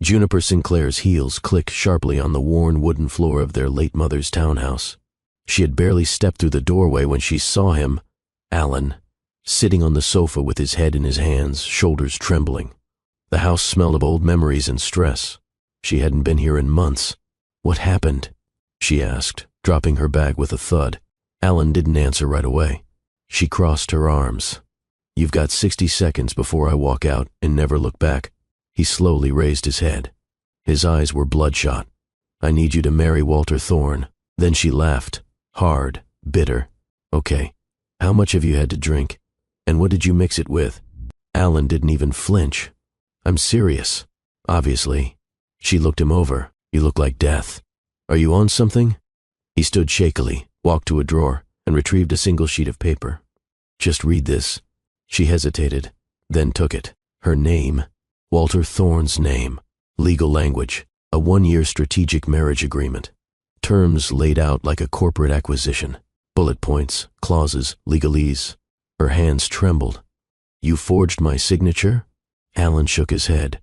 Juniper Sinclair's heels clicked sharply on the worn wooden floor of their late mother's townhouse. She had barely stepped through the doorway when she saw him, Alan, sitting on the sofa with his head in his hands, shoulders trembling. The house smelled of old memories and stress. She hadn't been here in months. "What happened?" she asked, dropping her bag with a thud. Alan didn't answer right away. She crossed her arms. "You've got 60 seconds before I walk out and never look back." He slowly raised his head. His eyes were bloodshot. "I need you to marry Walter Thorne." Then she laughed, hard, bitter. "Okay, how much have you had to drink? And what did you mix it with?" Alan didn't even flinch. "I'm serious, obviously." She looked him over. "You look like death. Are you on something?" He stood shakily, walked to a drawer, and retrieved a single sheet of paper. "Just read this." She hesitated, then took it. Her name, Walter Thorne's name, legal language, a 1-year strategic marriage agreement. Terms laid out like a corporate acquisition. Bullet points, clauses, legalese. Her hands trembled. "You forged my signature?" Alan shook his head.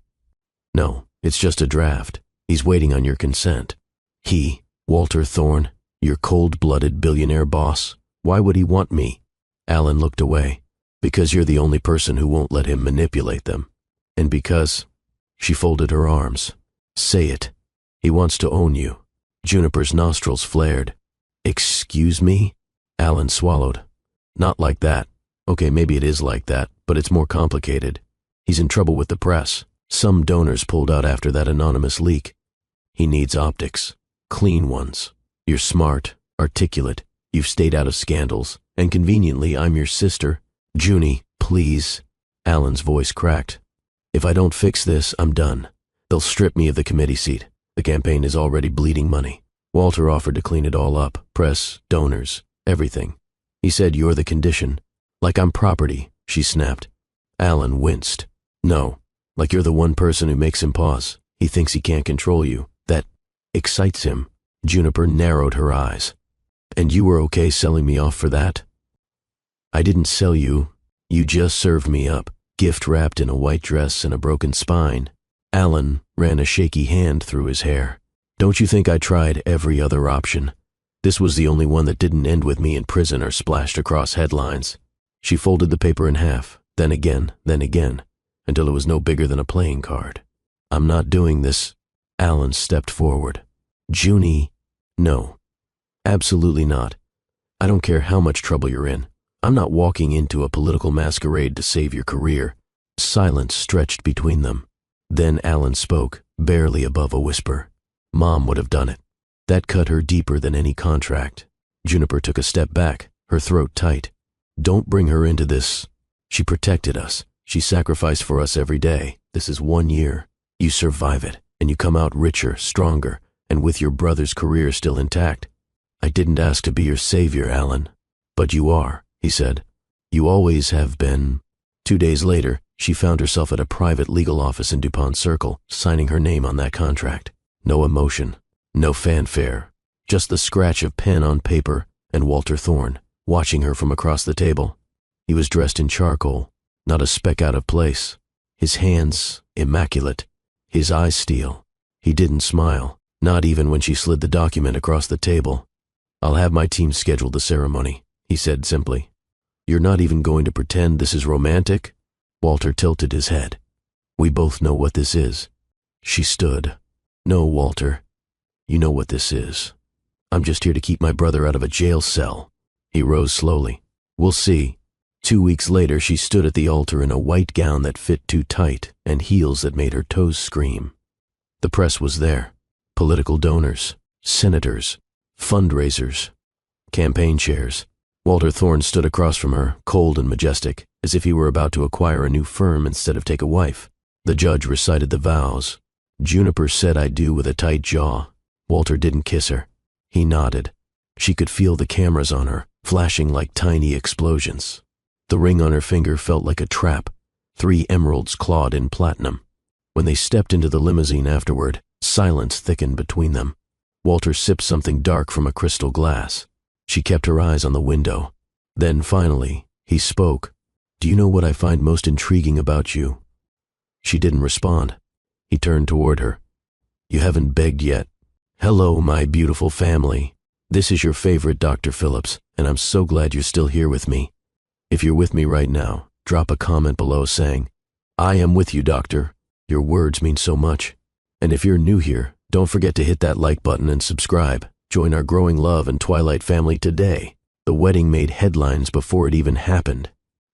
"No, it's just a draft. He's waiting on your consent." "He, Walter Thorne, your cold-blooded billionaire boss? Why would he want me?" Alan looked away. "Because you're the only person who won't let him manipulate them. And because—" She folded her arms. "Say it. He wants to own you." Juniper's nostrils flared. "Excuse me?" Alan swallowed. "Not like that. Okay, maybe it is like that, but it's more complicated. He's in trouble with the press. Some donors pulled out after that anonymous leak. He needs optics. Clean ones. You're smart, articulate, you've stayed out of scandals, and conveniently I'm your sister. Junie, please." Alan's voice cracked. "If I don't fix this, I'm done. They'll strip me of the committee seat. The campaign is already bleeding money. Walter offered to clean it all up. Press, donors, everything. He said you're the condition. Like I'm property," she snapped. Alan winced. "No, like you're the one person who makes him pause. He thinks he can't control you. That excites him." Juniper narrowed her eyes. "And you were okay selling me off for that?" "I didn't sell you. You just served me up, gift wrapped in a white dress and a broken spine." Alan ran a shaky hand through his hair. "Don't you think I tried every other option? This was the only one that didn't end with me in prison or splashed across headlines." She folded the paper in half, then again, until it was no bigger than a playing card. "I'm not doing this." Alan stepped forward. "Junie, no. Absolutely not. I don't care how much trouble you're in. I'm not walking into a political masquerade to save your career." Silence stretched between them. Then Alan spoke, barely above a whisper. "Mom would have done it. That cut her deeper than any contract." Juniper took a step back, her throat tight. "Don't bring her into this. She protected us. She sacrificed for us every day. This is 1 year. You survive it, and you come out richer, stronger, and with your brother's career still intact. I didn't ask to be your savior, Alan. But you are," he said. "You always have been." 2 days later, she found herself at a private legal office in DuPont Circle, signing her name on that contract. No emotion, no fanfare, just the scratch of pen on paper and Walter Thorne, watching her from across the table. He was dressed in charcoal, not a speck out of place. His hands immaculate, his eyes steel. He didn't smile, not even when she slid the document across the table. "I'll have my team schedule the ceremony," he said simply. "You're not even going to pretend this is romantic?" Walter tilted his head. "We both know what this is." She stood. "No, Walter. You know what this is. I'm just here to keep my brother out of a jail cell." He rose slowly. "We'll see." 2 weeks later, she stood at the altar in a white gown that fit too tight and heels that made her toes scream. The press was there. Political donors, senators, fundraisers, campaign chairs. Walter Thorne stood across from her, cold and majestic, as if he were about to acquire a new firm instead of take a wife. The judge recited the vows. Juniper said "I do" with a tight jaw. Walter didn't kiss her. He nodded. She could feel the cameras on her, flashing like tiny explosions. The ring on her finger felt like a trap, 3 emeralds clawed in platinum. When they stepped into the limousine afterward, silence thickened between them. Walter sipped something dark from a crystal glass. She kept her eyes on the window. Then finally, he spoke. "Do you know what I find most intriguing about you?" She didn't respond. He turned toward her. You haven't begged yet. Hello, my beautiful family. This is your favorite Dr. Phillips, and I'm so glad you're still here with me. If you're with me right now, drop a comment below saying, I am with you, doctor. Your words mean so much. And if you're new here, don't forget to hit that like button and subscribe. Join our growing love and Twilight family today. The wedding made headlines before it even happened.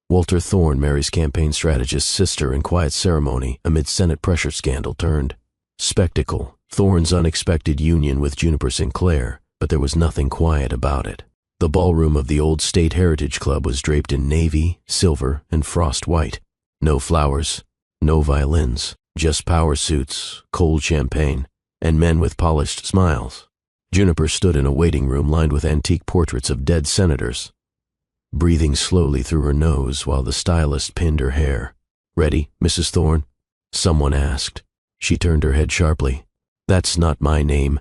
Walter Thorne marries campaign strategist's sister in quiet ceremony amid Senate pressure scandal turned spectacle. Thorne's unexpected union with Juniper Sinclair, but there was nothing quiet about it. The ballroom of the old State Heritage Club was draped in navy, silver, and frost white. No flowers, no violins, just power suits, cold champagne, and men with polished smiles. Juniper stood in a waiting room lined with antique portraits of dead senators, breathing slowly through her nose while the stylist pinned her hair. Ready, Mrs. Thorne? Someone asked. She turned her head sharply. That's not my name.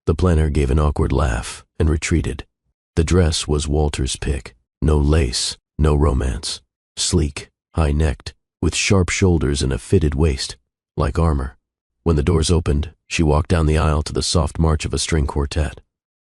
The planner gave an awkward laugh and retreated. The dress was Walter's pick. No lace, no romance. Sleek, high-necked, with sharp shoulders and a fitted waist, like armor. When the doors opened, she walked down the aisle to the soft march of a string quartet.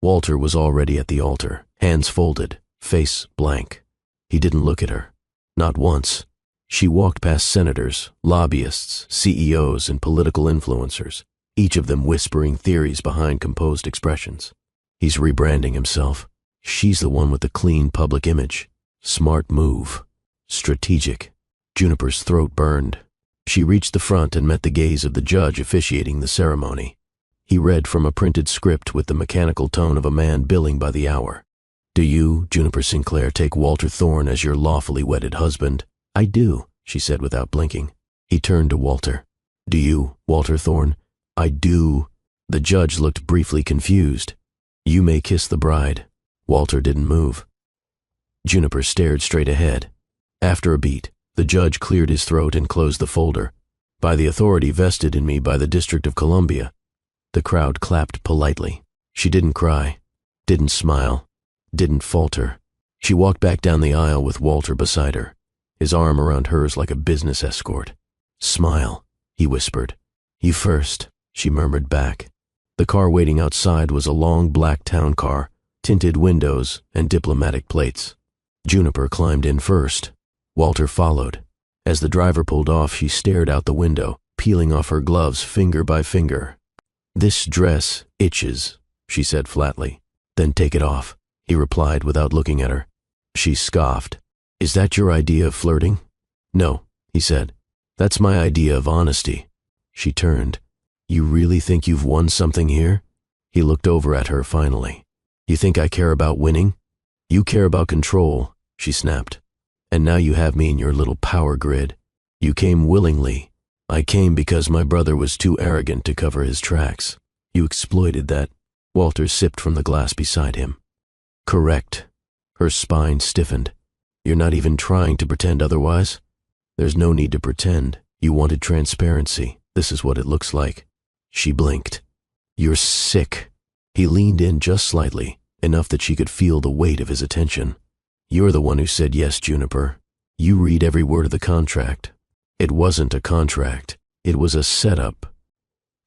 Walter was already at the altar, hands folded, face blank. He didn't look at her. Not once. She walked past senators, lobbyists, CEOs, and political influencers, each of them whispering theories behind composed expressions. He's rebranding himself. She's the one with the clean public image. Smart move. Strategic. Juniper's throat burned. She reached the front and met the gaze of the judge officiating the ceremony. He read from a printed script with the mechanical tone of a man billing by the hour. Do you, Juniper Sinclair, take Walter Thorne as your lawfully wedded husband? I do, she said without blinking. He turned to Walter. Do you, Walter Thorne? I do. The judge looked briefly confused. You may kiss the bride. Walter didn't move. Juniper stared straight ahead. After a beat, the judge cleared his throat and closed the folder. By the authority vested in me by the District of Columbia. The crowd clapped politely. She didn't cry, didn't smile, didn't falter. She walked back down the aisle with Walter beside her, his arm around hers like a business escort. Smile, he whispered. You first, she murmured back. The car waiting outside was a long black town car, tinted windows and diplomatic plates. Juniper climbed in first. Walter followed. As the driver pulled off, she stared out the window, peeling off her gloves finger by finger. This dress itches, she said flatly. Then take it off, he replied without looking at her. She scoffed. Is that your idea of flirting? No, he said. That's my idea of honesty. She turned. You really think you've won something here? He looked over at her finally. You think I care about winning? You care about control, she snapped. And now you have me in your little power grid. You came willingly. I came because my brother was too arrogant to cover his tracks. You exploited that. Walter sipped from the glass beside him. Correct. Her spine stiffened. You're not even trying to pretend otherwise? There's no need to pretend. You wanted transparency. This is what it looks like. She blinked. You're sick. He leaned in just slightly, enough that she could feel the weight of his attention. You're the one who said yes, Juniper. You read every word of the contract. It wasn't a contract. It was a setup.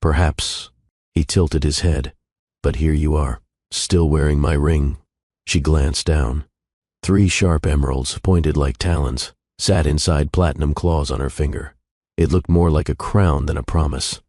Perhaps. He tilted his head. But here you are, still wearing my ring. She glanced down. 3 sharp emeralds, pointed like talons, sat inside platinum claws on her finger. It looked more like a crown than a promise.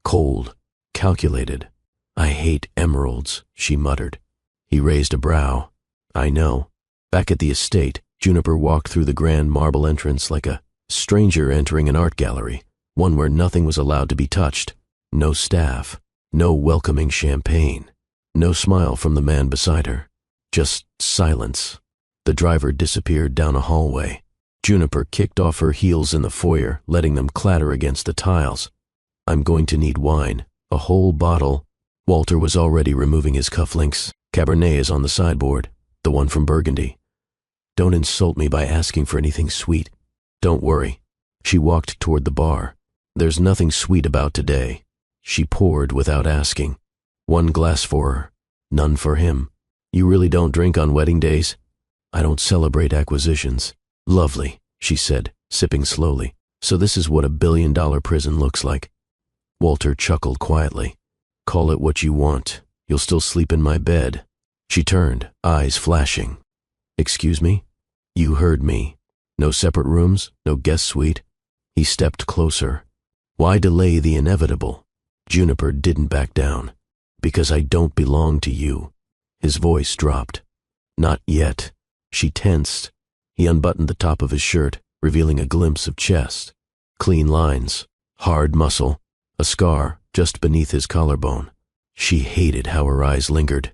Cold, calculated. I hate emeralds, she muttered. He raised a brow. I know. Back at the estate, Juniper walked through the grand marble entrance like a stranger entering an art gallery, one where nothing was allowed to be touched. No staff, no welcoming champagne, no smile from the man beside her. Just silence. The driver disappeared down a hallway. Juniper kicked off her heels in the foyer, letting them clatter against the tiles. I'm going to need wine. A whole bottle. Walter was already removing his cufflinks. Cabernet is on the sideboard, the one from Burgundy. Don't insult me by asking for anything sweet. Don't worry. She walked toward the bar. There's nothing sweet about today. She poured without asking. 1 glass for her, none for him. You really don't drink on wedding days? I don't celebrate acquisitions. Lovely, she said, sipping slowly. So this is what a $1 billion prison looks like. Walter chuckled quietly. Call it what you want. You'll still sleep in my bed. She turned, eyes flashing. Excuse me? You heard me. No separate rooms? No guest suite? He stepped closer. Why delay the inevitable? Juniper didn't back down. Because I don't belong to you. His voice dropped. Not yet. She tensed. He unbuttoned the top of his shirt, revealing a glimpse of chest. Clean lines, hard muscle, a scar just beneath his collarbone. She hated how her eyes lingered.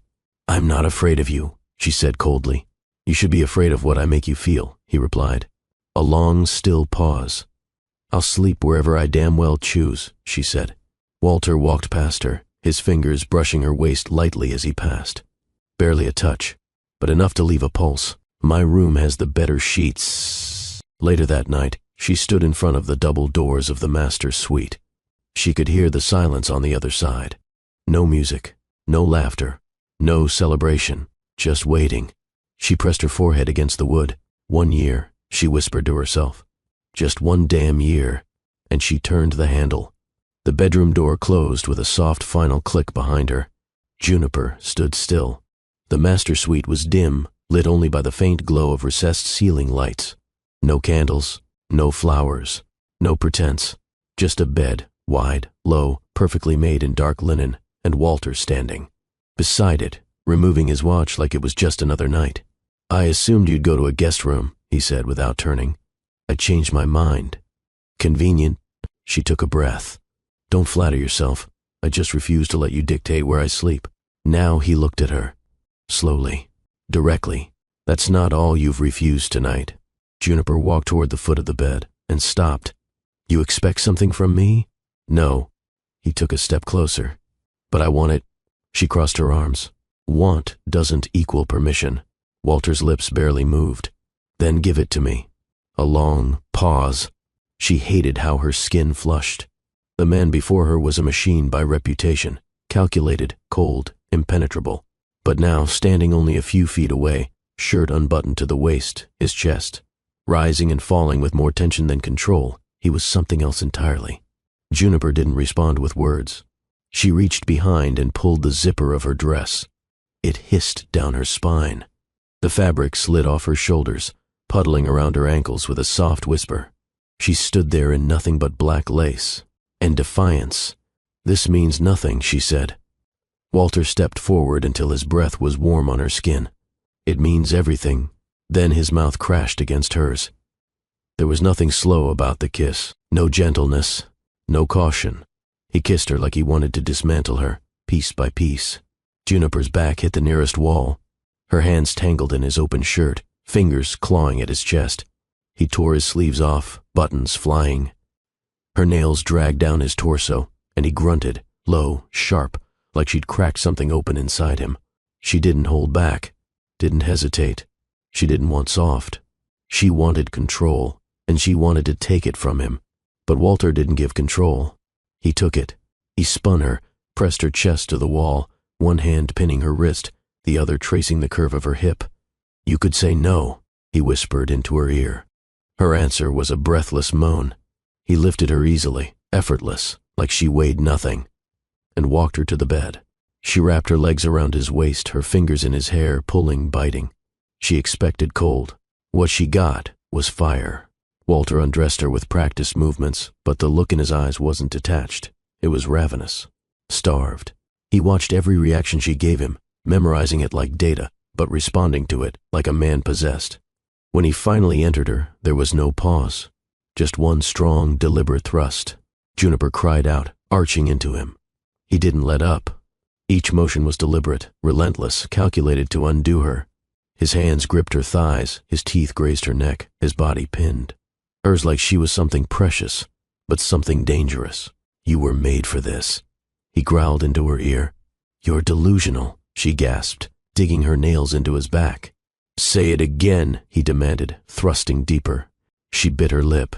I'm not afraid of you, she said coldly. You should be afraid of what I make you feel, he replied. A long, still pause. I'll sleep wherever I damn well choose, she said. Walter walked past her, his fingers brushing her waist lightly as he passed. Barely a touch, but enough to leave a pulse. My room has the better sheets. Later that night, she stood in front of the double doors of the master suite. She could hear the silence on the other side. No music, no laughter, no celebration, just waiting. She pressed her forehead against the wood. 1 year, she whispered to herself. Just 1 damn year, and she turned the handle. The bedroom door closed with a soft final click behind her. Juniper stood still. The master suite was dim, lit only by the faint glow of recessed ceiling lights. No candles, no flowers, no pretense. Just a bed, wide, low, perfectly made in dark linen, and Walter standing. Beside it, removing his watch like it was just another night. I assumed you'd go to a guest room, he said without turning. I changed my mind. Convenient. She took a breath. Don't flatter yourself. I just refuse to let you dictate where I sleep. Now he looked at her. Slowly. Directly. That's not all you've refused tonight. Juniper walked toward the foot of the bed and stopped. You expect something from me? No. He took a step closer. But I want it. She crossed her arms. Want doesn't equal permission. Walter's lips barely moved. Then give it to me. A long pause. She hated how her skin flushed. The man before her was a machine by reputation, calculated, cold, impenetrable. But now, standing only a few feet away, shirt unbuttoned to the waist, his chest, rising and falling with more tension than control, he was something else entirely. Juniper didn't respond with words. She reached behind and pulled the zipper of her dress. It hissed down her spine. The fabric slid off her shoulders, puddling around her ankles with a soft whisper. She stood there in nothing but black lace and defiance. This means nothing, she said. Walter stepped forward until his breath was warm on her skin. It means everything. Then his mouth crashed against hers. There was nothing slow about the kiss, no gentleness, no caution. He kissed her like he wanted to dismantle her, piece by piece. Juniper's back hit the nearest wall. Her hands tangled in his open shirt, fingers clawing at his chest. He tore his sleeves off, buttons flying. Her nails dragged down his torso, and he grunted, low, sharp, like she'd cracked something open inside him. She didn't hold back, didn't hesitate. She didn't want soft. She wanted control, and she wanted to take it from him. But Walter didn't give control. He took it. He spun her, pressed her chest to the wall, one hand pinning her wrist, the other tracing the curve of her hip. You could say no, he whispered into her ear. Her answer was a breathless moan. He lifted her easily, effortless, like she weighed nothing, and walked her to the bed. She wrapped her legs around his waist, her fingers in his hair, pulling, biting. She expected cold. What she got was fire. Walter undressed her with practiced movements, but the look in his eyes wasn't detached. It was ravenous, starved. He watched every reaction she gave him, memorizing it like data, but responding to it like a man possessed. When he finally entered her, there was no pause, just one strong, deliberate thrust. Juniper cried out, arching into him. He didn't let up. Each motion was deliberate, relentless, calculated to undo her. His hands gripped her thighs, his teeth grazed her neck, his body pinned. Hers like she was something precious, but something dangerous. You were made for this. He growled into her ear. You're delusional, she gasped, digging her nails into his back. Say it again, he demanded, thrusting deeper. She bit her lip.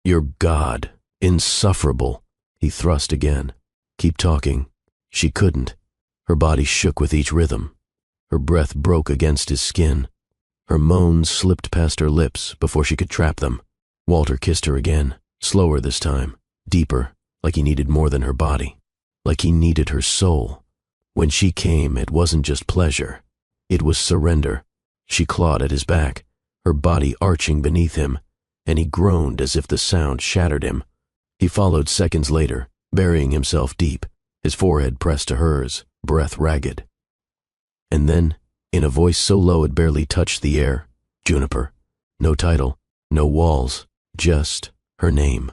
You're God, insufferable. He thrust again. Keep talking. She couldn't. Her body shook with each rhythm. Her breath broke against his skin. Her moans slipped past her lips before she could trap them. Walter kissed her again, slower this time, deeper, like he needed more than her body, like he needed her soul. When she came, it wasn't just pleasure. It was surrender. She clawed at his back, her body arching beneath him, and he groaned as if the sound shattered him. He followed seconds later, burying himself deep, his forehead pressed to hers, breath ragged. And then, in a voice so low it barely touched the air, Juniper. No title, no walls, just her name.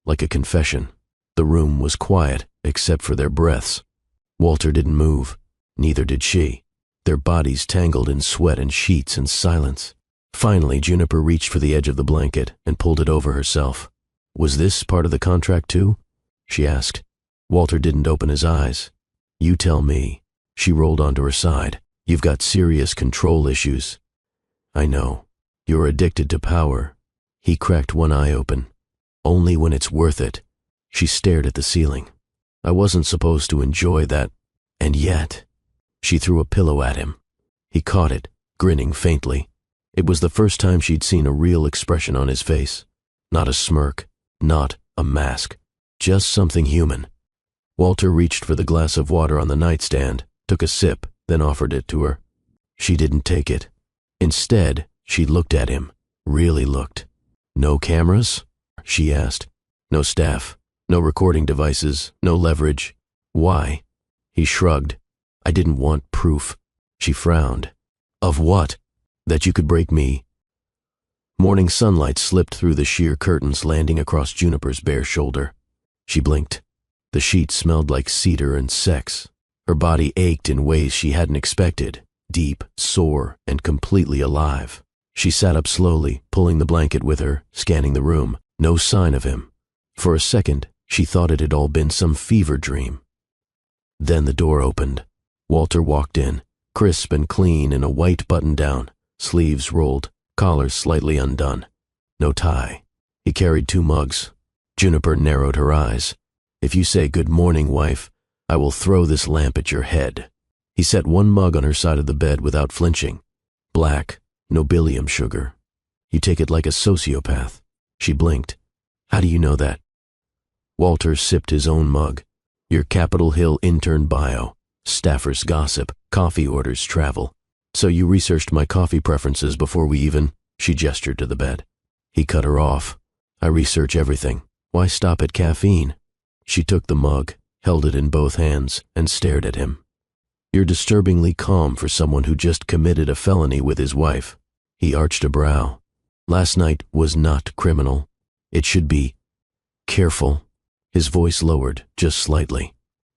Like a confession. The room was quiet, except for their breaths. Walter didn't move. Neither did she. Their bodies tangled in sweat and sheets and silence. Finally, Juniper reached for the edge of the blanket and pulled it over herself. Was this part of the contract too? She asked. Walter didn't open his eyes. You tell me. She rolled onto her side. You've got serious control issues. I know. You're addicted to power. He cracked one eye open. Only when it's worth it. She stared at the ceiling. I wasn't supposed to enjoy that. And yet. She threw a pillow at him. He caught it, grinning faintly. It was the first time she'd seen a real expression on his face. Not a smirk, not a mask, just something human. Walter reached for the glass of water on the nightstand, took a sip, then offered it to her. She didn't take it. Instead, she looked at him, really looked. No cameras? She asked. No staff, no recording devices, no leverage. Why? He shrugged. I didn't want proof. She frowned. Of what? That you could break me? Morning sunlight slipped through the sheer curtains, landing across Juniper's bare shoulder. She blinked. The sheet smelled like cedar and sex. Her body ached in ways she hadn't expected, deep, sore, and completely alive. She sat up slowly, pulling the blanket with her, scanning the room. No sign of him. For a second, she thought it had all been some fever dream. Then the door opened. Walter walked in, crisp and clean in a white button-down, sleeves rolled, collar slightly undone. No tie. He carried 2 mugs. Juniper narrowed her eyes. If you say good morning, wife, I will throw this lamp at your head. He set 1 mug on her side of the bed without flinching. Black, nobelium sugar. You take it like a sociopath. She blinked. How do you know that? Walter sipped his own mug. Your Capitol Hill intern bio. Staffer's gossip, coffee orders travel. So you researched my coffee preferences before we even... She gestured to the bed. He cut her off. I research everything. Why stop at caffeine? She took the mug, held it in both hands, and stared at him. You're disturbingly calm for someone who just committed a felony with his wife. He arched a brow. Last night was not criminal. It should be. Careful. His voice lowered, just slightly.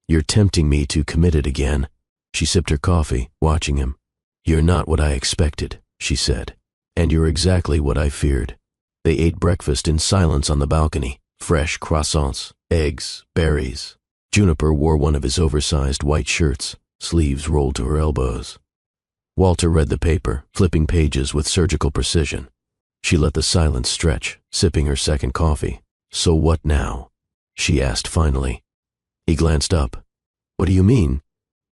You're tempting me to commit it again. She sipped her coffee, watching him. You're not what I expected, she said. And you're exactly what I feared. They ate breakfast in silence on the balcony. Fresh croissants, eggs, berries. Juniper wore one of his oversized white shirts, sleeves rolled to her elbows. Walter read the paper, flipping pages with surgical precision. She let the silence stretch, sipping her second coffee. So what now? She asked finally. He glanced up. What do you mean?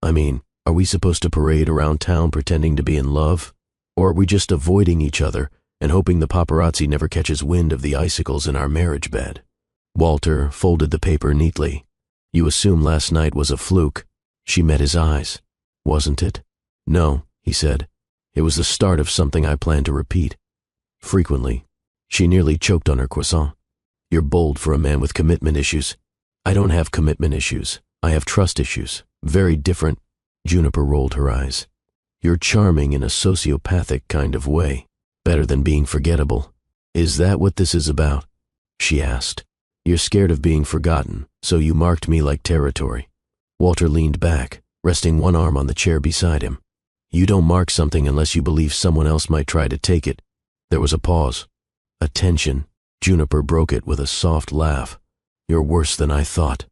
I mean, are we supposed to parade around town pretending to be in love? Or are we just avoiding each other and hoping the paparazzi never catches wind of the icicles in our marriage bed? Walter folded the paper neatly. You assume last night was a fluke. She met his eyes. Wasn't it? No, he said. It was the start of something I plan to repeat. Frequently. She nearly choked on her croissant. You're bold for a man with commitment issues. I don't have commitment issues. I have trust issues. Very different. Juniper rolled her eyes. You're charming in a sociopathic kind of way. Better than being forgettable. Is that what this is about? She asked. You're scared of being forgotten, so you marked me like territory. Walter leaned back, resting one arm on the chair beside him. You don't mark something unless you believe someone else might try to take it. There was a pause. A tension. Juniper broke it with a soft laugh. You're worse than I thought.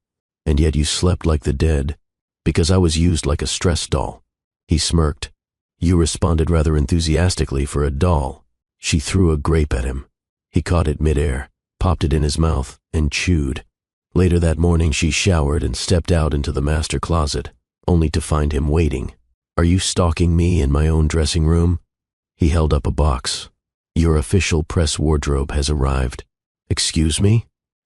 And yet you slept like the dead, because I was used like a stress doll. He smirked. You responded rather enthusiastically for a doll. She threw a grape at him. He caught it midair, popped it in his mouth, and chewed. Later that morning she showered and stepped out into the master closet, only to find him waiting. Are you stalking me in my own dressing room? He held up a box. Your official press wardrobe has arrived. Excuse me?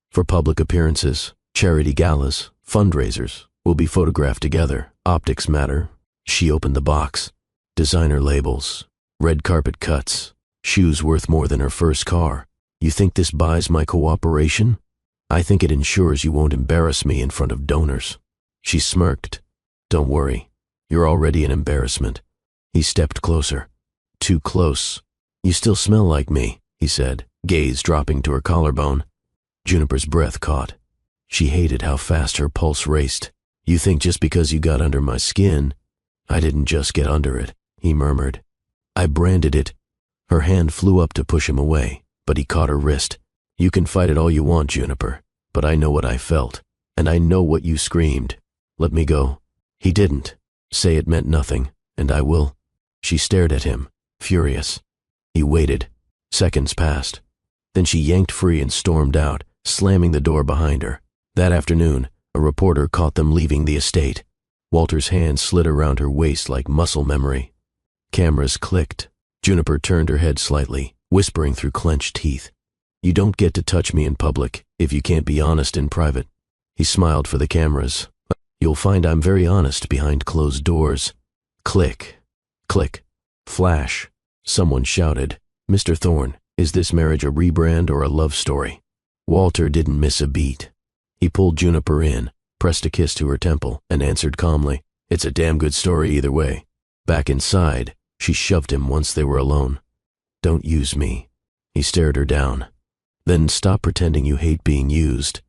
For public appearances, Charity galas, fundraisers, will be photographed together. Optics matter. She opened the box. Designer labels, red carpet cuts, shoes worth more than her first car. You think this buys my cooperation? I think it ensures you won't embarrass me in front of donors. She smirked. Don't worry. You're already an embarrassment. He stepped closer. Too close. You still smell like me, he said, gaze dropping to her collarbone. Juniper's breath caught. She hated how fast her pulse raced. You think just because you got under my skin? I didn't just get under it, he murmured. I branded it. Her hand flew up to push him away, but he caught her wrist. You can fight it all you want, Juniper, but I know what I felt, and I know what you screamed. Let me go. He didn't. Say it meant nothing, and I will. She stared at him, furious. He waited. Seconds passed. Then she yanked free and stormed out, slamming the door behind her. That afternoon, a reporter caught them leaving the estate. Walter's hand slid around her waist like muscle memory. Cameras clicked. Juniper turned her head slightly, whispering through clenched teeth. You don't get to touch me in public if you can't be honest in private. He smiled for the cameras. You'll find I'm very honest behind closed doors. Click. Click. Flash. Someone shouted, Mr. Thorne, is this marriage a rebrand or a love story? Walter didn't miss a beat. He pulled Juniper in, pressed a kiss to her temple, and answered calmly, It's a damn good story either way. Back inside, she shoved him once they were alone. Don't use me. He stared her down. Then stop pretending you hate being used.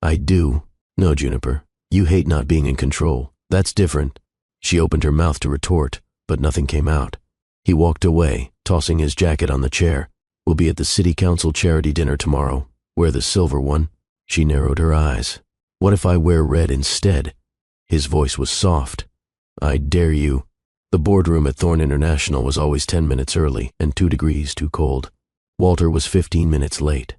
I do. No, Juniper. You hate not being in control. That's different. She opened her mouth to retort, but nothing came out. He walked away, tossing his jacket on the chair. We'll be at the city council charity dinner tomorrow. Wear the silver one. She narrowed her eyes. What if I wear red instead? His voice was soft. I dare you. The boardroom at Thorne International was always 10 minutes early and 2 degrees too cold. Walter was 15 minutes late.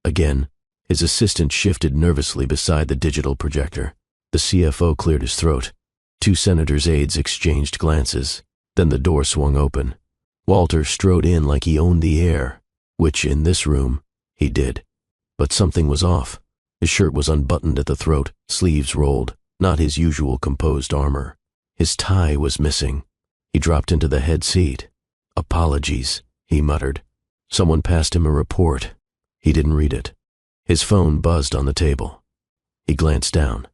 Again, his assistant shifted nervously beside the digital projector. The CFO cleared his throat. 2 senators' aides exchanged glances. Then the door swung open. Walter strode in like he owned the air, which in this room, he did. But something was off. His shirt was unbuttoned at the throat, sleeves rolled, not his usual composed armor. His tie was missing. He dropped into the head seat. Apologies, he muttered. Someone passed him a report. He didn't read it. His phone buzzed on the table. He glanced down.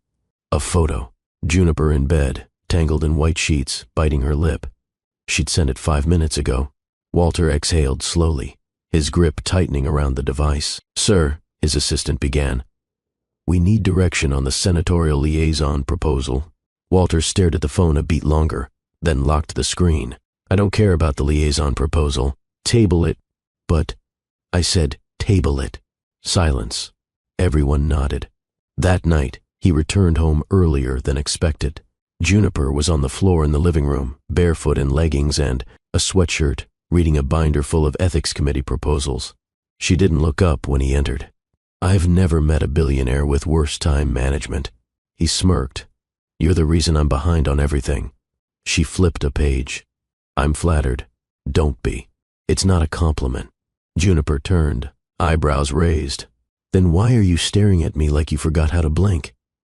A photo. Juniper in bed, tangled in white sheets, biting her lip. She'd sent it 5 minutes ago. Walter exhaled slowly, his grip tightening around the device. Sir, his assistant began. We need direction on the senatorial liaison proposal. Walter stared at the phone a beat longer, then locked the screen. I don't care about the liaison proposal. Table it. But, I said, table it. Silence. Everyone nodded. That night, he returned home earlier than expected. Juniper was on the floor in the living room, barefoot in leggings and a sweatshirt, reading a binder full of ethics committee proposals. She didn't look up when he entered. I've never met a billionaire with worse time management. He smirked. You're the reason I'm behind on everything. She flipped a page. I'm flattered. Don't be. It's not a compliment. Juniper turned, eyebrows raised. Then why are you staring at me like you forgot how to blink?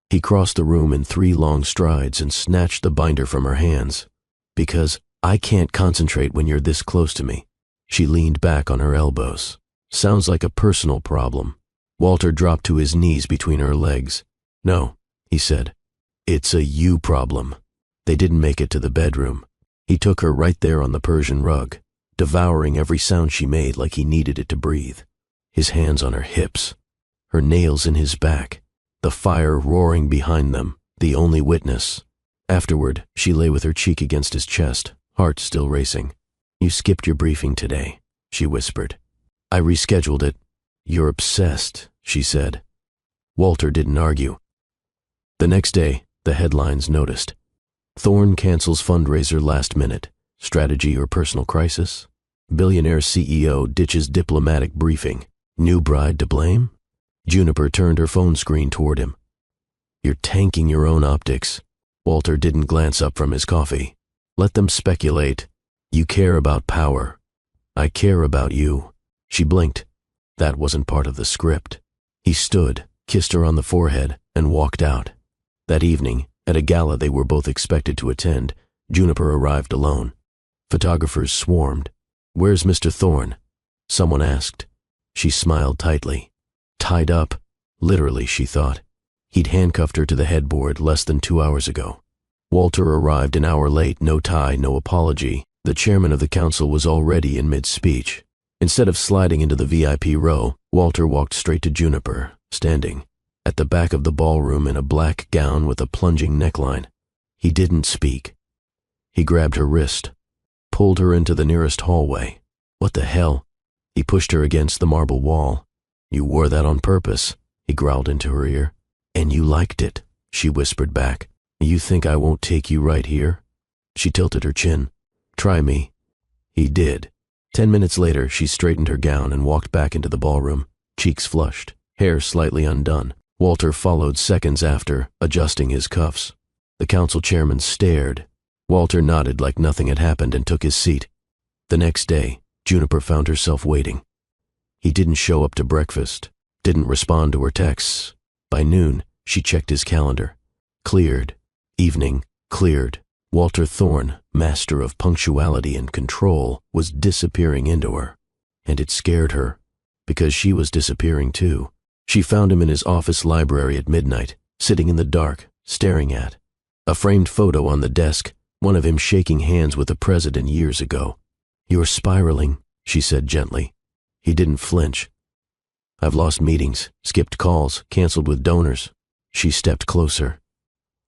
He crossed the room in 3 long strides and snatched the binder from her hands. Because I can't concentrate when you're this close to me. She leaned back on her elbows. Sounds like a personal problem. Walter dropped to his knees between her legs. No, he said. It's a you problem. They didn't make it to the bedroom. He took her right there on the Persian rug, devouring every sound she made like he needed it to breathe. His hands on her hips, her nails in his back, the fire roaring behind them, the only witness. Afterward, she lay with her cheek against his chest, heart still racing. You skipped your briefing today, she whispered. I rescheduled it. You're obsessed, she said. Walter didn't argue. The next day, the headlines noticed. Thorne cancels fundraiser last minute. Strategy or personal crisis? Billionaire CEO ditches diplomatic briefing. New bride to blame? Juniper turned her phone screen toward him. You're tanking your own optics. Walter didn't glance up from his coffee. Let them speculate. You care about power. I care about you. She blinked. That wasn't part of the script. He stood, kissed her on the forehead, and walked out. That evening, at a gala they were both expected to attend, Juniper arrived alone. Photographers swarmed. "Where's Mr. Thorne?" someone asked. She smiled tightly. Tied up. Literally, she thought. He'd handcuffed her to the headboard less than 2 hours ago. Walter arrived an hour late, no tie, no apology. The chairman of the council was already in mid-speech. Instead of sliding into the VIP row, Walter walked straight to Juniper, standing at the back of the ballroom in a black gown with a plunging neckline. He didn't speak. He grabbed her wrist, pulled her into the nearest hallway. "What the hell?" He pushed her against the marble wall. "You wore that on purpose," he growled into her ear. "And you liked it," she whispered back. "You think I won't take you right here?" She tilted her chin. "Try me." He did. 10 minutes later, she straightened her gown and walked back into the ballroom, cheeks flushed, hair slightly undone. Walter followed seconds after, adjusting his cuffs. The council chairman stared. Walter nodded like nothing had happened and took his seat. The next day, Juniper found herself waiting. He didn't show up to breakfast, didn't respond to her texts. By noon, she checked his calendar. Cleared. Evening, cleared. Walter Thorne, master of punctuality and control, was disappearing into her. And it scared her, because she was disappearing too. She found him in his office library at midnight, sitting in the dark, staring at a framed photo on the desk, one of him shaking hands with the president years ago. "You're spiraling," she said gently. He didn't flinch. "I've lost meetings, skipped calls, canceled with donors." She stepped closer.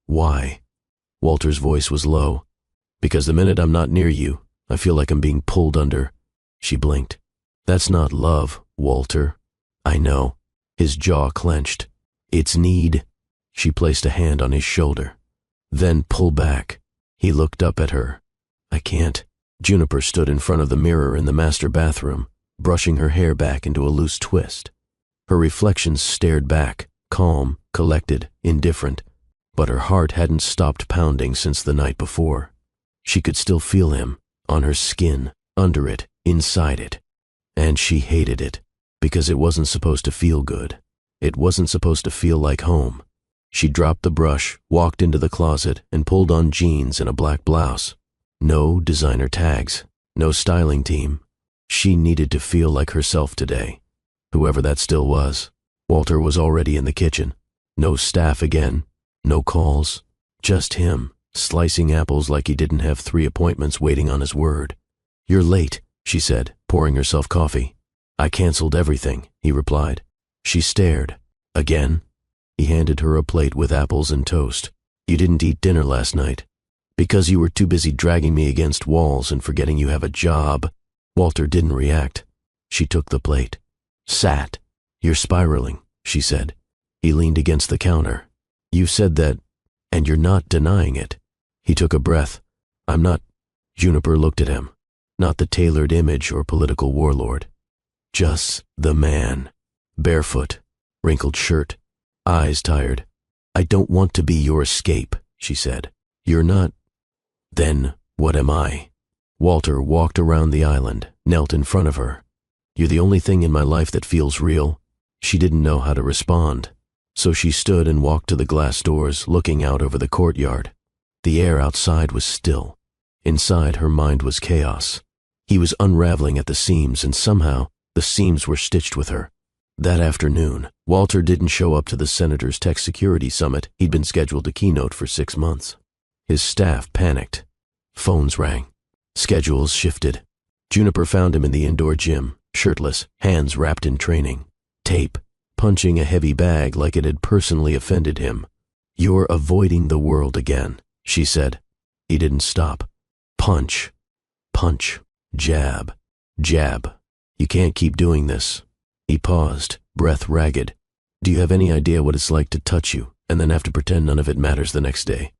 "Why?" Walter's voice was low. "Because the minute I'm not near you, I feel like I'm being pulled under." She blinked. "That's not love, Walter." "I know." His jaw clenched. "It's need." She placed a hand on his shoulder. "Then pull back." He looked up at her. "I can't." Juniper stood in front of the mirror in the master bathroom, brushing her hair back into a loose twist. Her reflections stared back, calm, collected, indifferent, but her heart hadn't stopped pounding since the night before. She could still feel him, on her skin, under it, inside it. And she hated it, because it wasn't supposed to feel good. It wasn't supposed to feel like home. She dropped the brush, walked into the closet, and pulled on jeans and a black blouse. No designer tags, no styling team. She needed to feel like herself today, whoever that still was. Walter was already in the kitchen. No staff again, no calls, just him, slicing apples like he didn't have 3 appointments waiting on his word. "You're late," she said, pouring herself coffee. "I canceled everything," he replied. She stared. "Again?" He handed her a plate with apples and toast. "You didn't eat dinner last night." "Because you were too busy dragging me against walls and forgetting you have a job." Walter didn't react. She took the plate. Sat. "You're spiraling," she said. He leaned against the counter. "You said that, and you're not denying it." He took a breath. "I'm not." Juniper looked at him. Not the tailored image or political warlord. Just the man. Barefoot, wrinkled shirt, eyes tired. "I don't want to be your escape," she said. "You're not." "Then what am I?" Walter walked around the island, knelt in front of her. "You're the only thing in my life that feels real." She didn't know how to respond, so she stood and walked to the glass doors, looking out over the courtyard. The air outside was still. Inside, her mind was chaos. He was unraveling at the seams, and somehow the seams were stitched with her. That afternoon, Walter didn't show up to the Senator's Tech Security Summit he'd been scheduled to keynote for 6 months. His staff panicked. Phones rang. Schedules shifted. Juniper found him in the indoor gym, shirtless, hands wrapped in training. Tape, punching a heavy bag like it had personally offended him. "You're avoiding the world again," she said. He didn't stop. Punch. Punch. Jab. Jab. "You can't keep doing this." He paused, breath ragged. "Do you have any idea what it's like to touch you and then have to pretend none of it matters the next day?"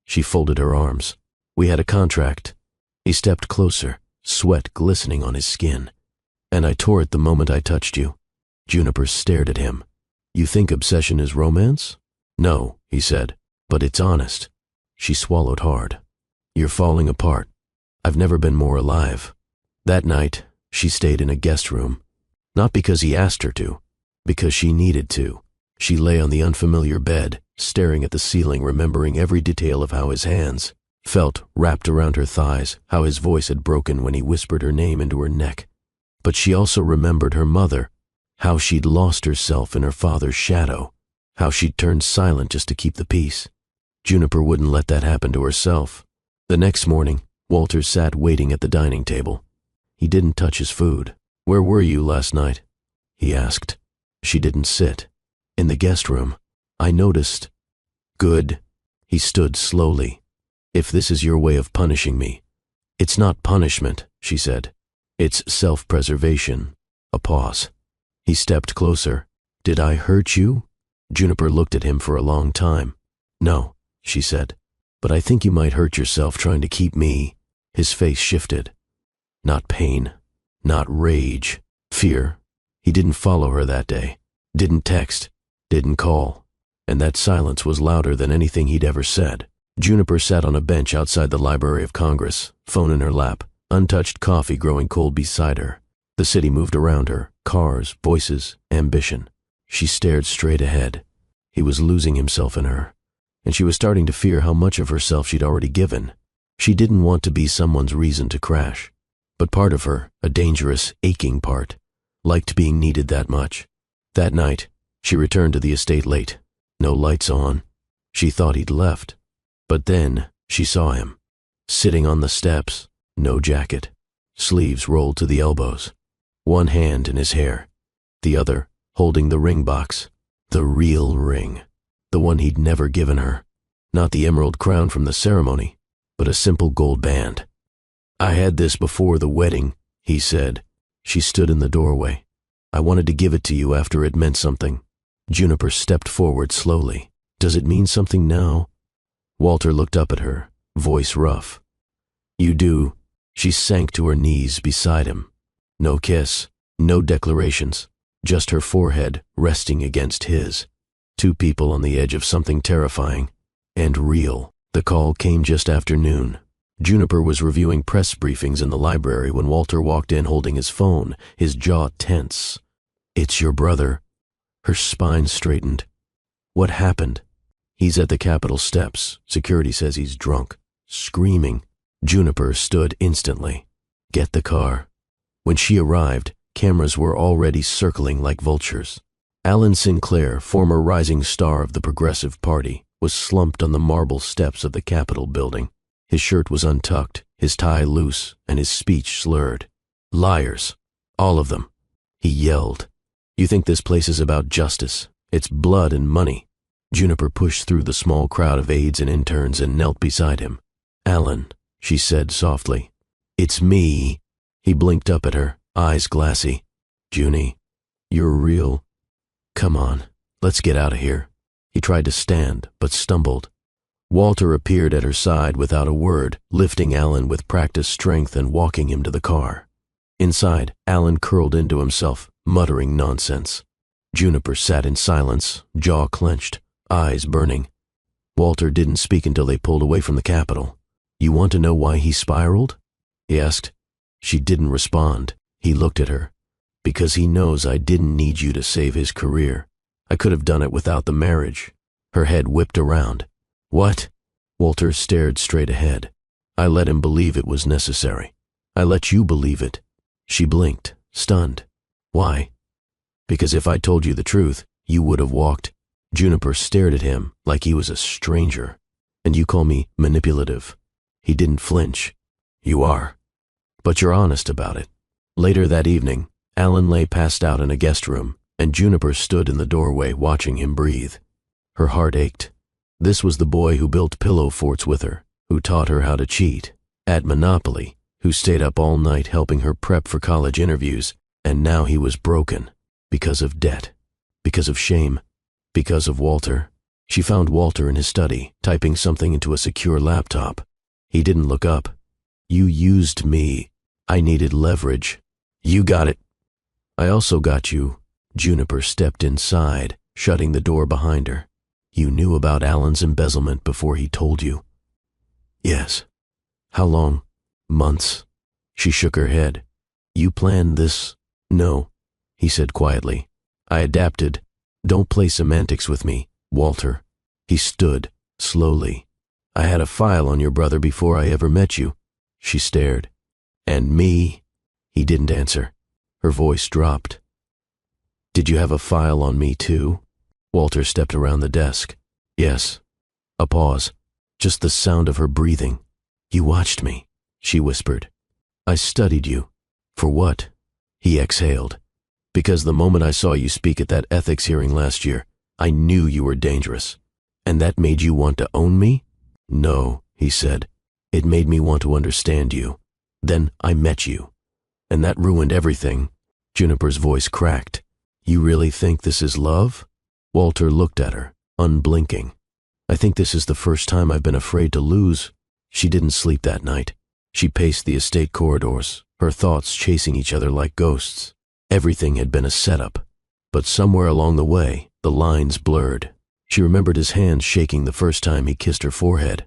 She folded her arms. "We had a contract." He stepped closer, sweat glistening on his skin. "And I tore it the moment I touched you." Juniper stared at him. "You think obsession is romance?" "No," he said, "but it's honest." She swallowed hard. "You're falling apart. I've never been more alive." That night, she stayed in a guest room. Not because he asked her to, because she needed to. She lay on the unfamiliar bed, staring at the ceiling, remembering every detail of how his hands felt wrapped around her thighs, how his voice had broken when he whispered her name into her neck. But she also remembered her mother, how she'd lost herself in her father's shadow, how she'd turned silent just to keep the peace. Juniper wouldn't let that happen to herself. The next morning, Walter sat waiting at the dining table. He didn't touch his food. "Where were you last night?" he asked. She didn't sit. "In the guest room. I noticed." "Good." He stood slowly. "If this is your way of punishing me." "It's not punishment," she said. "It's self-preservation." A pause. He stepped closer. "Did I hurt you?" Juniper looked at him for a long time. "No," she said. "But I think you might hurt yourself trying to keep me." His face shifted. Not pain. Not rage. Fear. He didn't follow her that day. Didn't text. Didn't call. And that silence was louder than anything he'd ever said. Juniper sat on a bench outside the Library of Congress, phone in her lap, untouched coffee growing cold beside her. The city moved around her, cars, voices, ambition. She stared straight ahead. He was losing himself in her, and she was starting to fear how much of herself she'd already given. She didn't want to be someone's reason to crash, but part of her, a dangerous, aching part, liked being needed that much. That night, she returned to the estate late. No lights on. She thought he'd left. But then she saw him, sitting on the steps, no jacket, sleeves rolled to the elbows, one hand in his hair, the other holding the ring box, the real ring, the one he'd never given her, not the emerald crown from the ceremony, but a simple gold band. "I had this before the wedding," he said. She stood in the doorway. "I wanted to give it to you after it meant something." Juniper stepped forward slowly. "Does it mean something now?" Walter looked up at her, voice rough. "You do." She sank to her knees beside him. No kiss, no declarations, just her forehead resting against his. Two people on the edge of something terrifying and real. The call came just after noon. Juniper was reviewing press briefings in the library when Walter walked in holding his phone, his jaw tense. "It's your brother." Her spine straightened. "What happened?" "He's at the Capitol steps. Security says he's drunk." Screaming. Juniper stood instantly. "Get the car." When she arrived, cameras were already circling like vultures. Alan Sinclair, former rising star of the Progressive Party, was slumped on the marble steps of the Capitol building. His shirt was untucked, his tie loose, and his speech slurred. "Liars. All of them." He yelled. "You think this place is about justice? It's blood and money." Juniper pushed through the small crowd of aides and interns and knelt beside him. "Alan," she said softly. "It's me." He blinked up at her, eyes glassy. "Junie, you're real. Come on, let's get out of here." He tried to stand, but stumbled. Walter appeared at her side without a word, lifting Alan with practiced strength and walking him to the car. Inside, Alan curled into himself, muttering nonsense. Juniper sat in silence, jaw clenched, eyes burning. Walter didn't speak until they pulled away from the Capitol. "You want to know why he spiraled?" he asked. She didn't respond. He looked at her. "Because he knows I didn't need you to save his career. I could have done it without the marriage." Her head whipped around. "What?" Walter stared straight ahead. "I let him believe it was necessary. I let you believe it." She blinked, stunned. "Why?" "Because if I told you the truth, you would have walked." Juniper stared at him like he was a stranger. "And you call me manipulative." He didn't flinch. "You are. But you're honest about it." Later that evening, Alan lay passed out in a guest room, and Juniper stood in the doorway watching him breathe. Her heart ached. This was the boy who built pillow forts with her, who taught her how to cheat at Monopoly, who stayed up all night helping her prep for college interviews, and now he was broken. Because of debt. Because of shame. Because of Walter. She found Walter in his study, typing something into a secure laptop. He didn't look up. "You used me. I needed leverage. You got it." "I also got you." Juniper stepped inside, shutting the door behind her. "You knew about Alan's embezzlement before he told you?" "Yes." "How long?" "Months." She shook her head. "You planned this?" "No," he said quietly. "I adapted. Don't play semantics with me, Walter. He stood, slowly. I had a file on your brother before I ever met you. She stared. And me? He didn't answer. Her voice dropped. Did you have a file on me too? Walter stepped around the desk. Yes. A pause. Just the sound of her breathing. You watched me, she whispered. I studied you. For what? He exhaled. Because the moment I saw you speak at that ethics hearing last year, I knew you were dangerous. And that made you want to own me? No, he said. It made me want to understand you. Then I met you. And that ruined everything. Juniper's voice cracked. You really think this is love? Walter looked at her, unblinking. I think this is the first time I've been afraid to lose. She didn't sleep that night. She paced the estate corridors, her thoughts chasing each other like ghosts. Everything had been a setup. But somewhere along the way, the lines blurred. She remembered his hands shaking the first time he kissed her forehead.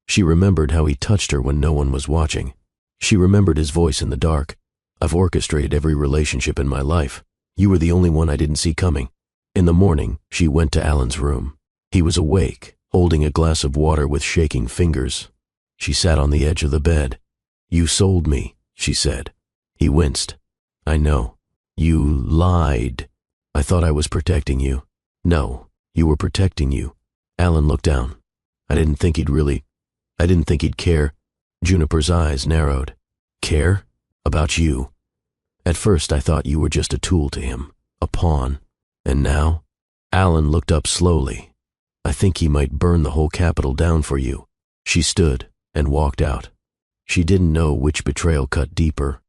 She remembered how he touched her when no one was watching. She remembered his voice in the dark. I've orchestrated every relationship in my life. You were the only one I didn't see coming. In the morning, she went to Alan's room. He was awake, holding a glass of water with shaking fingers. She sat on the edge of the bed. You sold me, she said. He winced. I know. You lied. I thought I was protecting you. No, you were protecting you. Alan looked down. I didn't think he'd care. Juniper's eyes narrowed. Care? About you. At first I thought you were just a tool to him, a pawn. And now? Alan looked up slowly. I think he might burn the whole capital down for you. She stood and walked out. She didn't know which betrayal cut deeper,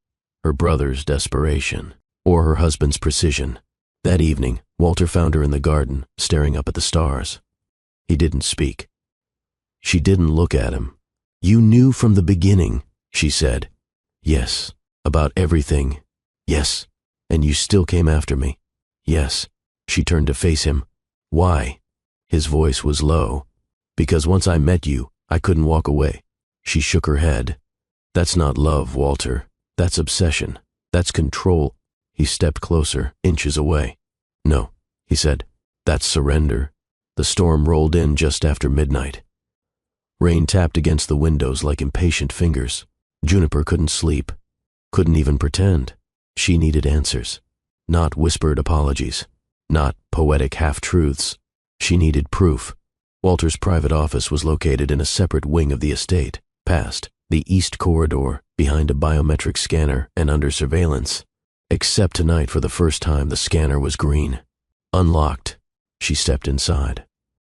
her brother's desperation or her husband's precision. That evening, Walter found her in the garden, staring up at the stars. He didn't speak. She didn't look at him. You knew from the beginning, she said. Yes, about everything. Yes, and you still came after me. Yes. She turned to face him. Why? His voice was low. Because once I met you, I couldn't walk away. She shook her head. That's not love, Walter. That's obsession. That's control. He stepped closer, inches away. No, he said. That's surrender. The storm rolled in just after midnight. Rain tapped against the windows like impatient fingers. Juniper couldn't sleep. Couldn't even pretend. She needed answers. Not whispered apologies. Not poetic half-truths. She needed proof. Walter's private office was located in a separate wing of the estate, past the east corridor, behind a biometric scanner and under surveillance. Except tonight, for the first time, the scanner was green. Unlocked. She stepped inside.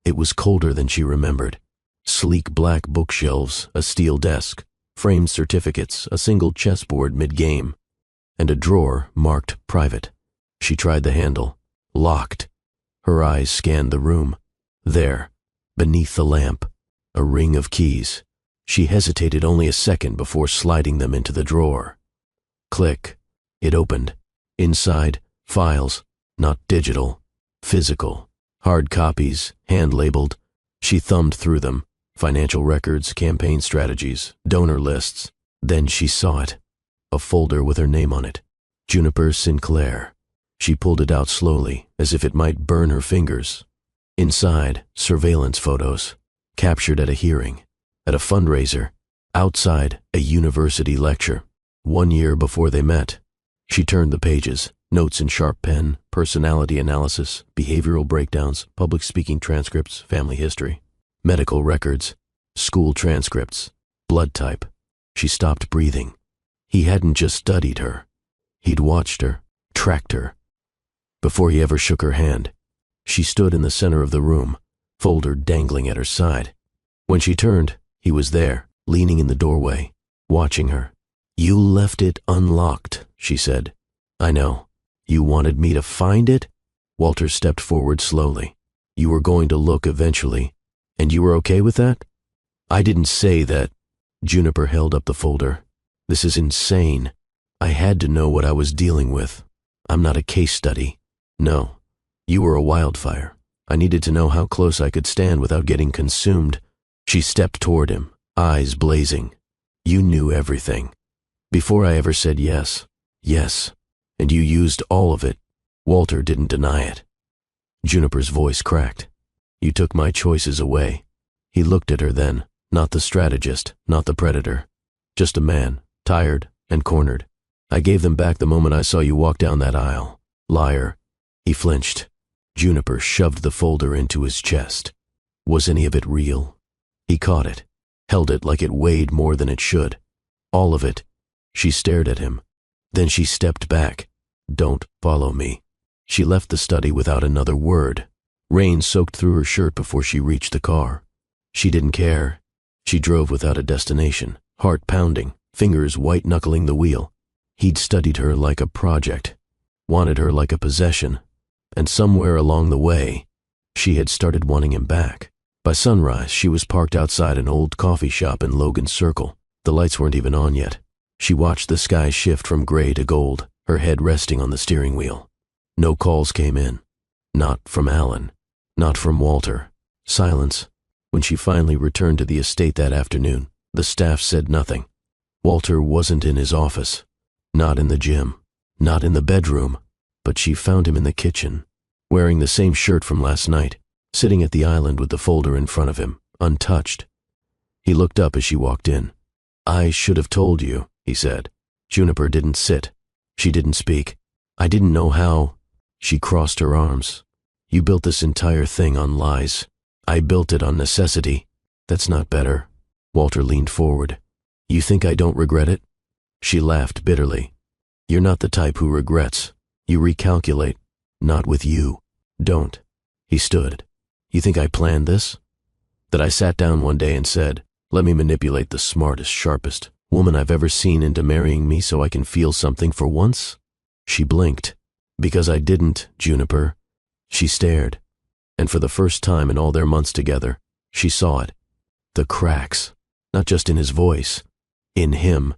It was colder than she remembered. Sleek black bookshelves, a steel desk, framed certificates, a single chessboard mid-game, and a drawer marked private. She tried the handle. Locked. Her eyes scanned the room. There, beneath the lamp, a ring of keys. She hesitated only a second before sliding them into the drawer. Click. It opened. Inside, files, not digital, physical. Hard copies, hand-labeled. She thumbed through them. Financial records, campaign strategies, donor lists. Then she saw it. A folder with her name on it. Juniper Sinclair. She pulled it out slowly, as if it might burn her fingers. Inside, surveillance photos, captured at a hearing, at a fundraiser, outside a university lecture, 1 year before they met. She turned the pages, notes in sharp pen, personality analysis, behavioral breakdowns, public speaking transcripts, family history, medical records, school transcripts, blood type. She stopped breathing. He hadn't just studied her. He'd watched her, tracked her. Before he ever shook her hand, she stood in the center of the room, folder dangling at her side. When she turned, he was there, leaning in the doorway, watching her. You left it unlocked, she said. I know. You wanted me to find it? Walter stepped forward slowly. You were going to look eventually, and you were okay with that? I didn't say that. Juniper held up the folder. This is insane. I had to know what I was dealing with. I'm not a case study. No, you were a wildfire. I needed to know how close I could stand without getting consumed. She stepped toward him, eyes blazing. You knew everything. Before I ever said yes. Yes. And you used all of it. Walter didn't deny it. Juniper's voice cracked. You took my choices away. He looked at her then, not the strategist, not the predator. Just a man, tired and cornered. I gave them back the moment I saw you walk down that aisle. Liar. He flinched. Juniper shoved the folder into his chest. Was any of it real? He caught it, held it like it weighed more than it should. All of it. She stared at him. Then she stepped back. Don't follow me. She left the study without another word. Rain soaked through her shirt before she reached the car. She didn't care. She drove without a destination, heart pounding, fingers white-knuckling the wheel. He'd studied her like a project, wanted her like a possession, and somewhere along the way, she had started wanting him back. By sunrise, she was parked outside an old coffee shop in Logan Circle. The lights weren't even on yet. She watched the sky shift from gray to gold, her head resting on the steering wheel. No calls came in. Not from Alan. Not from Walter. Silence. When she finally returned to the estate that afternoon, the staff said nothing. Walter wasn't in his office. Not in the gym. Not in the bedroom. But she found him in the kitchen, wearing the same shirt from last night, sitting at the island with the folder in front of him, untouched. He looked up as she walked in. I should have told you, he said. Juniper didn't sit. She didn't speak. I didn't know how. She crossed her arms. You built this entire thing on lies. I built it on necessity. That's not better. Walter leaned forward. You think I don't regret it? She laughed bitterly. You're not the type who regrets. You recalculate. Not with you. Don't. He stood. You think I planned this? That I sat down one day and said, let me manipulate the smartest, sharpest woman I've ever seen into marrying me so I can feel something for once? She blinked. Because I didn't, Juniper. She stared. And for the first time in all their months together, she saw it. The cracks. Not just in his voice. In him.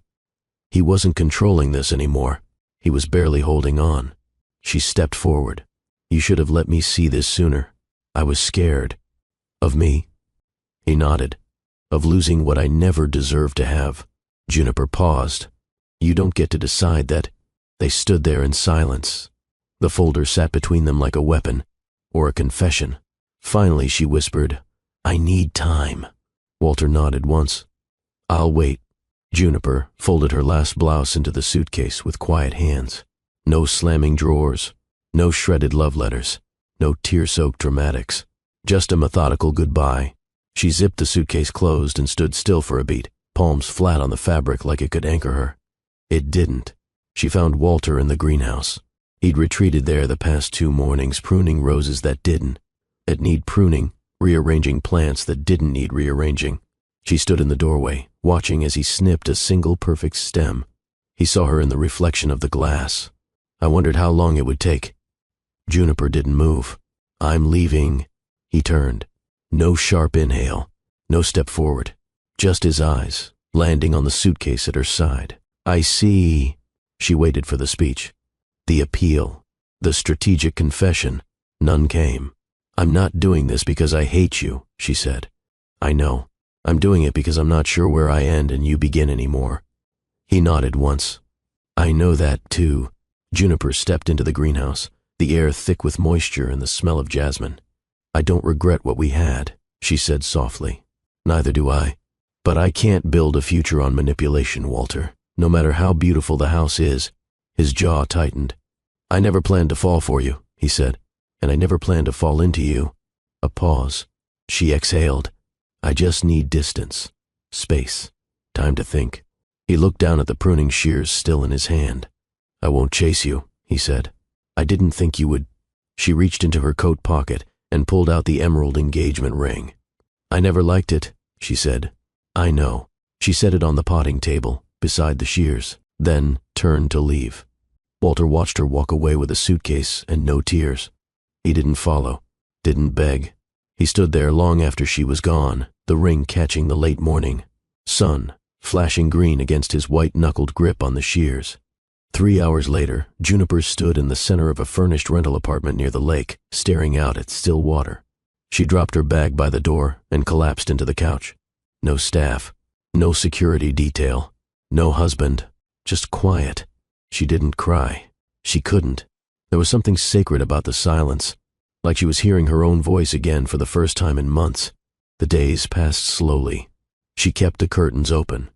He wasn't controlling this anymore. He was barely holding on. She stepped forward. You should have let me see this sooner. I was scared. Of me? He nodded. Of losing what I never deserved to have. Juniper paused. You don't get to decide that. They stood there in silence. The folder sat between them like a weapon, or a confession. Finally she whispered, I need time. Walter nodded once. I'll wait. Juniper folded her last blouse into the suitcase with quiet hands. No slamming drawers, no shredded love letters, no tear-soaked dramatics. Just a methodical goodbye. She zipped the suitcase closed and stood still for a beat, palms flat on the fabric like it could anchor her. It didn't. She found Walter in the greenhouse. He'd retreated there the past 2 mornings, pruning roses that need pruning, rearranging plants that didn't need rearranging. She stood in the doorway, watching as he snipped a single perfect stem. He saw her in the reflection of the glass. I wondered how long it would take. Juniper didn't move. I'm leaving. He turned. No sharp inhale, no step forward. Just his eyes, landing on the suitcase at her side. I see. She waited for the speech. The appeal, the strategic confession. None came. I'm not doing this because I hate you, she said. I know. I'm doing it because I'm not sure where I end and you begin anymore. He nodded once. I know that too. Juniper stepped into the greenhouse, the air thick with moisture and the smell of jasmine. I don't regret what we had, she said softly. Neither do I. But I can't build a future on manipulation, Walter. No matter how beautiful the house is. His jaw tightened. I never planned to fall for you, he said, and I never planned to fall into you. A pause. She exhaled. I just need distance. Space. Time to think. He looked down at the pruning shears still in his hand. I won't chase you, he said. I didn't think you would. She reached into her coat pocket and pulled out the emerald engagement ring. I never liked it, she said. I know. She set it on the potting table, beside the shears, then turned to leave. Walter watched her walk away with a suitcase and no tears. He didn't follow, didn't beg. He stood there long after she was gone, the ring catching the late morning sun, flashing green against his white-knuckled grip on the shears. 3 hours later, Juniper stood in the center of a furnished rental apartment near the lake, staring out at still water. She dropped her bag by the door and collapsed into the couch. No staff, no security detail, no husband, just quiet. She didn't cry. She couldn't. There was something sacred about the silence. like she was hearing her own voice again for the first time in months. The days passed slowly. She kept the curtains open,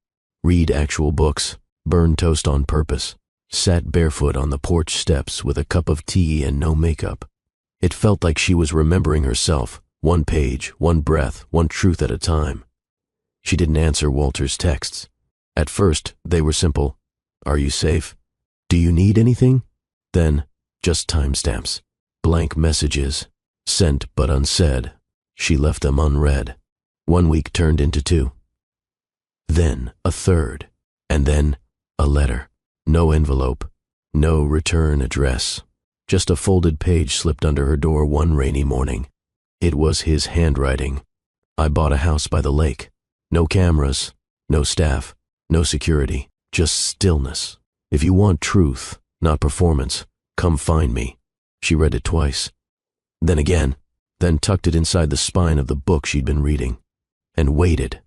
read actual books, burned toast on purpose, sat barefoot on the porch steps with a cup of tea and no makeup. It felt like she was remembering herself, one page, one breath, one truth at a time. She didn't answer Walter's texts. At first, they were simple. Are you safe? Do you need anything? Then, just timestamps. Blank messages, sent but unsaid. She left them unread. 1 week turned into 2. Then a third. And then a letter. No envelope. No return address. Just a folded page slipped under her door one rainy morning. It was his handwriting. I bought a house by the lake. No cameras, no staff, no security, just stillness. If you want truth, not performance, come find me. She read it twice. Then again, then tucked it inside the spine of the book she'd been reading. And waited.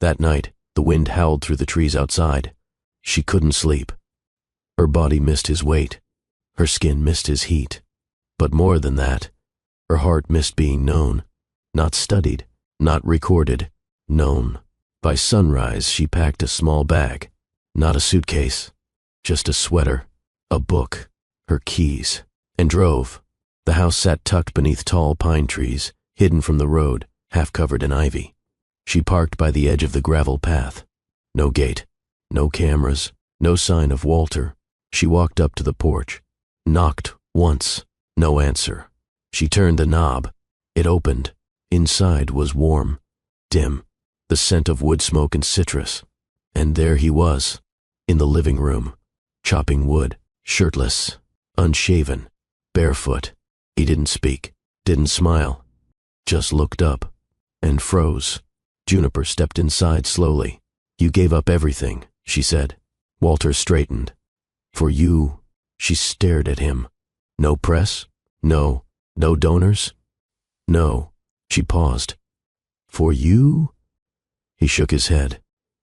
That night, the wind howled through the trees outside. She couldn't sleep. Her body missed his weight. Her skin missed his heat. But more than that, her heart missed being known. Not studied, not recorded, known. By sunrise, she packed a small bag. Not a suitcase, just a sweater, a book, her keys, and drove. The house sat tucked beneath tall pine trees, hidden from the road, half covered in ivy. She parked by the edge of the gravel path. No gate, no cameras, no sign of Walter. She walked up to the porch, knocked once, no answer. She turned the knob. It opened. Inside was warm, dim, the scent of wood smoke and citrus. And there he was, in the living room, chopping wood, shirtless, unshaven, barefoot. He didn't speak, didn't smile, just looked up and froze. Juniper stepped inside slowly. You gave up everything, she said. Walter straightened. For you, she stared at him. No press? No donors? No. She paused. For you? He shook his head.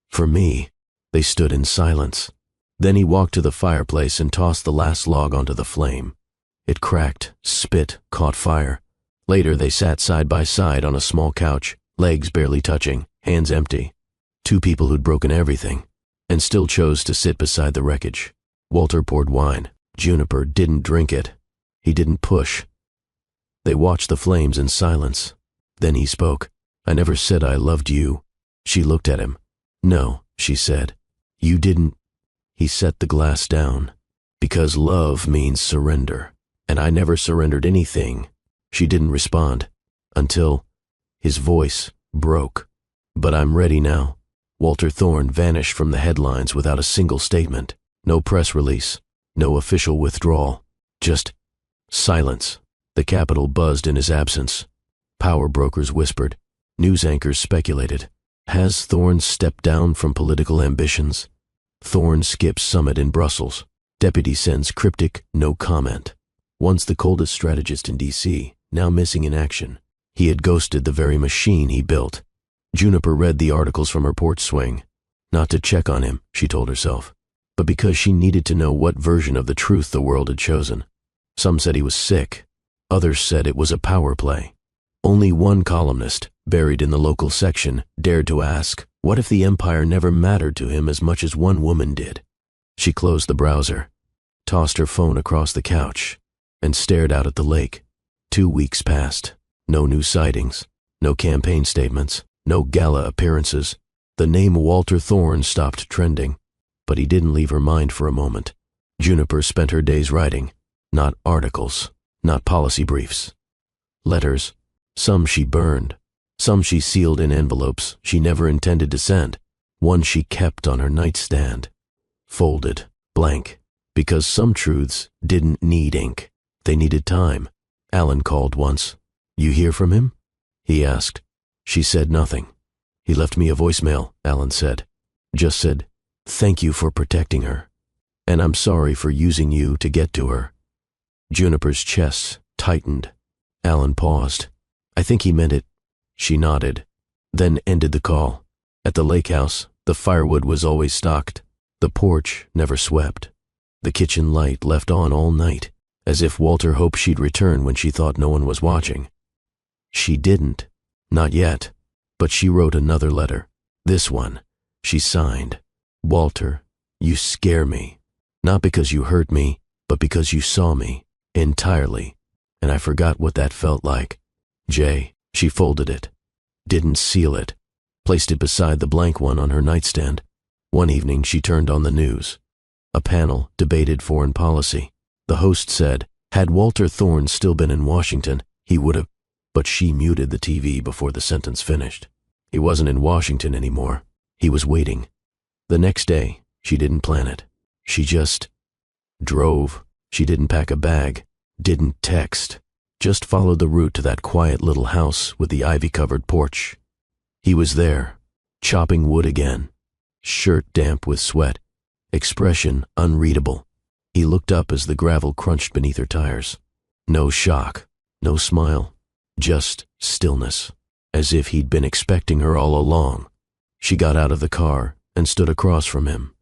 For me. They stood in silence. Then he walked to the fireplace and tossed the last log onto the flame. It cracked, spit, caught fire. Later they sat side by side on a small couch, legs barely touching, hands empty. Two people who'd broken everything, and still chose to sit beside the wreckage. Walter poured wine. Juniper didn't drink it. He didn't push. They watched the flames in silence. Then he spoke. I never said I loved you. She looked at him. No, she said. You didn't. He set the glass down. Because love means surrender. And I never surrendered anything. She didn't respond. Until his voice broke. But I'm ready now. Walter Thorne vanished from the headlines without a single statement. No press release. No official withdrawal. Just silence. The Capitol buzzed in his absence. Power brokers whispered. News anchors speculated. Has Thorne stepped down from political ambitions? Thorne skips summit in Brussels. Deputy sends cryptic no comment. Once the coldest strategist in D.C., now missing in action. He had ghosted the very machine he built. Juniper read the articles from her porch swing. Not to check on him, she told herself, but because she needed to know what version of the truth the world had chosen. Some said he was sick. Others said it was a power play. Only one columnist, buried in the local section, dared to ask, what if the empire never mattered to him as much as one woman did? She closed the browser, tossed her phone across the couch, and stared out at the lake. 2 weeks passed. No new sightings, no campaign statements, no gala appearances. The name Walter Thorne stopped trending, but he didn't leave her mind for a moment. Juniper spent her days writing, not articles, not policy briefs. Letters. Some she burned. Some she sealed in envelopes she never intended to send. One she kept on her nightstand. Folded, blank, because some truths didn't need ink. They needed time. Alan called once. You hear from him? He asked. She said nothing. He left me a voicemail, Alan said. Just said, thank you for protecting her. And I'm sorry for using you to get to her. Juniper's chest tightened. Alan paused. I think he meant it. She nodded, then ended the call. At the lake house, the firewood was always stocked. The porch never swept. The kitchen light left on all night, as if Walter hoped she'd return when she thought no one was watching. She didn't. Not yet. But she wrote another letter. This one, she signed, "Walter, you scare me. Not because you hurt me, but because you saw me, entirely. And I forgot what that felt like. J." She folded it. Didn't seal it. Placed it beside the blank one on her nightstand. One evening she turned on the news. A panel debated foreign policy. The host said, had Walter Thorne still been in Washington, he would have, but she muted the TV before the sentence finished. He wasn't in Washington anymore. He was waiting. The next day, she didn't plan it. She just drove. She didn't pack a bag, didn't text, just followed the route to that quiet little house with the ivy-covered porch. He was there, chopping wood again, shirt damp with sweat, expression unreadable. He looked up as the gravel crunched beneath her tires. No shock, no smile, just stillness, as if he'd been expecting her all along. She got out of the car and stood across from him.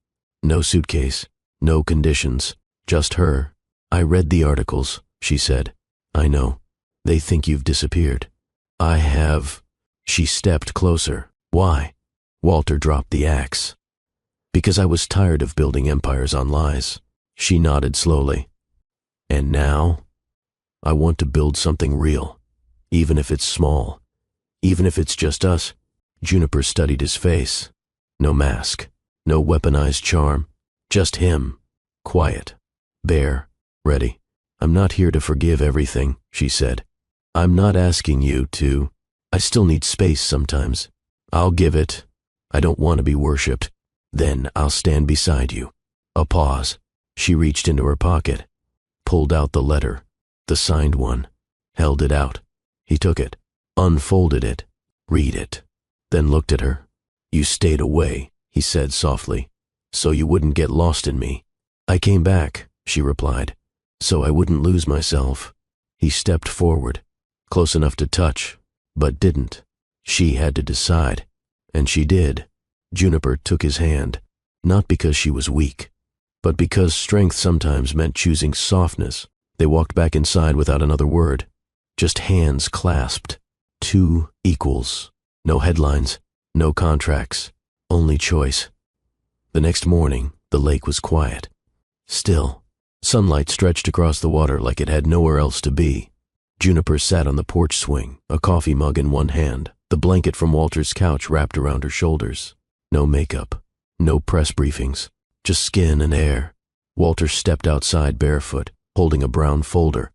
No suitcase, no conditions, just her. "I read the articles," she said. "I know. They think you've disappeared. I have." She stepped closer. "Why?" Walter dropped the axe. "Because I was tired of building empires on lies." She nodded slowly. "And now? I want to build something real, even if it's small, even if it's just us." Juniper studied his face. No mask, no weaponized charm, just him, quiet, bare, ready. "I'm not here to forgive everything," she said. "I'm not asking you to. I still need space sometimes. I'll give it. I don't want to be worshipped. Then I'll stand beside you." A pause. She reached into her pocket, pulled out the letter, the signed one, held it out. He took it, unfolded it, read it, then looked at her. "You stayed away," he said softly, "so you wouldn't get lost in me." "I came back," she replied, "so I wouldn't lose myself." He stepped forward, close enough to touch, but didn't. She had to decide, and she did. Juniper took his hand, not because she was weak, but because strength sometimes meant choosing softness. They walked back inside without another word, just hands clasped. Two equals. No headlines, no contracts, only choice. The next morning, the lake was quiet, still. Sunlight stretched across the water like it had nowhere else to be. Juniper sat on the porch swing, a coffee mug in one hand, the blanket from Walter's couch wrapped around her shoulders. No makeup, no press briefings, just skin and air. Walter stepped outside barefoot, holding a brown folder.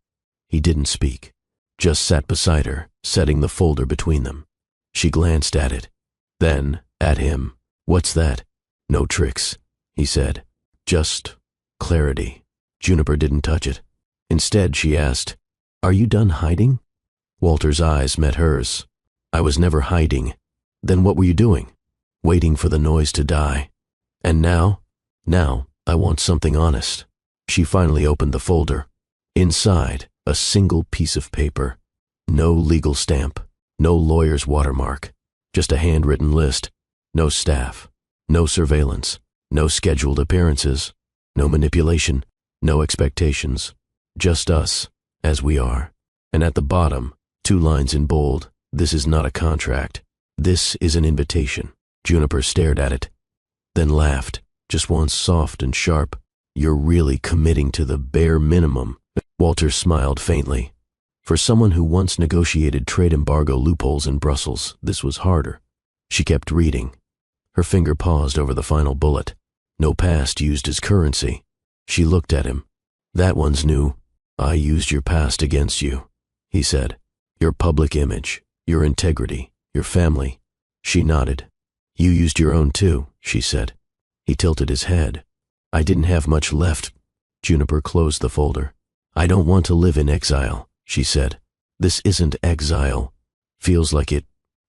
He didn't speak, just sat beside her, setting the folder between them. She glanced at it, then at him. "What's that?" "No tricks," he said. "Just clarity." Juniper didn't touch it. Instead, she asked, "Are you done hiding?" Walter's eyes met hers. "I was never hiding." "Then what were you doing?" "Waiting for the noise to die." "And now?" "Now, I want something honest." She finally opened the folder. Inside, a single piece of paper. No legal stamp, no lawyer's watermark, just a handwritten list. No staff, no surveillance, no scheduled appearances, no manipulation, no expectations. Just us, as we are. And at the bottom, 2 lines in bold, "This is not a contract. This is an invitation." Juniper stared at it, then laughed, just once, soft and sharp. "You're really committing to the bare minimum." Walter smiled faintly. For someone who once negotiated trade embargo loopholes in Brussels, this was harder. She kept reading. Her finger paused over the final bullet. "No past used as currency." She looked at him. "That one's new. I used your past against you," he said. "Your public image, your integrity, your family." She nodded. "You used your own too," she said. He tilted his head. "I didn't have much left." Juniper closed the folder. "I don't want to live in exile," she said. "This isn't exile. Feels like it."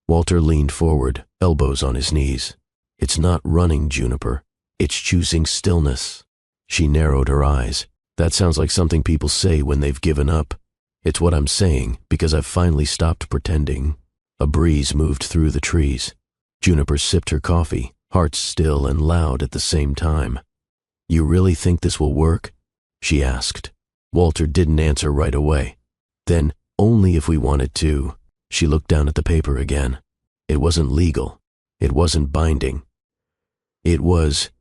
Walter leaned forward, elbows on his knees. "It's not running, Juniper. It's choosing stillness." She narrowed her eyes. "That sounds like something people say when they've given up." "It's what I'm saying, because I've finally stopped pretending." A breeze moved through the trees. Juniper sipped her coffee, heart still and loud at the same time. "You really think this will work?" she asked. Walter didn't answer right away. Then, only if we wanted to. She looked down at the paper again. It wasn't legal. It wasn't binding. It was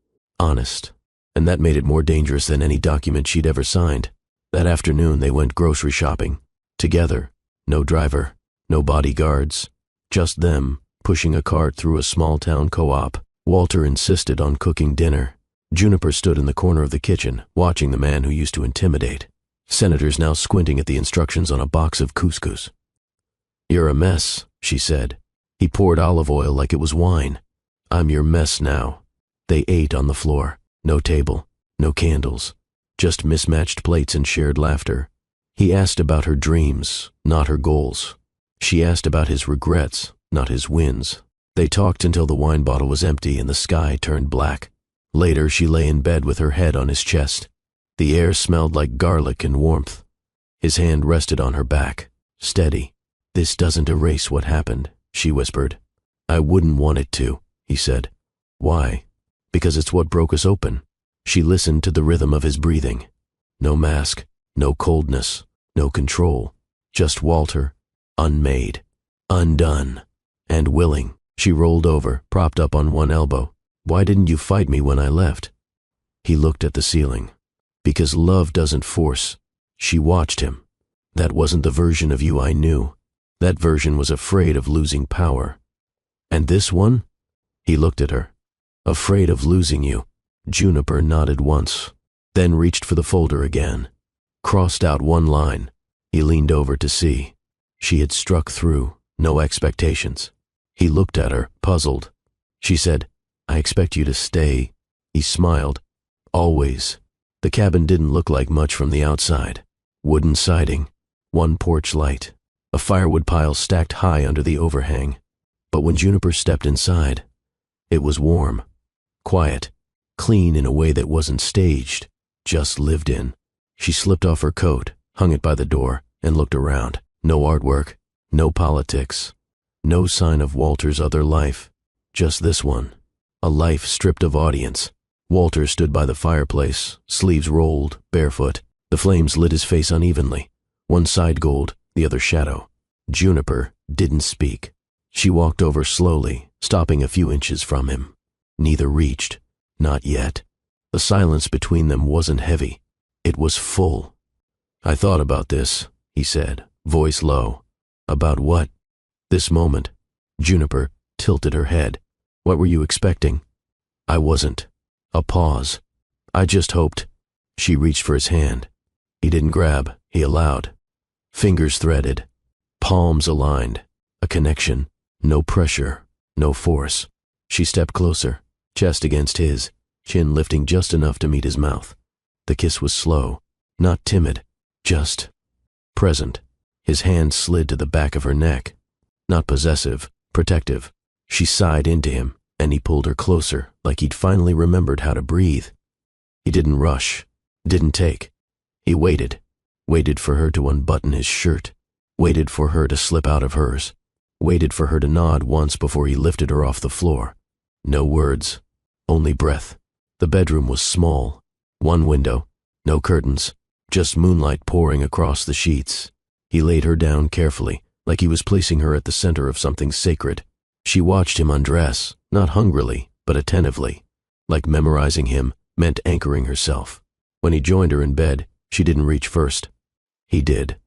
honest, and that made it more dangerous than any document she'd ever signed. That afternoon they went grocery shopping. Together. No driver. No bodyguards. Just them, pushing a cart through a small-town co-op. Walter insisted on cooking dinner. Juniper stood in the corner of the kitchen, watching the man who used to intimidate. Senators now squinting at the instructions on a box of couscous. "You're a mess," she said. He poured olive oil like it was wine. "I'm your mess now." They ate on the floor. No table, no candles, just mismatched plates and shared laughter. He asked about her dreams, not her goals. She asked about his regrets, not his wins. They talked until the wine bottle was empty and the sky turned black. Later, she lay in bed with her head on his chest. The air smelled like garlic and warmth. His hand rested on her back, steady. "This doesn't erase what happened," she whispered. "I wouldn't want it to," he said. "Why?" "Because it's what broke us open." She listened to the rhythm of his breathing. No mask, no coldness, no control. Just Walter, unmade, undone, and willing. She rolled over, propped up on one elbow. "Why didn't you fight me when I left?" He looked at the ceiling. "Because love doesn't force." She watched him. "That wasn't the version of you I knew. That version was afraid of losing power. And this one?" He looked at her. "Afraid of losing you." Juniper nodded once, then reached for the folder again. Crossed out one line. He leaned over to see. She had struck through, no expectations. He looked at her, puzzled. She said, "I expect you to stay." He smiled. "Always." The cabin didn't look like much from the outside. Wooden siding, one porch light, a firewood pile stacked high under the overhang. But when Juniper stepped inside, it was warm, quiet, clean in a way that wasn't staged, just lived in. She slipped off her coat, hung it by the door, and looked around. No artwork, no politics, no sign of Walter's other life, just this one. A life stripped of audience. Walter stood by the fireplace, sleeves rolled, barefoot. The flames lit his face unevenly, one side gold, the other shadow. Juniper didn't speak. She walked over slowly, stopping a few inches from him. Neither reached, not yet. The silence between them wasn't heavy. It was full. "I thought about this," he said, voice low. "About what?" "This moment." Juniper tilted her head. "What were you expecting?" "I wasn't." A pause. "I just hoped." She reached for his hand. He didn't grab, he allowed. Fingers threaded, palms aligned, a connection, no pressure, no force. She stepped closer, chest against his, chin lifting just enough to meet his mouth. The kiss was slow, not timid, just present. His hand slid to the back of her neck. Not possessive, protective. She sighed into him, and he pulled her closer, like he'd finally remembered how to breathe. He didn't rush, didn't take. He waited for her to unbutton his shirt, waited for her to slip out of hers, waited for her to nod once before he lifted her off the floor. No words, only breath. The bedroom was small. One window, no curtains, just moonlight pouring across the sheets. He laid her down carefully, like he was placing her at the center of something sacred. She watched him undress, not hungrily, but attentively, like memorizing him meant anchoring herself. When he joined her in bed, she didn't reach first. He did.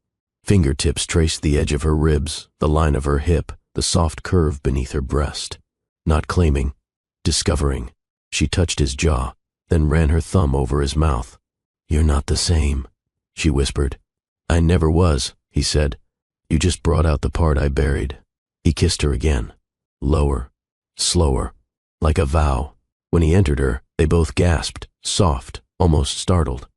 Fingertips traced the edge of her ribs, the line of her hip, the soft curve beneath her breast. Not claiming, discovering. She touched his jaw, then ran her thumb over his mouth. "You're not the same," she whispered. "I never was," he said. "You just brought out the part I buried." He kissed her again. Lower, slower, like a vow. When he entered her, they both gasped, soft, almost startled.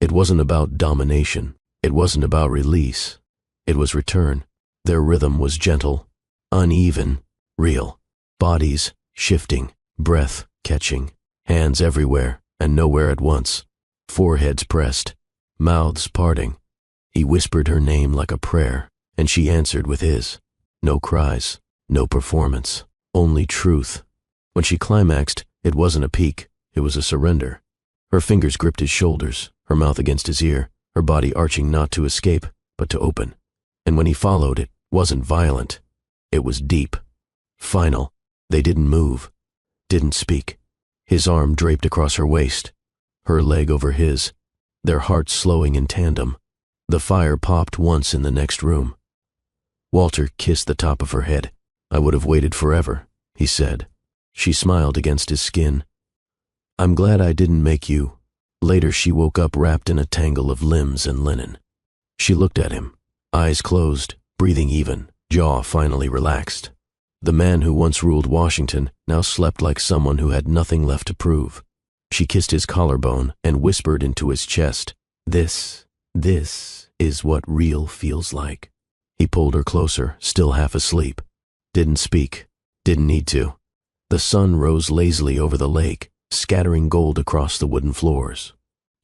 It wasn't about domination. It wasn't about release. It was return. Their rhythm was gentle, uneven, real. Bodies shifting, breath catching, hands everywhere and nowhere at once. Foreheads pressed, mouths parting. He whispered her name like a prayer, and she answered with his. No cries, no performance, only truth. When she climaxed, it wasn't a peak, it was a surrender. Her fingers gripped his shoulders, her mouth against his ear. her body arching not to escape, but to open. And when he followed, it wasn't violent. It was deep. Final. They didn't move. Didn't speak. His arm draped across her waist. Her leg over his. Their hearts slowing in tandem. The fire popped once in the next room. Walter kissed the top of her head. "I would have waited forever," he said. She smiled against his skin. "I'm glad I didn't make you." Later she woke up wrapped in a tangle of limbs and linen. She looked at him, eyes closed, breathing even, jaw finally relaxed. The man who once ruled Washington now slept like someone who had nothing left to prove. She kissed his collarbone and whispered into his chest, This is what real feels like." He pulled her closer, still half asleep. Didn't speak. Didn't need to. The sun rose lazily over the lake, scattering gold across the wooden floors.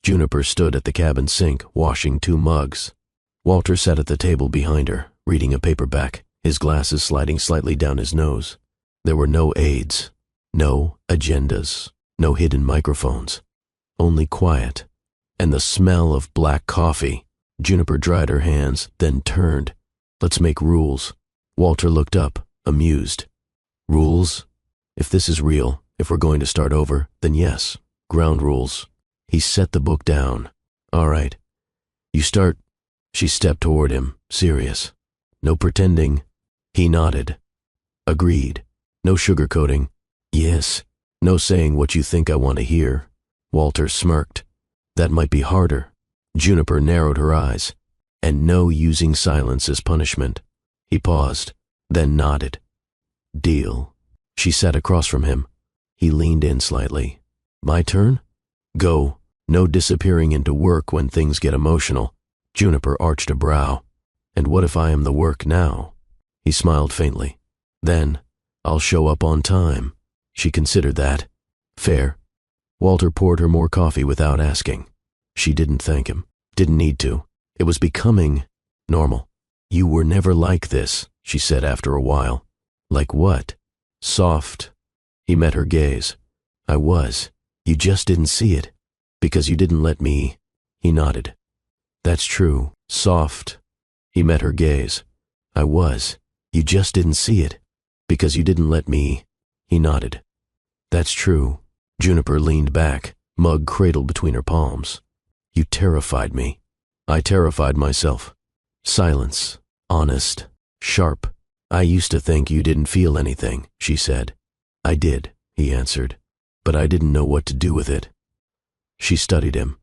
Juniper stood at the cabin sink, washing 2 mugs. Walter sat at the table behind her, reading a paperback, his glasses sliding slightly down his nose. There were no aides, no agendas, no hidden microphones. Only quiet, and the smell of black coffee. Juniper dried her hands, then turned. "Let's make rules." Walter looked up, amused. "Rules? If this is real, if we're going to start over, then yes, ground rules." He set the book down. "All right. You start." She stepped toward him, serious. "No pretending." He nodded. "Agreed. No sugarcoating." "Yes." "No saying what you think I want to hear." Walter smirked. "That might be harder." Juniper narrowed her eyes. "And no using silence as punishment." He paused, then nodded. "Deal." She sat across from him. He leaned in slightly. "My turn?" "Go. No disappearing into work when things get emotional." Juniper arched a brow. "And what if I am the work now?" He smiled faintly. "Then, I'll show up on time." She considered that. "Fair." Walter poured her more coffee without asking. She didn't thank him. Didn't need to. It was becoming normal. "You were never like this," she said after a while. "Like what?" "Soft." He met her gaze. "I was. You just didn't see it. Because you didn't let me." He nodded. "That's true. Soft." He met her gaze. "I was. You just didn't see it. Because you didn't let me." He nodded. "That's true." Juniper leaned back, mug cradled between her palms. "You terrified me. I terrified myself." Silence. Honest. Sharp. "I used to think you didn't feel anything," she said. "I did," he answered. "But I didn't know what to do with it." She studied him.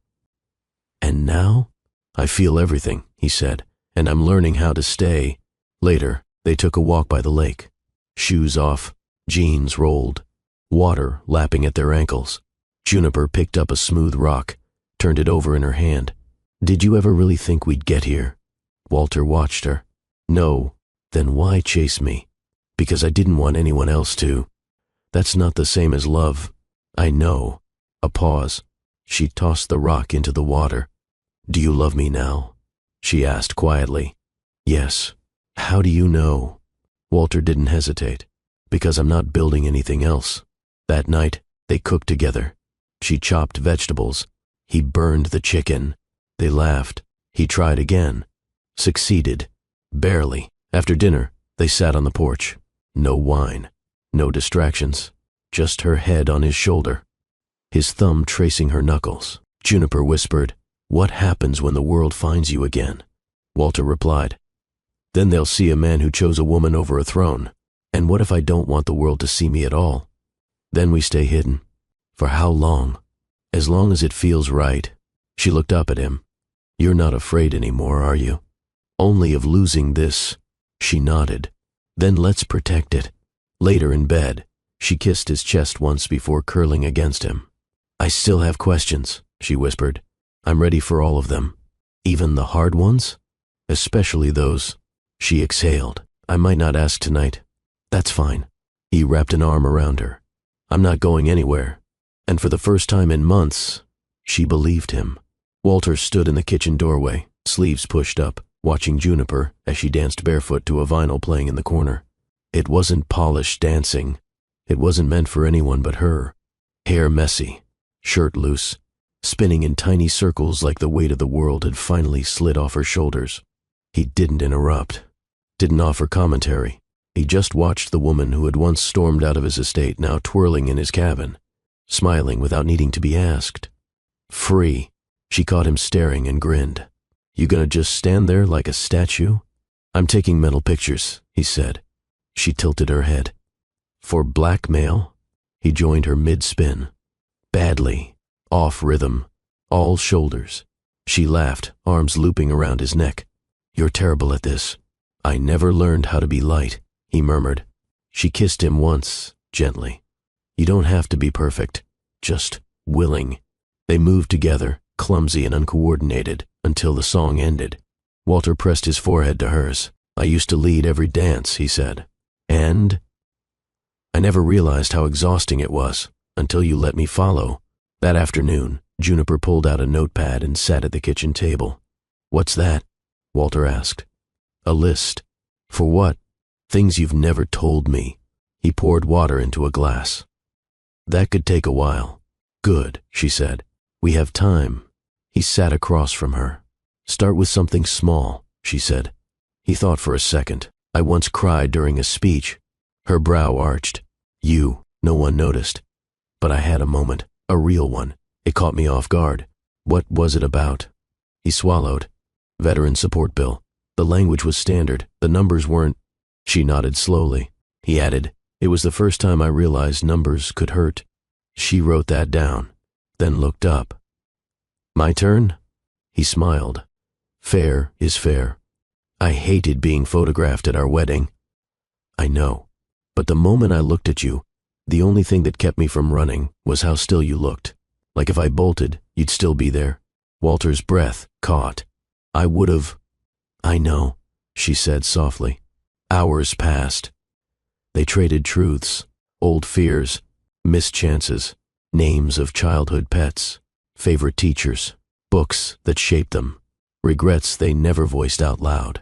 "And now?" "I feel everything," he said, "and I'm learning how to stay." Later, they took a walk by the lake. Shoes off, jeans rolled, water lapping at their ankles. Juniper picked up a smooth rock, turned it over in her hand. "Did you ever really think we'd get here?" Walter watched her. "No." "Then why chase me?" "Because I didn't want anyone else to." "That's not the same as love." "I know." A pause. She tossed the rock into the water. "Do you love me now?" she asked quietly. "Yes." "How do you know?" Walter didn't hesitate. "Because I'm not building anything else." That night, they cooked together. She chopped vegetables. He burned the chicken. They laughed. He tried again. Succeeded. Barely. After dinner, they sat on the porch. No wine. No distractions. Just her head on his shoulder. His thumb tracing her knuckles. Juniper whispered, "What happens when the world finds you again?" Walter replied, "Then they'll see a man who chose a woman over a throne. And what if I don't want the world to see me at all?" "Then we stay hidden." "For how long?" "As long as it feels right." She looked up at him. "You're not afraid anymore, are you?" "Only of losing this." She nodded. "Then let's protect it." Later in bed, she kissed his chest once before curling against him. "I still have questions," she whispered. "I'm ready for all of them." "Even the hard ones?" "Especially those." She exhaled. "I might not ask tonight." "That's fine." He wrapped an arm around her. "I'm not going anywhere." And for the first time in months, she believed him. Walter stood in the kitchen doorway, sleeves pushed up, watching Juniper as she danced barefoot to a vinyl playing in the corner. It wasn't polished dancing. It wasn't meant for anyone but her. Hair messy, shirt loose, spinning in tiny circles like the weight of the world had finally slid off her shoulders. He didn't interrupt, didn't offer commentary. He just watched the woman who had once stormed out of his estate now twirling in his cabin, smiling without needing to be asked. Free. She caught him staring and grinned. You gonna just stand there like a statue? I'm taking mental pictures, he said. She tilted her head. For blackmail? He joined her mid-spin. Badly. Off rhythm. All shoulders. She laughed, arms looping around his neck. You're terrible at this. I never learned how to be light, he murmured. She kissed him once, gently. You don't have to be perfect, just willing. They moved together, clumsy and uncoordinated, until the song ended. Walter pressed his forehead to hers. I used to lead every dance, he said. And? I never realized how exhausting it was, until you let me follow. That afternoon, Juniper pulled out a notepad and sat at the kitchen table. What's that? Walter asked. A list. For what? Things you've never told me. He poured water into a glass. That could take a while. Good, she said. We have time. He sat across from her. Start with something small, she said. He thought for a second. I once cried during a speech. Her brow arched. No one noticed. But I had a moment, a real one. It caught me off guard. What was it about? He swallowed. Veteran support bill. The language was standard. The numbers weren't. She nodded slowly. He added, it was the first time I realized numbers could hurt. She wrote that down, then looked up. My turn? He smiled. Fair is fair. I hated being photographed at our wedding. I know. But the moment I looked at you, the only thing that kept me from running was how still you looked. Like if I bolted, you'd still be there. Walter's breath caught. I would've. I know, she said softly. Hours passed. They traded truths, old fears, missed chances, names of childhood pets, favorite teachers, books that shaped them, regrets they never voiced out loud.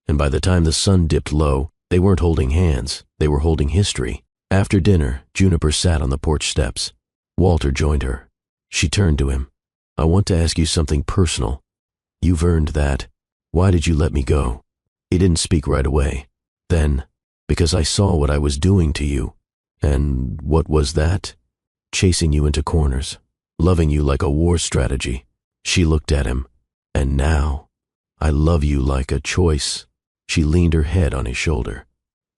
And by the time the sun dipped low, they weren't holding hands, they were holding history. After dinner, Juniper sat on the porch steps. Walter joined her. She turned to him. I want to ask you something personal. You've earned that. Why did you let me go? He didn't speak right away. Then, because I saw what I was doing to you. And what was that? Chasing you into corners, loving you like a war strategy. She looked at him. And now, I love you like a choice. She leaned her head on his shoulder.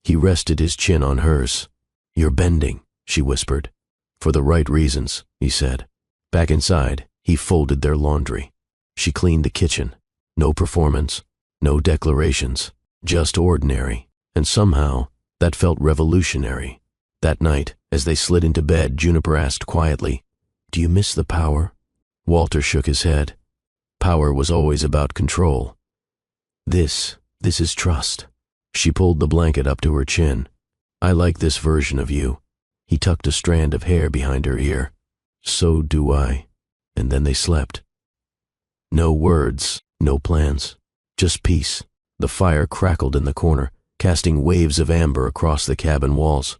He rested his chin on hers. You're bending, she whispered. For the right reasons, he said. Back inside, he folded their laundry. She cleaned the kitchen. No performance, no declarations, just ordinary. And somehow, that felt revolutionary. That night, as they slid into bed, Juniper asked quietly, Do you miss the power? Walter shook his head. Power was always about control. This is trust. She pulled the blanket up to her chin. I like this version of you. He tucked a strand of hair behind her ear. So do I. And then they slept. No words, no plans, just peace. The fire crackled in the corner, casting waves of amber across the cabin walls.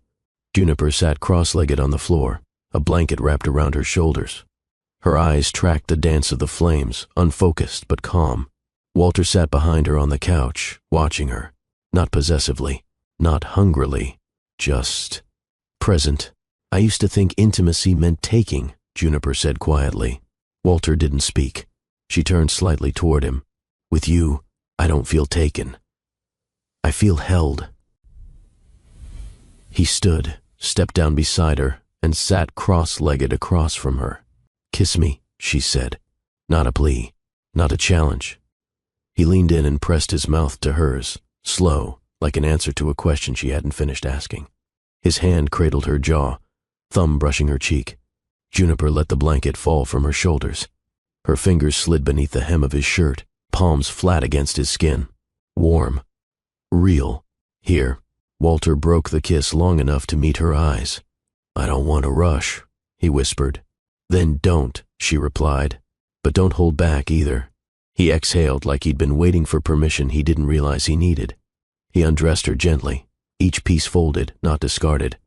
Juniper sat cross-legged on the floor, a blanket wrapped around her shoulders. Her eyes tracked the dance of the flames, unfocused but calm. Walter sat behind her on the couch, watching her, not possessively, not hungrily, just present. I used to think intimacy meant taking, Juniper said quietly. Walter didn't speak. She turned slightly toward him. With you, I don't feel taken. I feel held. He stood, stepped down beside her, and sat cross-legged across from her. Kiss me, she said. Not a plea, not a challenge. He leaned in and pressed his mouth to hers, slow, like an answer to a question she hadn't finished asking. His hand cradled her jaw, thumb brushing her cheek. Juniper let the blanket fall from her shoulders. Her fingers slid beneath the hem of his shirt, palms flat against his skin. Warm. Real. Here, Walter broke the kiss long enough to meet her eyes. I don't want to rush, he whispered. Then don't, she replied. But don't hold back either. He exhaled like he'd been waiting for permission he didn't realize he needed. He undressed her gently, each piece folded, not discarded.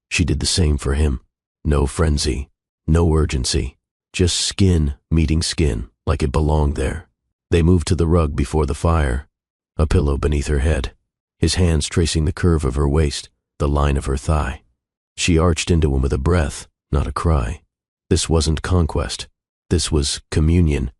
She did the same for him. No frenzy, no urgency, Just skin meeting skin, like it belonged there. They moved to the rug before the fire, a pillow beneath her head, his hands tracing the curve of her waist, the line of her thigh. She arched into him with a breath, not a cry. This wasn't conquest. This was communion.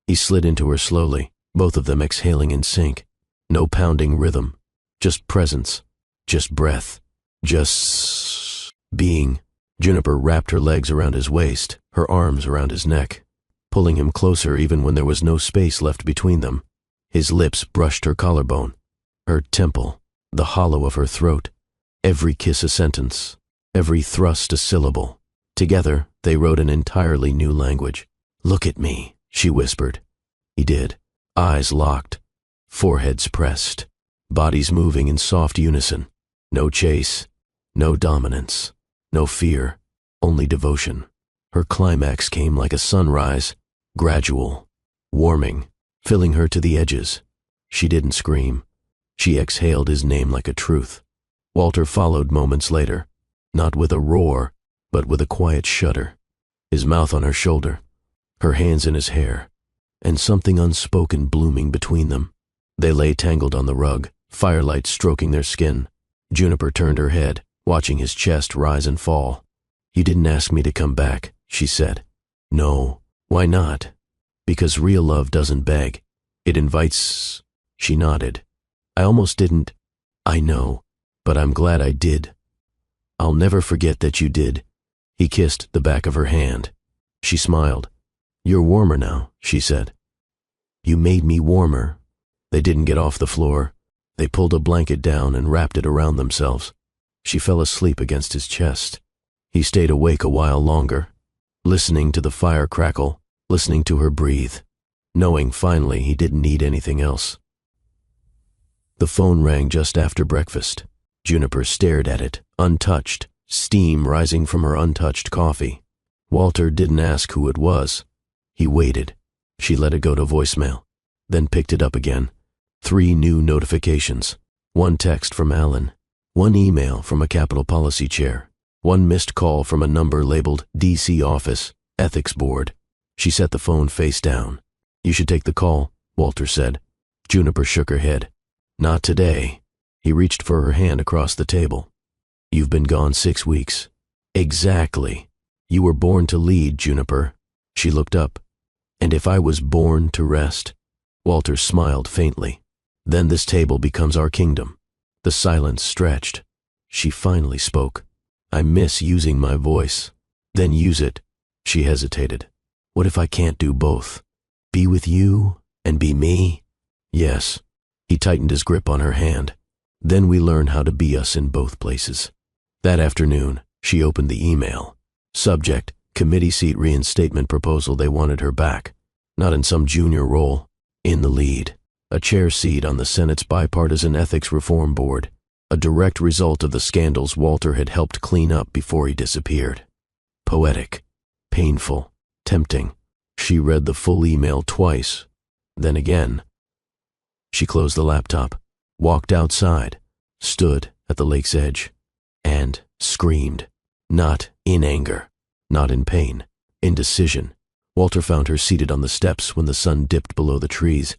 He slid into her slowly, both of them exhaling in sync. No pounding rhythm, just presence, just breath, just being. Juniper wrapped her legs around his waist, her arms around his neck, pulling him closer even when there was no space left between them. His lips brushed her collarbone, her temple, the hollow of her throat, every kiss a sentence, every thrust a syllable. Together, they wrote an entirely new language. "Look at me," she whispered. He did, eyes locked, foreheads pressed, bodies moving in soft unison. No chase, no dominance, no fear, only devotion. Her climax came like a sunrise, gradual, warming, filling her to the edges. She didn't scream. She exhaled his name like a truth. Walter followed moments later, not with a roar, but with a quiet shudder, his mouth on her shoulder, her hands in his hair, and something unspoken blooming between them. They lay tangled on the rug, firelight stroking their skin. Juniper turned her head, watching his chest rise and fall. "You didn't ask me to come back," she said. "No. Why not?" "Because real love doesn't beg. It invites." She nodded. "I almost didn't." "I know, but I'm glad I did." "I'll never forget that you did." He kissed the back of her hand. She smiled. "You're warmer now," she said. "You made me warmer." They didn't get off the floor. They pulled a blanket down and wrapped it around themselves. She fell asleep against his chest. He stayed awake a while longer, listening to the fire crackle, listening to her breathe, knowing finally he didn't need anything else. The phone rang just after breakfast. Juniper stared at it, untouched, steam rising from her untouched coffee. Walter didn't ask who it was. He waited. She let it go to voicemail, then picked it up again. 3 new notifications. 1 text from Alan. 1 email from a Capital Policy chair. 1 missed call from a number labeled DC Office, Ethics Board. She set the phone face down. "You should take the call," Walter said. Juniper shook her head. "Not today." He reached for her hand across the table. "You've been gone 6 weeks." "Exactly. You were born to lead, Juniper." She looked up. "And if I was born to rest?" Walter smiled faintly. "Then this table becomes our kingdom." The silence stretched. She finally spoke. "I miss using my voice." "Then use it." She hesitated. "What if I can't do both? Be with you and be me?" "Yes." He tightened his grip on her hand. "Then we learn how to be us in both places." That afternoon, she opened the email. Subject, committee seat reinstatement proposal. They wanted her back. Not in some junior role. In the lead. A chair seat on the Senate's Bipartisan Ethics Reform Board. A direct result of the scandals Walter had helped clean up before he disappeared. Poetic. Painful. Tempting. She read the full email twice. Then again. She closed the laptop, walked outside, stood at the lake's edge, and screamed. Not in anger, not in pain, in decision. Walter found her seated on the steps when the sun dipped below the trees.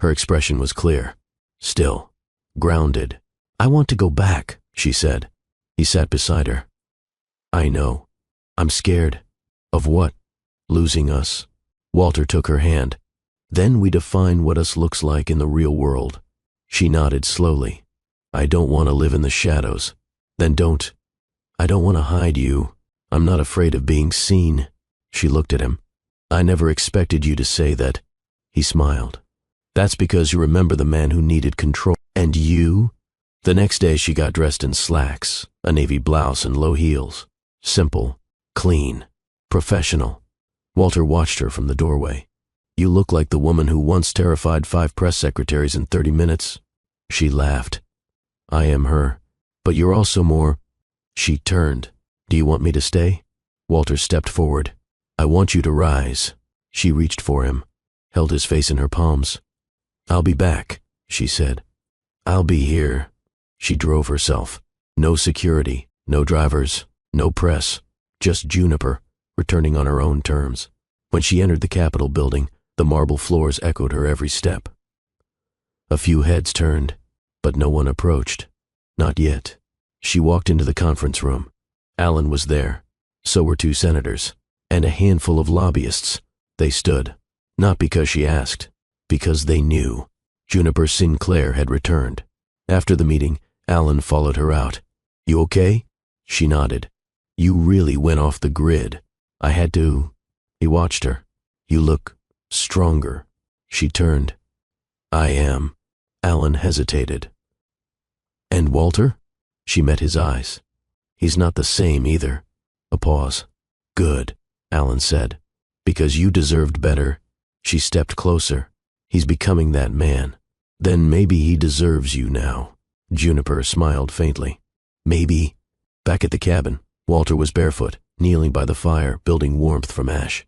Her expression was clear, still, grounded. "I want to go back," she said. He sat beside her. "I know. I'm scared." "Of what?" "Losing us." Walter took her hand. "Then we define what us looks like in the real world." She nodded slowly. "I don't want to live in the shadows." "Then don't." "I don't want to hide you. I'm not afraid of being seen." She looked at him. "I never expected you to say that." He smiled. "That's because you remember the man who needed control." "And you?" The next day she got dressed in slacks, a navy blouse and low heels. Simple, clean, professional. Walter watched her from the doorway. "You look like the woman who once terrified 5 press secretaries in 30 minutes. She laughed. "I am her. But you're also more." She turned. "Do you want me to stay?" Walter stepped forward. "I want you to rise." She reached for him, held his face in her palms. "I'll be back," she said. "I'll be here." She drove herself. No security, no drivers, no press, just Juniper, returning on her own terms. When she entered the Capitol building, the marble floors echoed her every step. A few heads turned, but no one approached. Not yet. She walked into the conference room. Allen was there. So were 2 senators. And a handful of lobbyists. They stood. Not because she asked. Because they knew. Juniper Sinclair had returned. After the meeting, Allen followed her out. "You okay?" She nodded. "You really went off the grid. I had to." He watched her. "You look stronger." She turned. "I am." Allen hesitated. "And Walter?" She met his eyes. "He's not the same either." A pause. "Good," Allen said. "Because you deserved better." She stepped closer. "He's becoming that man. Then maybe he deserves you now." Juniper smiled faintly. "Maybe." Back at the cabin, Walter was barefoot, kneeling by the fire, building warmth from ash.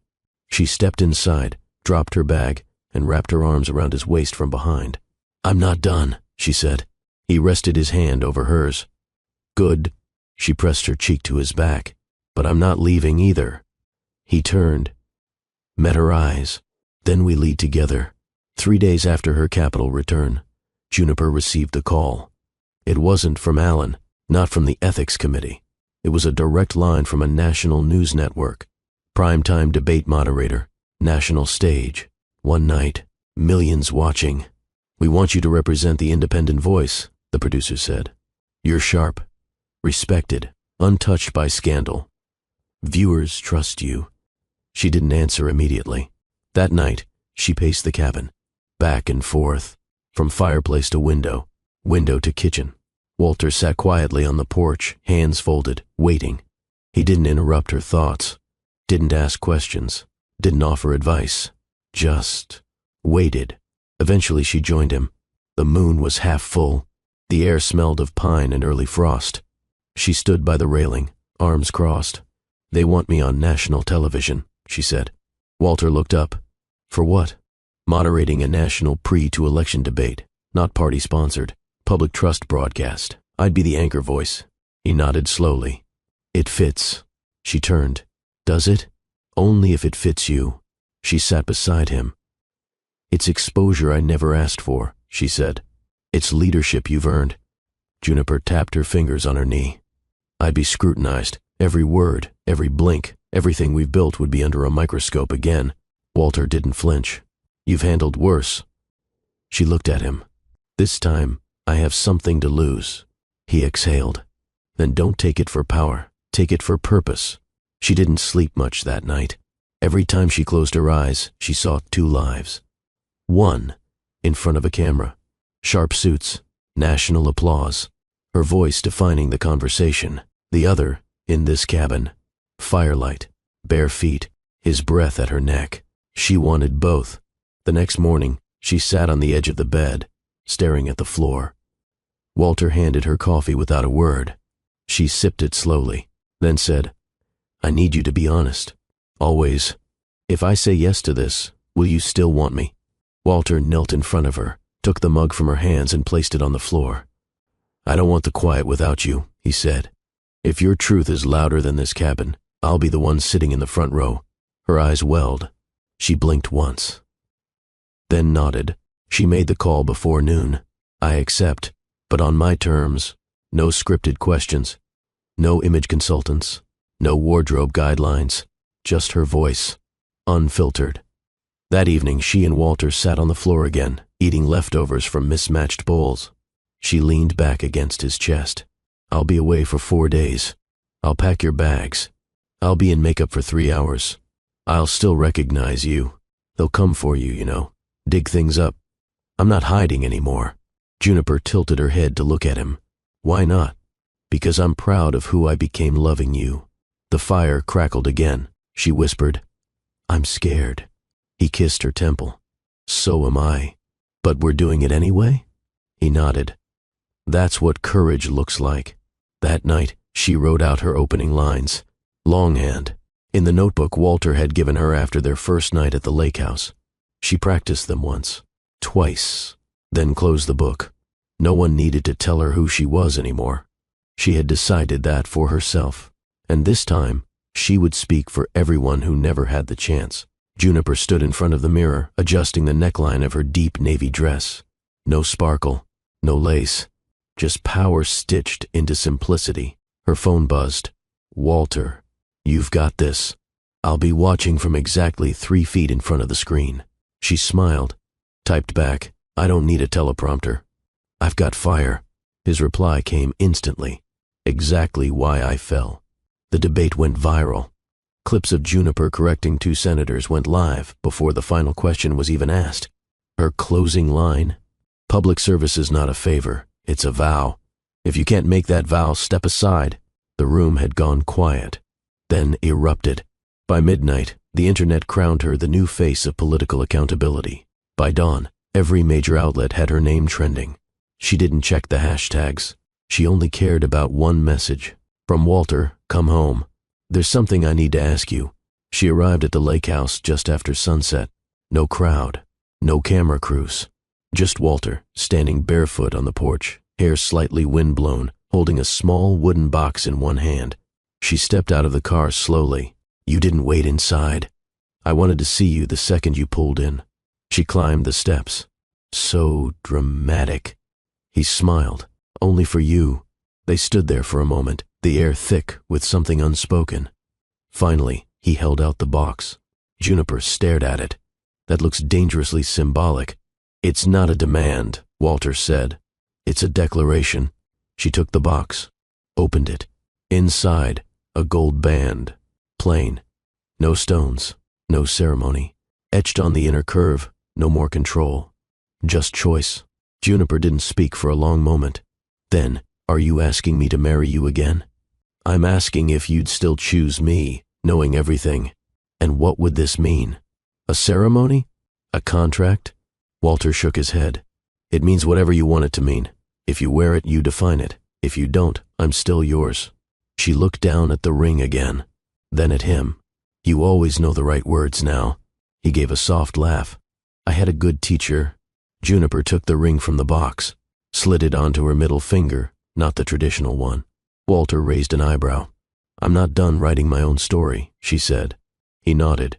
She stepped inside, dropped her bag, and wrapped her arms around his waist from behind. "I'm not done," she said. He rested his hand over hers. "Good." She pressed her cheek to his back. "But I'm not leaving either." He turned, met her eyes. "Then we lead together." 3 days after her Capitol return, Juniper received a call. It wasn't from Allen, not from the Ethics Committee. It was a direct line from a national news network. Primetime debate moderator, national stage. One night, millions watching. "We want you to represent the independent voice," the producer said. "You're sharp, respected, untouched by scandal. Viewers trust you." She didn't answer immediately. That night, she paced the cabin, back and forth, from fireplace to window, window to kitchen. Walter sat quietly on the porch, hands folded, waiting. He didn't interrupt her thoughts, didn't ask questions, didn't offer advice, just waited. Eventually she joined him. The moon was half full. The air smelled of pine and early frost. She stood by the railing, arms crossed. "They want me on national television," she said. Walter looked up. "For what?" "Moderating a national pre-to-election debate, not party-sponsored, public trust broadcast. I'd be the anchor voice." He nodded slowly. "It fits." She turned. "Does it?" "Only if it fits you." She sat beside him. "It's exposure I never asked for," she said. "It's leadership you've earned." Juniper tapped her fingers on her knee. "I'd be scrutinized. Every word, every blink, everything we've built would be under a microscope again." Walter didn't flinch. "You've handled worse." She looked at him. "This time, I have something to lose." He exhaled. "Then don't take it for power. Take it for purpose." She didn't sleep much that night. Every time she closed her eyes, she saw 2 lives. One, in front of a camera. Sharp suits, national applause, her voice defining the conversation. The other, in this cabin. Firelight, bare feet, his breath at her neck. She wanted both. The next morning, she sat on the edge of the bed, staring at the floor. Walter handed her coffee without a word. She sipped it slowly, then said, "I need you to be honest. Always. If I say yes to this, will you still want me?" Walter knelt in front of her, took the mug from her hands and placed it on the floor. "I don't want the quiet without you," he said. "If your truth is louder than this cabin, I'll be the one sitting in the front row." Her eyes welled. She blinked once, then nodded. "She made the call before noon. I accept, but on my terms. No scripted questions, no image consultants, no wardrobe guidelines, just her voice, unfiltered." That evening, she and Walter sat on the floor again, eating leftovers from mismatched bowls. She leaned back against his chest. "I'll be away for 4 days. I'll pack your bags. I'll be in makeup for 3 hours. I'll still recognize you. They'll come for you, you know, dig things up. I'm not hiding anymore." Juniper tilted her head to look at him. "Why not?" "Because I'm proud of who I became loving you." The fire crackled again. She whispered, "I'm scared." He kissed her temple. "So am I. But we're doing it anyway?" He nodded. "That's what courage looks like." That night, she wrote out her opening lines. Longhand. In the notebook Walter had given her after their first night at the lake house. She practiced them once, twice, then closed the book. No one needed to tell her who she was anymore. She had decided that for herself. And this time, she would speak for everyone who never had the chance. Juniper stood in front of the mirror, adjusting the neckline of her deep navy dress. No sparkle, no lace, just power stitched into simplicity. Her phone buzzed. "Walter, you've got this. I'll be watching from exactly 3 feet in front of the screen." She smiled, typed back, "I don't need a teleprompter. I've got fire." His reply came instantly. Exactly why I fell. The debate went viral. Clips of Juniper correcting 2 senators went live before the final question was even asked. Her closing line? "Public service is not a favor, it's a vow. If you can't make that vow, step aside." The room had gone quiet, then erupted. By midnight, the internet crowned her the new face of political accountability. By dawn, every major outlet had her name trending. She didn't check the hashtags. She only cared about one message. "From Walter, come home. There's something I need to ask you." She arrived at the lake house just after sunset. No crowd, no camera crews. Just Walter, standing barefoot on the porch, hair slightly windblown, holding a small wooden box in one hand. She stepped out of the car slowly. "You didn't wait inside. I wanted to see you the second you pulled in." She climbed the steps. "So dramatic." He smiled. "Only for you." They stood there for a moment, the air thick with something unspoken. Finally, he held out the box. Juniper stared at it. "That looks dangerously symbolic." "It's not a demand," Walter said. "It's a declaration." She took the box, opened it. Inside, a gold band. Plain. No stones, no ceremony. Etched on the inner curve, no more control. Just choice. Juniper didn't speak for a long moment. Then, "Are you asking me to marry you again?" "I'm asking if you'd still choose me, knowing everything." "And what would this mean? A ceremony? A contract?" Walter shook his head. "It means whatever you want it to mean. If you wear it, you define it. If you don't, I'm still yours." She looked down at the ring again, then at him. "You always know the right words now." He gave a soft laugh. "I had a good teacher." Juniper took the ring from the box, slid it onto her middle finger, not the traditional one. Walter raised an eyebrow. "I'm not done writing my own story," she said. He nodded.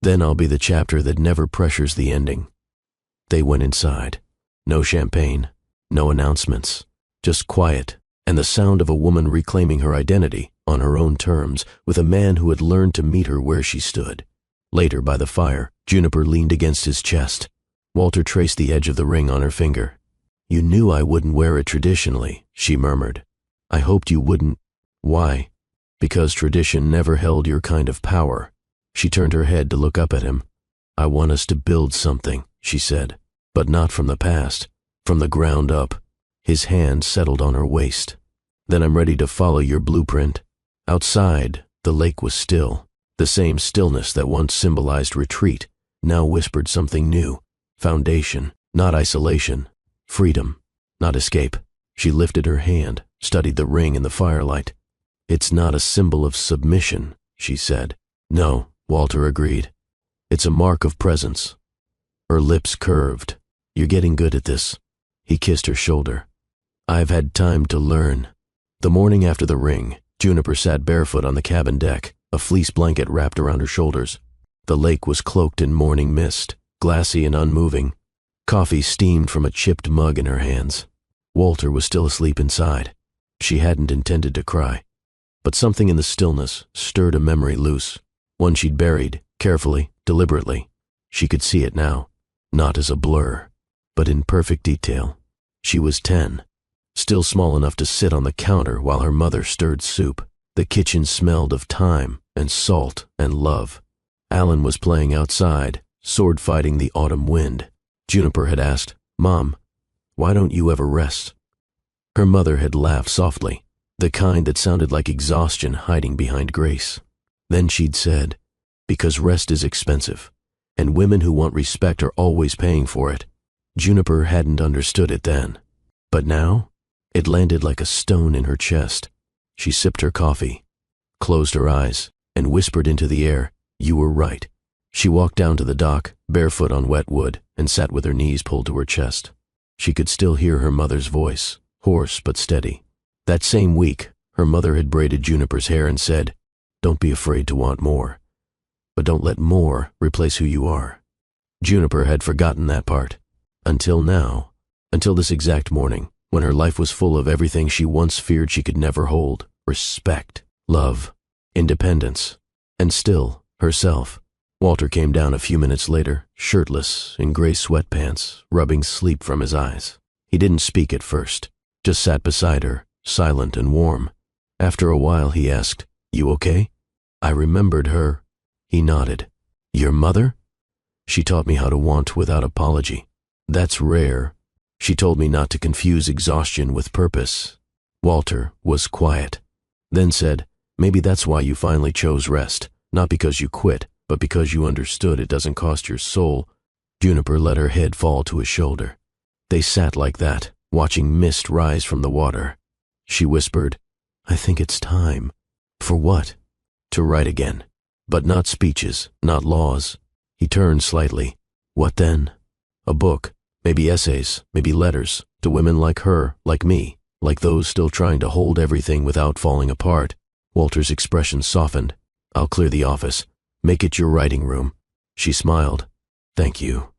"Then I'll be the chapter that never pressures the ending." They went inside. No champagne, no announcements, just quiet and the sound of a woman reclaiming her identity on her own terms with a man who had learned to meet her where she stood. Later, by the fire, Juniper leaned against his chest. Walter traced the edge of the ring on her finger. "You knew I wouldn't wear it traditionally," she murmured. "I hoped you wouldn't." "Why?" "Because tradition never held your kind of power." She turned her head to look up at him. "I want us to build something," she said, "but not from the past, from the ground up." His hand settled on her waist. "Then I'm ready to follow your blueprint." Outside, the lake was still. The same stillness that once symbolized retreat now whispered something new. Foundation, not isolation. Freedom, not escape. She lifted her hand, studied the ring in the firelight. "It's not a symbol of submission," she said. "No," Walter agreed. "It's a mark of presence." Her lips curved. "You're getting good at this." He kissed her shoulder. "I've had time to learn." The morning after the ring, Juniper sat barefoot on the cabin deck, a fleece blanket wrapped around her shoulders. The lake was cloaked in morning mist, glassy and unmoving. Coffee steamed from a chipped mug in her hands. Walter was still asleep inside. She hadn't intended to cry. But something in the stillness stirred a memory loose, one she'd buried, carefully, deliberately. She could see it now, not as a blur, but in perfect detail. She was 10, still small enough to sit on the counter while her mother stirred soup. The kitchen smelled of thyme and salt and love. Alan was playing outside, sword-fighting the autumn wind. Juniper had asked, "Mom, why don't you ever rest?" Her mother had laughed softly, the kind that sounded like exhaustion hiding behind grace. Then she'd said, "Because rest is expensive, and women who want respect are always paying for it." Juniper hadn't understood it then, but now it landed like a stone in her chest. She sipped her coffee, closed her eyes, and whispered into the air, "You were right." She walked down to the dock, barefoot on wet wood, and sat with her knees pulled to her chest. She could still hear her mother's voice, hoarse but steady. That same week, her mother had braided Juniper's hair and said, "Don't be afraid to want more." but don't let more replace who you are. Juniper had forgotten that part. Until now. Until this exact morning, when her life was full of everything she once feared she could never hold: respect, love, independence, and still, herself. Walter came down a few minutes later, shirtless, in gray sweatpants, rubbing sleep from his eyes. He didn't speak at first, just sat beside her, silent and warm. After a while he asked, "You okay?" I remembered her. He nodded. "Your mother?" "She taught me how to want without apology. That's rare. She told me not to confuse exhaustion with purpose." Walter was quiet, then said, "Maybe that's why you finally chose rest, not because you quit, but because you understood it doesn't cost your soul." Juniper let her head fall to his shoulder. They sat like that, watching mist rise from the water. She whispered, "I think it's time." "For what?" "To write again. But not speeches, not laws." He turned slightly. "What then?" "A book. Maybe essays, maybe letters, to women like her, like me, like those still trying to hold everything without falling apart." Walter's expression softened. "I'll clear the office. Make it your writing room." She smiled. "Thank you."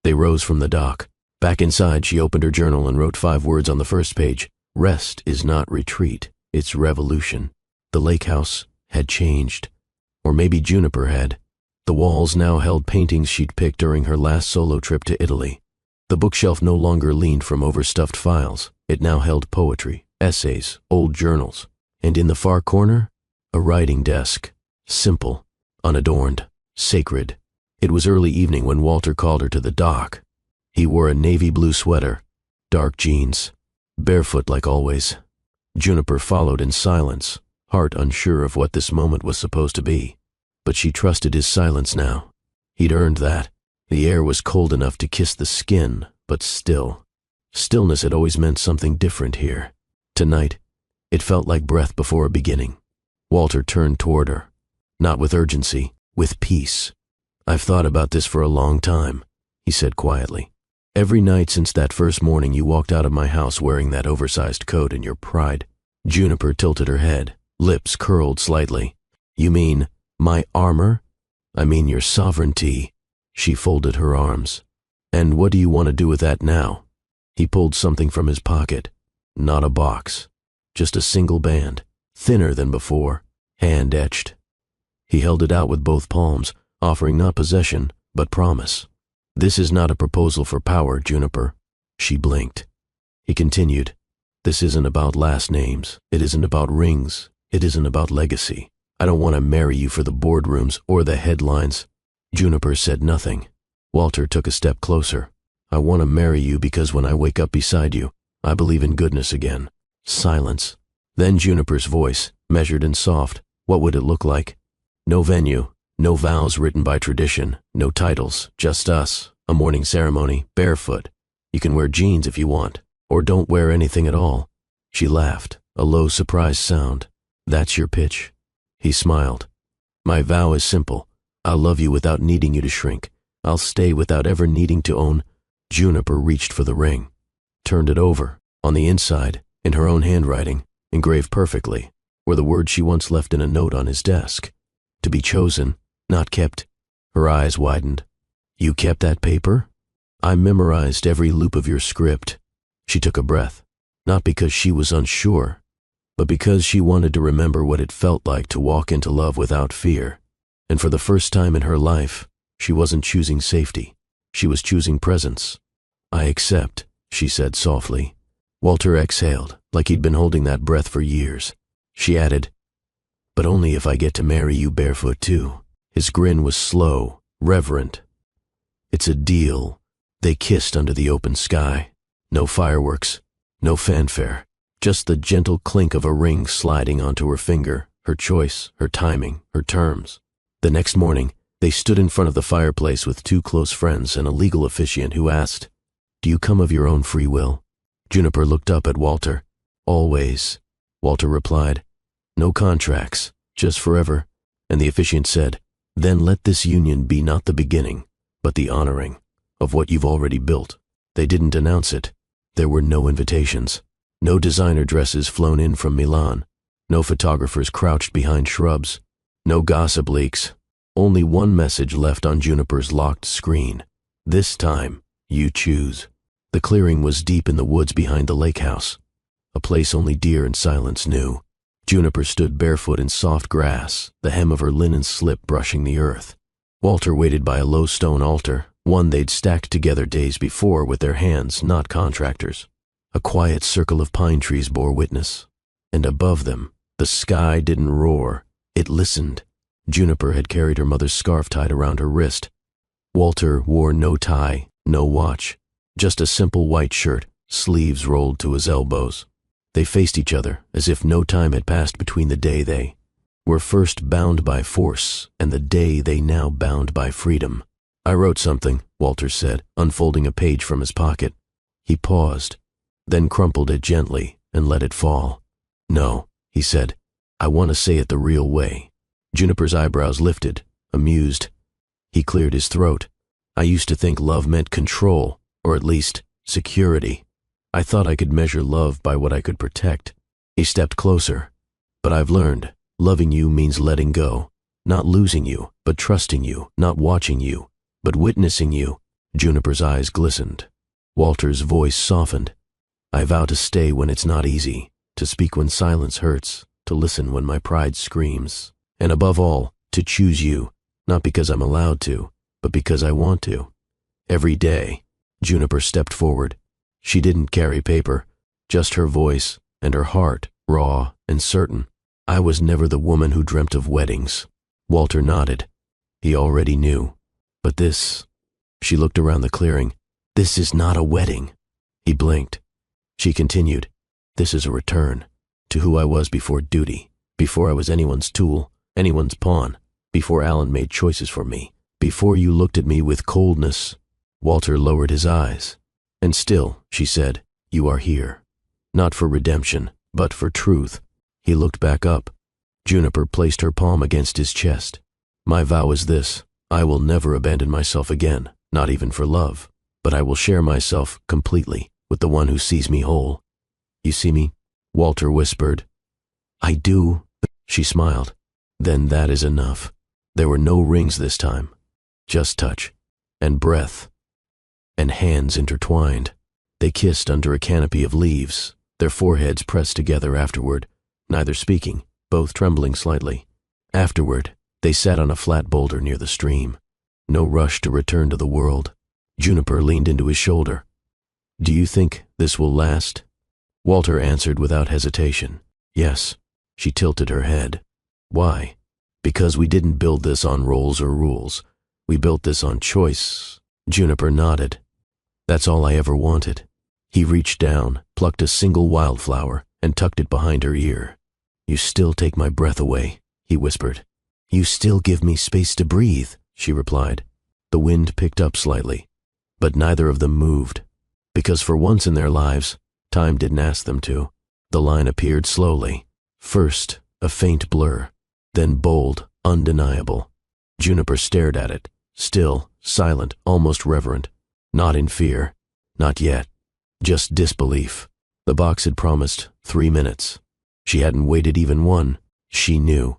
They rose from the dock. Back inside, she opened her journal and wrote 5 words on the first page. Rest is not retreat, it's revolution. The lake house had changed. Or maybe Juniper had. The walls now held paintings she'd picked during her last solo trip to Italy. The bookshelf no longer leaned from overstuffed files. It now held poetry, essays, old journals. And in the far corner, a writing desk. Simple, unadorned, sacred. It was early evening when Walter called her to the dock. He wore a navy blue sweater, dark jeans, barefoot like always. Juniper followed in silence, heart unsure of what this moment was supposed to be. But she trusted his silence now. He'd earned that. The air was cold enough to kiss the skin, but still. Stillness had always meant something different here. Tonight, it felt like breath before a beginning. Walter turned toward her. Not with urgency, with peace. "I've thought about this for a long time," he said quietly. "Every night since that first morning you walked out of my house wearing that oversized coat and your pride." Juniper tilted her head, lips curled slightly. "You mean my armor?" "I mean your sovereignty." She folded her arms. "And what do you want to do with that now?" He pulled something from his pocket. Not a box. Just a single band, thinner than before, hand-etched. He held it out with both palms, offering not possession, but promise. "This is not a proposal for power, Juniper." She blinked. He continued, "This isn't about last names. It isn't about rings. It isn't about legacy. I don't want to marry you for the boardrooms or the headlines." Juniper said nothing. Walter took a step closer. "I want to marry you because when I wake up beside you, I believe in goodness again." Silence. Then Juniper's voice, measured and soft. "What would it look like?" "No venue, no vows written by tradition, no titles, just us, a morning ceremony, barefoot. You can wear jeans if you want, or don't wear anything at all." She laughed, a low, surprised sound. "That's your pitch?" He smiled. "My vow is simple. I'll love you without needing you to shrink. I'll stay without ever needing to own." Juniper reached for the ring, turned it over. On the inside, in her own handwriting, engraved perfectly, were the words she once left in a note on his desk. "To be chosen, not kept." Her eyes widened. "You kept that paper?" "I memorized every loop of your script." She took a breath, not because she was unsure, but because she wanted to remember what it felt like to walk into love without fear. And for the first time in her life, she wasn't choosing safety. She was choosing presence. "I accept," she said softly. Walter exhaled, like he'd been holding that breath for years. She added, "But only if I get to marry you barefoot too." His grin was slow, reverent. "It's a deal." They kissed under the open sky. No fireworks, no fanfare, just the gentle clink of a ring sliding onto her finger, her choice, her timing, her terms. The next morning, they stood in front of the fireplace with 2 close friends and a legal officiant who asked, "Do you come of your own free will?" Juniper looked up at Walter. "Always." Walter replied, "No contracts, just forever." And the officiant said, "Then let this union be not the beginning, but the honoring of what you've already built." They didn't announce it. There were no invitations, no designer dresses flown in from Milan, no photographers crouched behind shrubs, no gossip leaks. Only one message left on Juniper's locked screen. This time, you choose. The clearing was deep in the woods behind the lake house, a place only deer and silence knew. Juniper stood barefoot in soft grass, the hem of her linen slip brushing the earth. Walter waited by a low stone altar, one they'd stacked together days before with their hands, not contractors. A quiet circle of pine trees bore witness, and above them, the sky didn't roar, it listened. Juniper had carried her mother's scarf tied around her wrist. Walter wore no tie, no watch, just a simple white shirt, sleeves rolled to his elbows. They faced each other as if no time had passed between the day they were first bound by force and the day they now bound by freedom. I wrote something, Walter said, unfolding a page from his pocket. He paused, then crumpled it gently and let it fall. No, he said, I want to say it the real way. Juniper's eyebrows lifted, amused. He cleared his throat. I used to think love meant control, or at least security. I thought I could measure love by what I could protect. He stepped closer. But I've learned, loving you means letting go. Not losing you, but trusting you, not watching you, but witnessing you. Juniper's eyes glistened. Walter's voice softened. I vow to stay when it's not easy, to speak when silence hurts, to listen when my pride screams. And above all, to choose you, not because I'm allowed to, but because I want to. Every day, Juniper stepped forward. She didn't carry paper, just her voice and her heart, raw and certain. I was never the woman who dreamt of weddings. Walter nodded. He already knew. But this, she looked around the clearing, this is not a wedding. He blinked. She continued, this is a return to who I was before duty, before I was anyone's tool, anyone's pawn, before Alan made choices for me, before you looked at me with coldness. Walter lowered his eyes. And still, she said, you are here. Not for redemption, but for truth. He looked back up. Juniper placed her palm against his chest. My vow is this, I will never abandon myself again, not even for love, but I will share myself completely with the one who sees me whole. You see me? Walter whispered. I do. She smiled. Then that is enough. There were no rings this time, just touch, and breath, and hands intertwined. They kissed under a canopy of leaves, their foreheads pressed together afterward, neither speaking, both trembling slightly. Afterward, they sat on a flat boulder near the stream. No rush to return to the world. Juniper leaned into his shoulder. Do you think this will last? Walter answered without hesitation. Yes. She tilted her head. Why? Because we didn't build this on roles or rules. We built this on choice. Juniper nodded. That's all I ever wanted. He reached down, plucked a single wildflower, and tucked it behind her ear. You still take my breath away, he whispered. You still give me space to breathe, she replied. The wind picked up slightly, but neither of them moved. Because for once in their lives, time didn't ask them to. The line appeared slowly. First, a faint blur, then bold, undeniable. Juniper stared at it, still, silent, almost reverent. Not in fear. Not yet. Just disbelief. The box had promised 3 minutes. She hadn't waited even one. She knew.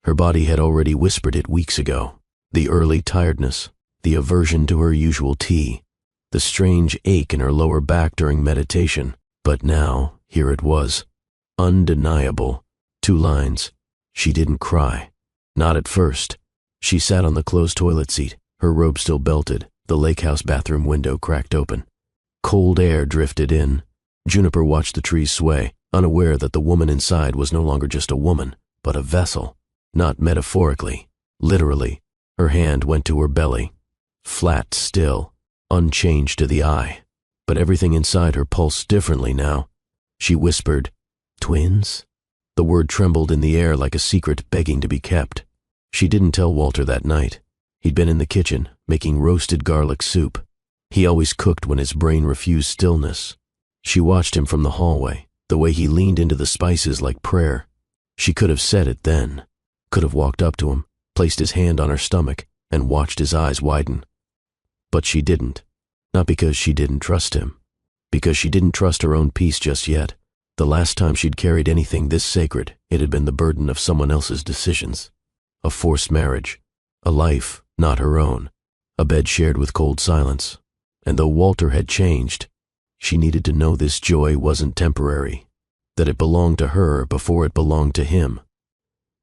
Her body had already whispered it weeks ago. The early tiredness, the aversion to her usual tea, the strange ache in her lower back during meditation. But now, here it was. Undeniable. 2 lines. She didn't cry. Not at first. She sat on the closed toilet seat, her robe still belted, the lake house bathroom window cracked open. Cold air drifted in. Juniper watched the trees sway, unaware that the woman inside was no longer just a woman, but a vessel. Not metaphorically, literally. Her hand went to her belly. Flat still, unchanged to the eye. But everything inside her pulsed differently now. She whispered, twins? The word trembled in the air like a secret begging to be kept. She didn't tell Walter that night. He'd been in the kitchen, making roasted garlic soup. He always cooked when his brain refused stillness. She watched him from the hallway, the way he leaned into the spices like prayer. She could have said it then, could have walked up to him, placed his hand on her stomach, and watched his eyes widen. But she didn't. Not because she didn't trust him. Because she didn't trust her own peace just yet. The last time she'd carried anything this sacred, it had been the burden of someone else's decisions. A forced marriage. A life not her own, a bed shared with cold silence. And though Walter had changed, she needed to know this joy wasn't temporary, that it belonged to her before it belonged to him.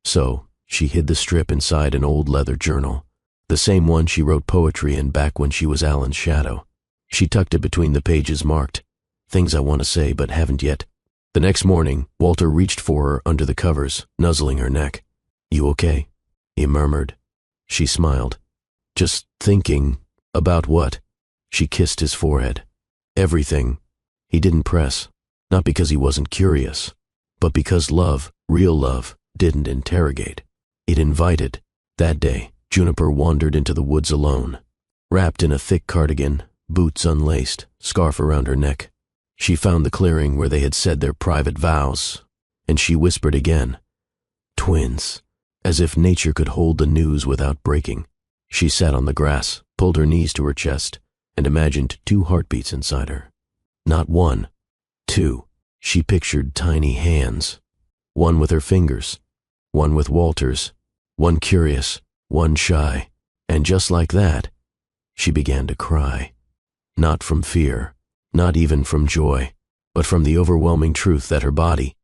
So she hid the strip inside an old leather journal, the same one she wrote poetry in back when she was Alan's shadow. She tucked it between the pages marked, "Things I want to say but haven't yet." The next morning, Walter reached for her under the covers, nuzzling her neck. "You okay?" he murmured. She smiled. "Just thinking." "About what?" She kissed his forehead. "Everything." He didn't press, not because he wasn't curious, but because love, real love, didn't interrogate. It invited. That day, Juniper wandered into the woods alone. Wrapped in a thick cardigan, boots unlaced, scarf around her neck. She found the clearing where they had said their private vows, and she whispered again, "Twins," as if nature could hold the news without breaking. She sat on the grass, pulled her knees to her chest, and imagined 2 heartbeats inside her. Not 1, 2. She pictured tiny hands. One with her fingers, one with Walter's, one curious, one shy, and just like that, she began to cry. Not from fear, not even from joy, but from the overwhelming truth that her body,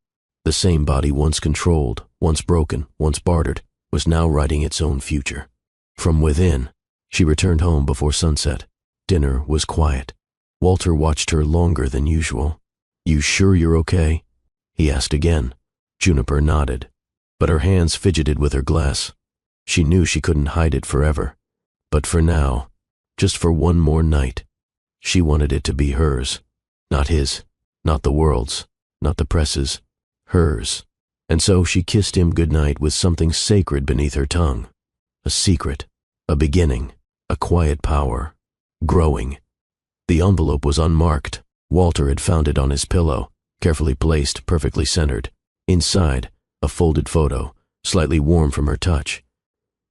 the same body once controlled, once broken, once bartered, was now writing its own future. From within, she returned home before sunset. Dinner was quiet. Walter watched her longer than usual. "You sure you're okay?" he asked again. Juniper nodded, but her hands fidgeted with her glass. She knew she couldn't hide it forever, but for now, just for one more night, she wanted it to be hers. Not his, not the world's, not the press's, hers. And so she kissed him goodnight with something sacred beneath her tongue. A secret, a beginning, a quiet power, growing. The envelope was unmarked. Walter had found it on his pillow, carefully placed, perfectly centered. Inside, a folded photo, slightly warm from her touch.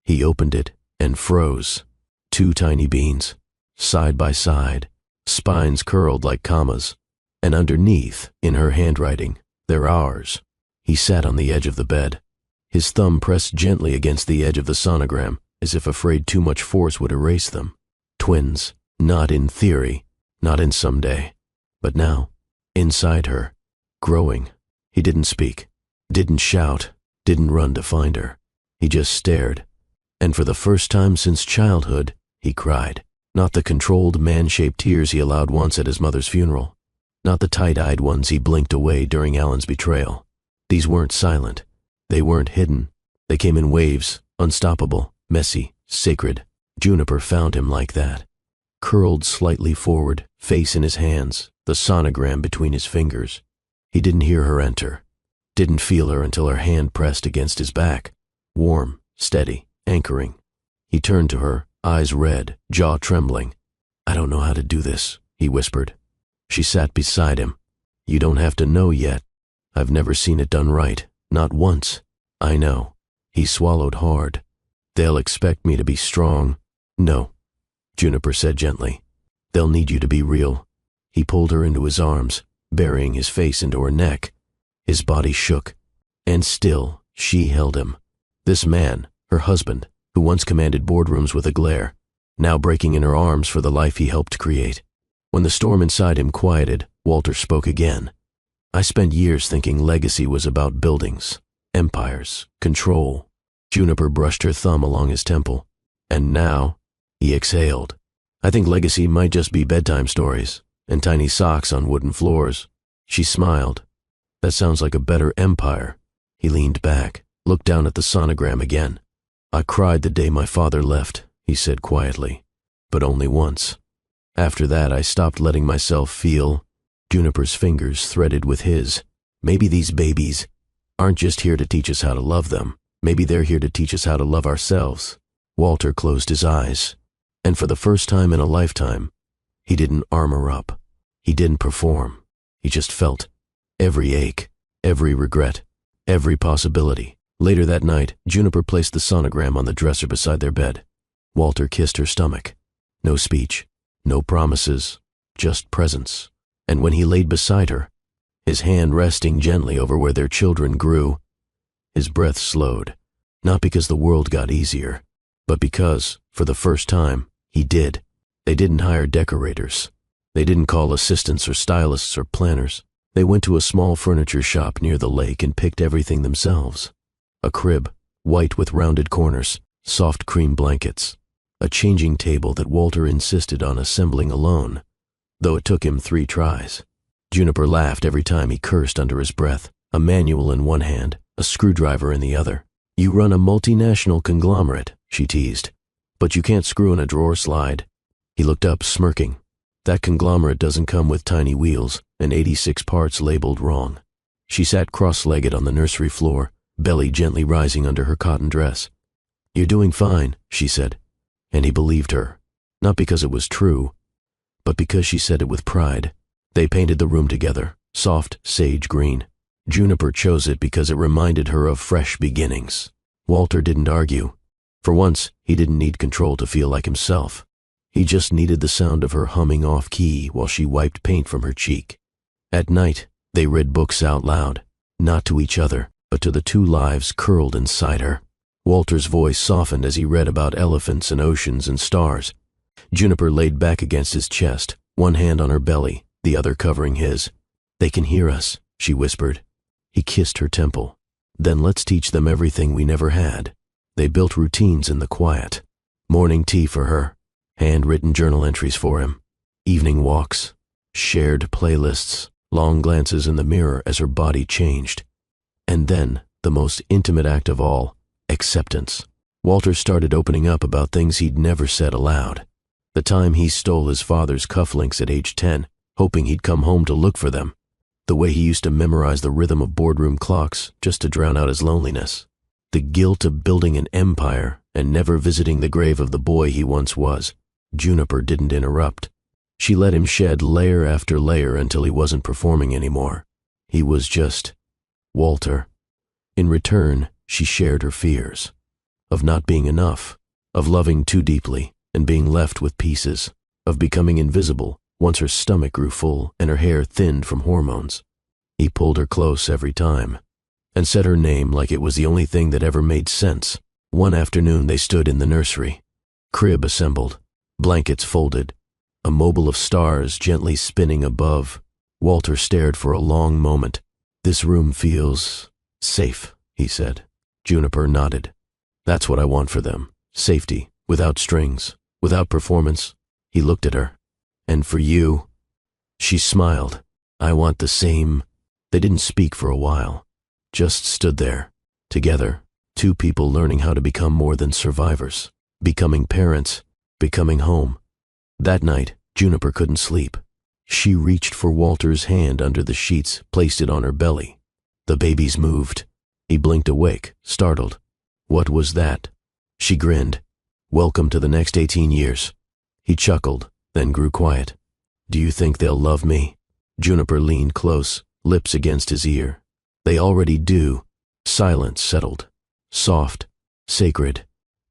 He opened it and froze. 2 tiny beans, side by side, spines curled like commas, and underneath, in her handwriting, "They're ours." He sat on the edge of the bed. His thumb pressed gently against the edge of the sonogram, as if afraid too much force would erase them. Twins, not in theory, not in someday, but now, inside her, growing. He didn't speak, didn't shout, didn't run to find her. He just stared, and for the first time since childhood, he cried. Not the controlled, man-shaped tears he allowed once at his mother's funeral, not the tight-eyed ones he blinked away during Alan's betrayal. These weren't silent. They weren't hidden. They came in waves, unstoppable, messy, sacred. Juniper found him like that. Curled slightly forward, face in his hands, the sonogram between his fingers. He didn't hear her enter, didn't feel her until her hand pressed against his back, warm, steady, anchoring. He turned to her, eyes red, jaw trembling. "I don't know how to do this," he whispered. She sat beside him. "You don't have to know yet. I've never seen it done right, not once." "I know." He swallowed hard. "They'll expect me to be strong." "No," Juniper said gently. "They'll need you to be real." He pulled her into his arms, burying his face into her neck. His body shook, and still she held him. This man, her husband, who once commanded boardrooms with a glare, now breaking in her arms for the life he helped create. When the storm inside him quieted, Walter spoke again. "I spent years thinking legacy was about buildings, empires, control." Juniper brushed her thumb along his temple. "And now," he exhaled, "I think legacy might just be bedtime stories and tiny socks on wooden floors." She smiled. "That sounds like a better empire." He leaned back, looked down at the sonogram again. "I cried the day my father left," he said quietly, "but only once. After that, I stopped letting myself feel." Juniper's fingers threaded with his. "Maybe these babies aren't just here to teach us how to love them. Maybe they're here to teach us how to love ourselves." Walter closed his eyes, and for the first time in a lifetime, he didn't armor up. He didn't perform. He just felt every ache, every regret, every possibility. Later that night, Juniper placed the sonogram on the dresser beside their bed. Walter kissed her stomach. No speech, no promises, just presence. And when he laid beside her, his hand resting gently over where their children grew, his breath slowed, not because the world got easier, But because, for the first time, he did. They didn't hire decorators. They didn't call assistants or stylists or planners. They went to a small furniture shop near the lake and picked everything themselves. A crib, white with rounded corners, soft cream blankets. A changing table that Walter insisted on assembling alone, though it took him 3 tries. Juniper laughed every time he cursed under his breath, a manual in one hand, a screwdriver in the other. "You run a multinational conglomerate," she teased, "but you can't screw in a drawer slide." He looked up, smirking. That conglomerate doesn't come with tiny wheels and 86 parts labeled wrong. She sat cross-legged on the nursery floor, belly gently rising under her cotton dress. "You're doing fine," she said. And he believed her, not because it was true, but because she said it with pride. They painted the room together, soft sage green. Juniper chose it because it reminded her of fresh beginnings. Walter didn't argue. For once, he didn't need control to feel like himself. He just needed the sound of her humming off-key while she wiped paint from her cheek. At night, they read books out loud, not to each other, but to the 2 lives curled inside her. Walter's voice softened as he read about elephants and oceans and stars. Juniper laid back against his chest, one hand on her belly, the other covering his. "They can hear us," she whispered. He kissed her temple. "Then let's teach them everything we never had." They built routines in the quiet. Morning tea for her, handwritten journal entries for him, evening walks, shared playlists, long glances in the mirror as her body changed. And then, the most intimate act of all, acceptance. Walter started opening up about things he'd never said aloud. The time he stole his father's cufflinks at age 10, hoping he'd come home to look for them. The way he used to memorize the rhythm of boardroom clocks just to drown out his loneliness. The guilt of building an empire and never visiting the grave of the boy he once was. Juniper didn't interrupt. She let him shed layer after layer until he wasn't performing anymore. He was just Walter. In return, she shared her fears. Of not being enough, of loving too deeply and being left with pieces, of becoming invisible once her stomach grew full and her hair thinned from hormones. He pulled her close every time and said her name like it was the only thing that ever made sense. One afternoon they stood in the nursery. Crib assembled, blankets folded, a mobile of stars gently spinning above. Walter stared for a long moment. "This room feels safe," he said. Juniper nodded. "That's what I want for them. Safety, without strings, without performance." He looked at her. "And for you?" She smiled. "I want the same." They didn't speak for a while. Just stood there, together, 2 people learning how to become more than survivors, becoming parents, becoming home. That night, Juniper couldn't sleep. She reached for Walter's hand under the sheets, placed it on her belly. The babies moved. He blinked awake, startled. What was that? She grinned. "Welcome to the next 18 years. He chuckled, then grew quiet. "Do you think they'll love me?" Juniper leaned close, lips against his ear. "They already do." Silence settled. Soft, sacred.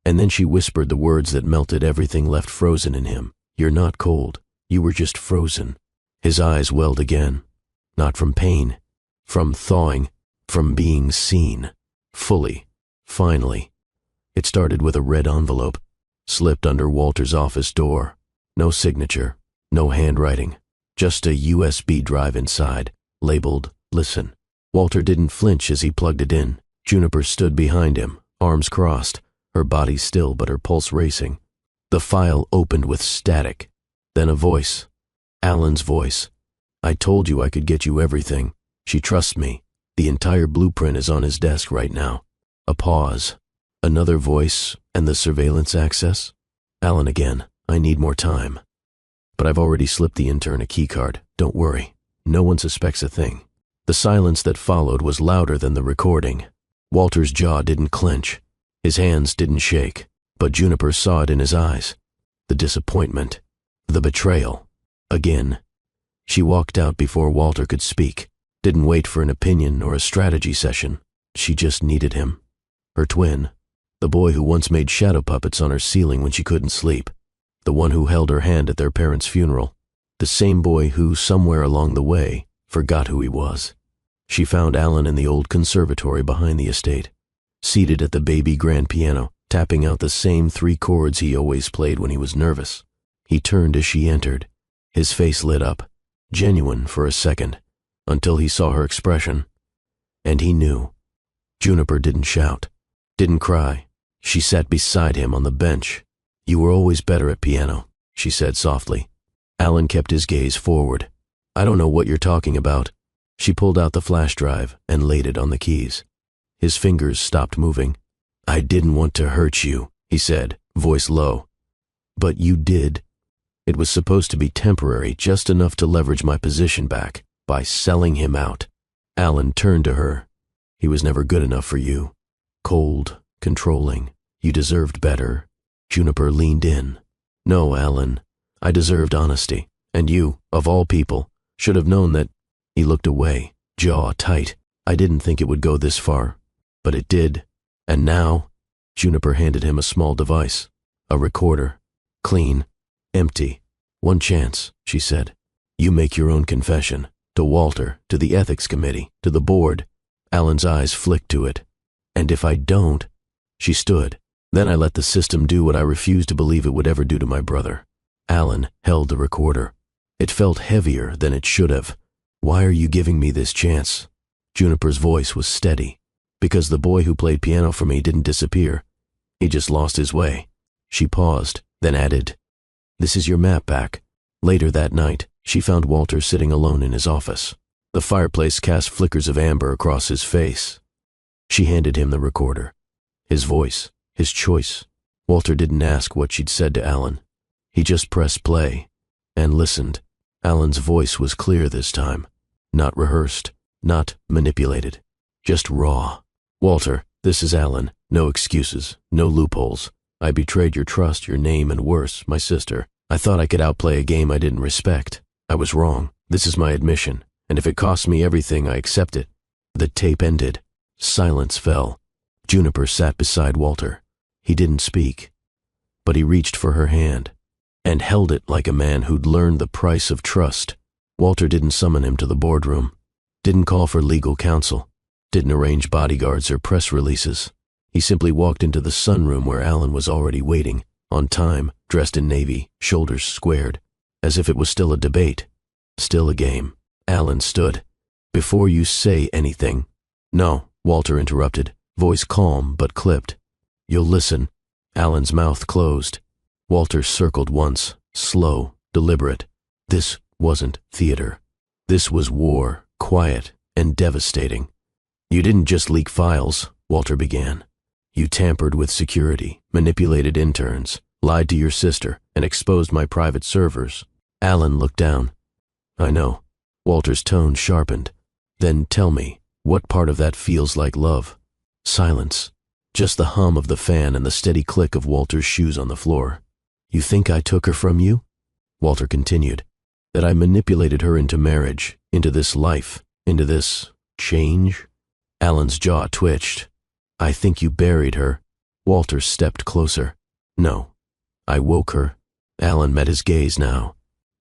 And then she whispered the words that melted everything left frozen in him. "You're not cold. You were just frozen." His eyes welled again. Not from pain. From thawing. From being seen. Fully. Finally. It started with a red envelope, slipped under Walter's office door. No signature. No handwriting. Just a USB drive inside, labeled "Listen." Walter didn't flinch as he plugged it in. Juniper stood behind him, arms crossed, her body still but her pulse racing. The file opened with static. Then a voice. Alan's voice. "I told you I could get you everything. She trusts me. The entire blueprint is on his desk right now." A pause. Another voice, and the surveillance access. "Alan again. I need more time. But I've already slipped the intern a keycard. Don't worry. No one suspects a thing." The silence that followed was louder than the recording. Walter's jaw didn't clench. His hands didn't shake. But Juniper saw it in his eyes. The disappointment. The betrayal. Again. She walked out before Walter could speak. Didn't wait for an opinion or a strategy session. She just needed him. Her twin. The boy who once made shadow puppets on her ceiling when she couldn't sleep. The one who held her hand at their parents' funeral. The same boy who, somewhere along the way, forgot who he was. She found Alan in the old conservatory behind the estate, seated at the baby grand piano, tapping out the same 3 chords he always played when he was nervous. He turned as she entered. His face lit up, genuine for a second, until he saw her expression. And he knew. Juniper didn't shout, didn't cry. She sat beside him on the bench. "You were always better at piano," she said softly. Alan kept his gaze forward. "I don't know what you're talking about." She pulled out the flash drive and laid it on the keys. His fingers stopped moving. "I didn't want to hurt you," he said, voice low. "But you did. It was supposed to be temporary, just enough to leverage my position back, by selling him out." Alan turned to her. "He was never good enough for you. Cold, controlling. You deserved better." Juniper leaned in. "No, Alan. I deserved honesty. And you, of all people, should have known that." He looked away, jaw tight. "I didn't think it would go this far. But it did. And now," Juniper handed him a small device. A recorder. Clean. Empty. "One chance," she said. "You make your own confession. To Walter, to the ethics committee, to the board." Alan's eyes flicked to it. "And if I don't?" She stood. "Then I let the system do what I refused to believe it would ever do to my brother." Alan held the recorder. It felt heavier than it should have. "Why are you giving me this chance?" Juniper's voice was steady. "Because the boy who played piano for me didn't disappear. He just lost his way." She paused, then added, "This is your map back." Later that night, she found Walter sitting alone in his office. The fireplace cast flickers of amber across his face. She handed him the recorder. His voice, his choice. Walter didn't ask what she'd said to Alan. He just pressed play and listened. Alan's voice was clear this time. Not rehearsed, not manipulated. Just raw. "Walter, this is Alan. No excuses, no loopholes. I betrayed your trust, your name, and worse, my sister. I thought I could outplay a game I didn't respect. I was wrong. This is my admission, and if it costs me everything, I accept it." The tape ended. Silence fell. Juniper sat beside Walter. He didn't speak, but he reached for her hand and held it like a man who'd learned the price of trust. Walter didn't summon him to the boardroom, didn't call for legal counsel, didn't arrange bodyguards or press releases. He simply walked into the sunroom where Alan was already waiting, on time, dressed in navy, shoulders squared, as if it was still a debate, still a game. Alan stood. "Before you say anything—" "No," Walter interrupted, voice calm but clipped. "You'll listen." Alan's mouth closed. Walter circled once, slow, deliberate. This wasn't theater. This was war, quiet and devastating. "You didn't just leak files," Walter began. "You tampered with security, manipulated interns, lied to your sister, and exposed my private servers." Alan looked down. "I know." Walter's tone sharpened. "Then tell me, what part of that feels like love?" Silence. Just the hum of the fan and the steady click of Walter's shoes on the floor. "You think I took her from you?" Walter continued. "That I manipulated her into marriage, into this life, into this change?" Alan's jaw twitched. "I think you buried her." Walter stepped closer. "No, I woke her." Alan met his gaze now.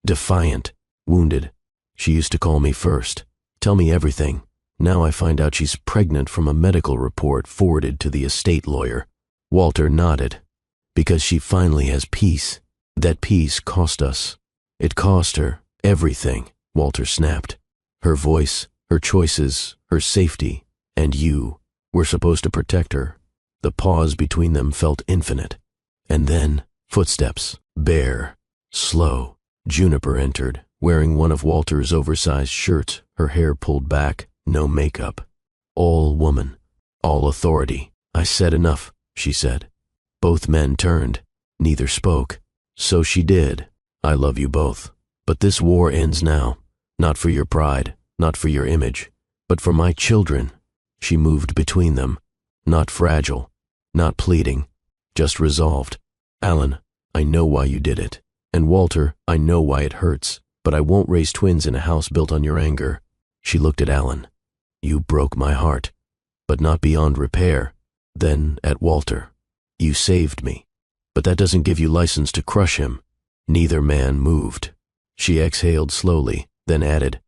Defiant, wounded. "She used to call me first. Tell me everything. Now I find out she's pregnant from a medical report forwarded to the estate lawyer." Walter nodded. "Because she finally has peace. That peace cost us." "It cost her everything," Walter snapped. "Her voice, her choices, her safety, and you were supposed to protect her." The pause between them felt infinite. And then, footsteps, bare, slow. Juniper entered, wearing one of Walter's oversized shirts, her hair pulled back, no makeup. All woman, all authority. "I said enough," she said. Both men turned. Neither spoke. "So she did. I love you both. But this war ends now. Not for your pride, not for your image, but for my children." She moved between them. Not fragile, not pleading, just resolved. "Alan, I know why you did it. And Walter, I know why it hurts. But I won't raise twins in a house built on your anger." She looked at Alan. "You broke my heart, but not beyond repair." Then at Walter. "You saved me, but that doesn't give you license to crush him." Neither man moved. She exhaled slowly, then added,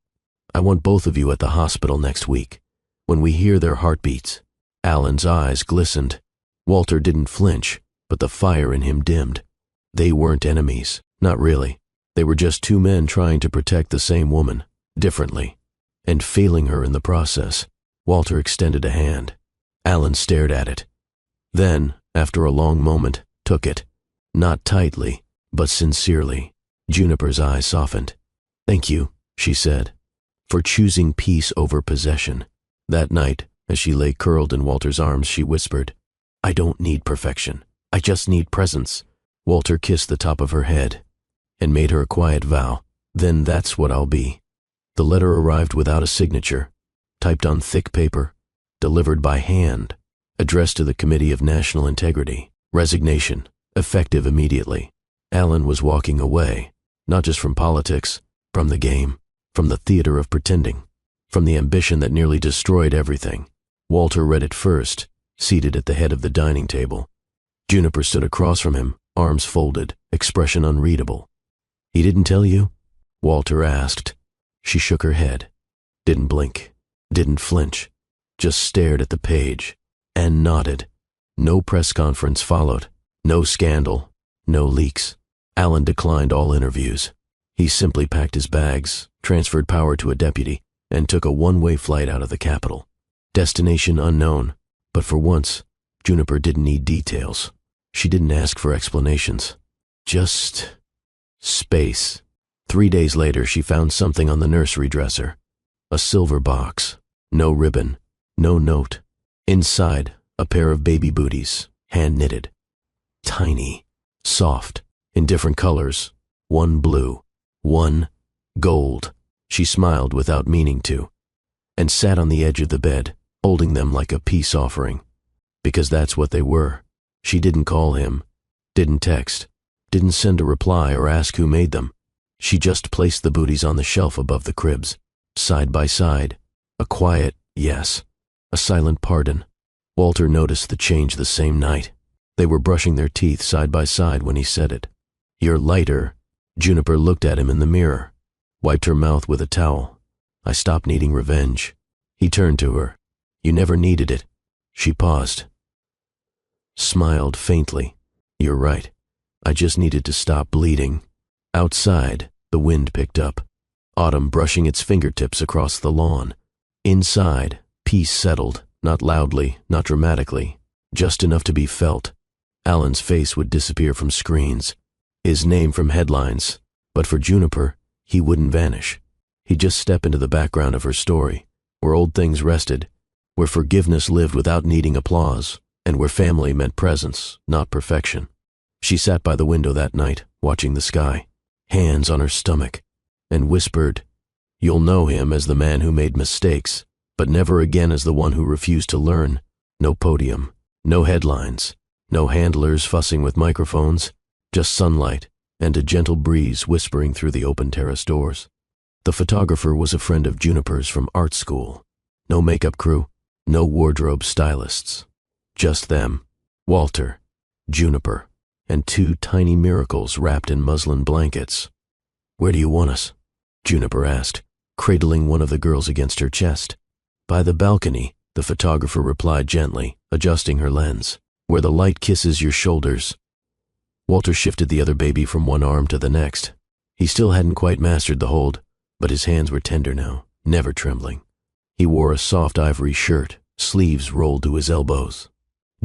"I want both of you at the hospital next week, when we hear their heartbeats." Alan's eyes glistened. Walter didn't flinch, but the fire in him dimmed. They weren't enemies, not really. They were just two men trying to protect the same woman, differently, and failing her in the process. Walter extended a hand. Alan stared at it. Then, after a long moment, took it. Not tightly, but sincerely. Juniper's eyes softened. "Thank you," she said, "for choosing peace over possession." That night, as she lay curled in Walter's arms, she whispered, "I don't need perfection. I just need presence." Walter kissed the top of her head and made her a quiet vow. "Then that's what I'll be." The letter arrived without a signature, typed on thick paper, delivered by hand, addressed to the Committee of National Integrity. Resignation, effective immediately. Alan was walking away, not just from politics, from the game, from the theater of pretending, from the ambition that nearly destroyed everything. Walter read it first, seated at the head of the dining table. Juniper stood across from him, arms folded, expression unreadable. "He didn't tell you?" Walter asked. She shook her head, didn't blink, didn't flinch, just stared at the page, and nodded. No press conference followed, no scandal, no leaks. Alan declined all interviews. He simply packed his bags, transferred power to a deputy, and took a one-way flight out of the capital. Destination unknown, but for once, Juniper didn't need details. She didn't ask for explanations. Just space. 3 days later, she found something on the nursery dresser. A silver box. No ribbon. No note. Inside, a pair of baby booties, hand-knitted. Tiny. Soft. In different colors. One blue. One gold. She smiled without meaning to, and sat on the edge of the bed, holding them like a peace offering. Because that's what they were. She didn't call him, didn't text, didn't send a reply or ask who made them. She just placed the booties on the shelf above the cribs, side by side. A quiet yes, a silent pardon. Walter noticed the change the same night. They were brushing their teeth side by side when he said it. "You're lighter." Juniper looked at him in the mirror, wiped her mouth with a towel. "I stopped needing revenge." He turned to her. "You never needed it." She paused, smiled faintly. "You're right. I just needed to stop bleeding." Outside, the wind picked up, autumn brushing its fingertips across the lawn. Inside, peace settled, not loudly, not dramatically, just enough to be felt. Alan's face would disappear from screens, his name from headlines, but for Juniper, he wouldn't vanish. He'd just step into the background of her story, where old things rested, where forgiveness lived without needing applause, and where family meant presence, not perfection. She sat by the window that night, watching the sky, hands on her stomach, and whispered, "You'll know him as the man who made mistakes, but never again as the one who refused to learn." No podium, no headlines, no handlers fussing with microphones, just sunlight and a gentle breeze whispering through the open terrace doors. The photographer was a friend of Juniper's from art school. No makeup crew, no wardrobe stylists. Just them, Walter, Juniper, and two tiny miracles wrapped in muslin blankets. "Where do you want us?" Juniper asked, cradling one of the girls against her chest. "By the balcony," the photographer replied gently, adjusting her lens. "Where the light kisses your shoulders." Walter shifted the other baby from one arm to the next. He still hadn't quite mastered the hold, but his hands were tender now, never trembling. He wore a soft ivory shirt, sleeves rolled to his elbows.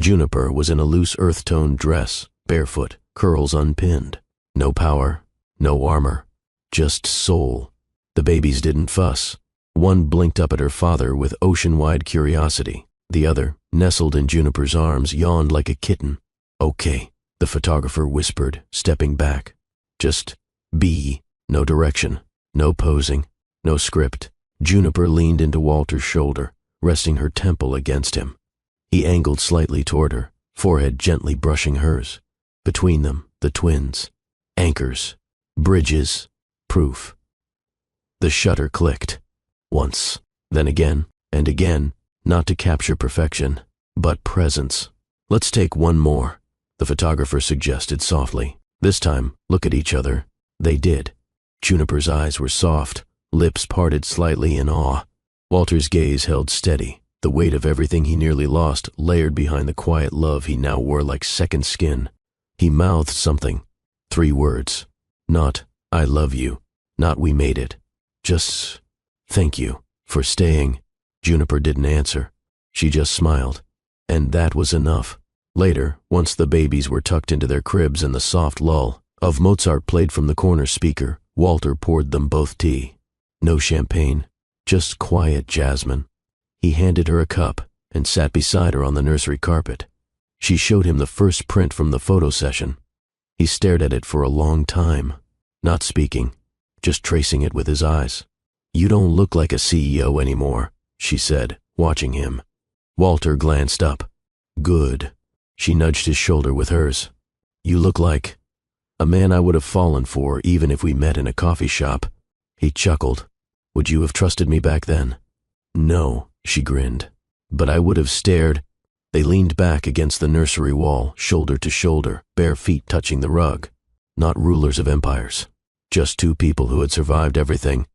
Juniper was in a loose earth-toned dress, barefoot, curls unpinned. No power, no armor, just soul. The babies didn't fuss. One blinked up at her father with ocean-wide curiosity. The other, nestled in Juniper's arms, yawned like a kitten. "Okay," the photographer whispered, stepping back. "Just be." No direction, no posing, no script. Juniper leaned into Walter's shoulder, resting her temple against him. He angled slightly toward her, forehead gently brushing hers. Between them, the twins. Anchors, bridges, proof. The shutter clicked. Once, then again, and again, not to capture perfection, but presence. "Let's take one more," the photographer suggested softly. "This time, look at each other." They did. Juniper's eyes were soft, lips parted slightly in awe. Walter's gaze held steady, the weight of everything he nearly lost layered behind the quiet love he now wore like second skin. He mouthed something. 3 words. Not, "I love you." Not, "We made it." Just, "Thank you for staying." Juniper didn't answer. She just smiled. And that was enough. Later, once the babies were tucked into their cribs and the soft lull of Mozart played from the corner speaker, Walter poured them both tea. No champagne, just quiet jasmine. He handed her a cup and sat beside her on the nursery carpet. She showed him the first print from the photo session. He stared at it for a long time, not speaking, just tracing it with his eyes. "You don't look like a CEO anymore," she said, watching him. Walter glanced up. "Good." She nudged his shoulder with hers. "You look like a man I would have fallen for even if we met in a coffee shop." He chuckled. "Would you have trusted me back then?" "No," she grinned. "But I would have stared." They leaned back against the nursery wall, shoulder to shoulder, bare feet touching the rug. Not rulers of empires. Just 2 people who had survived everything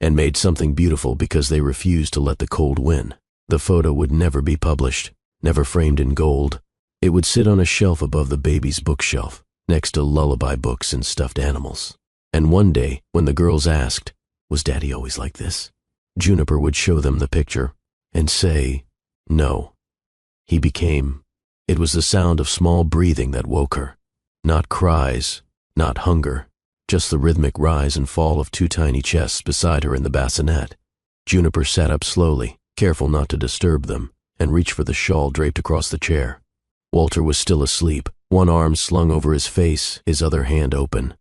and made something beautiful because they refused to let the cold win. The photo would never be published, never framed in gold. It would sit on a shelf above the baby's bookshelf, next to lullaby books and stuffed animals. And one day, when the girls asked, "Was Daddy always like this?" Juniper would show them the picture and say, "No." He became. It was the sound of small breathing that woke her. Not cries, not hunger, just the rhythmic rise and fall of 2 tiny chests beside her in the bassinet. Juniper sat up slowly, careful not to disturb them, and reached for the shawl draped across the chair. Walter was still asleep, one arm slung over his face, his other hand open.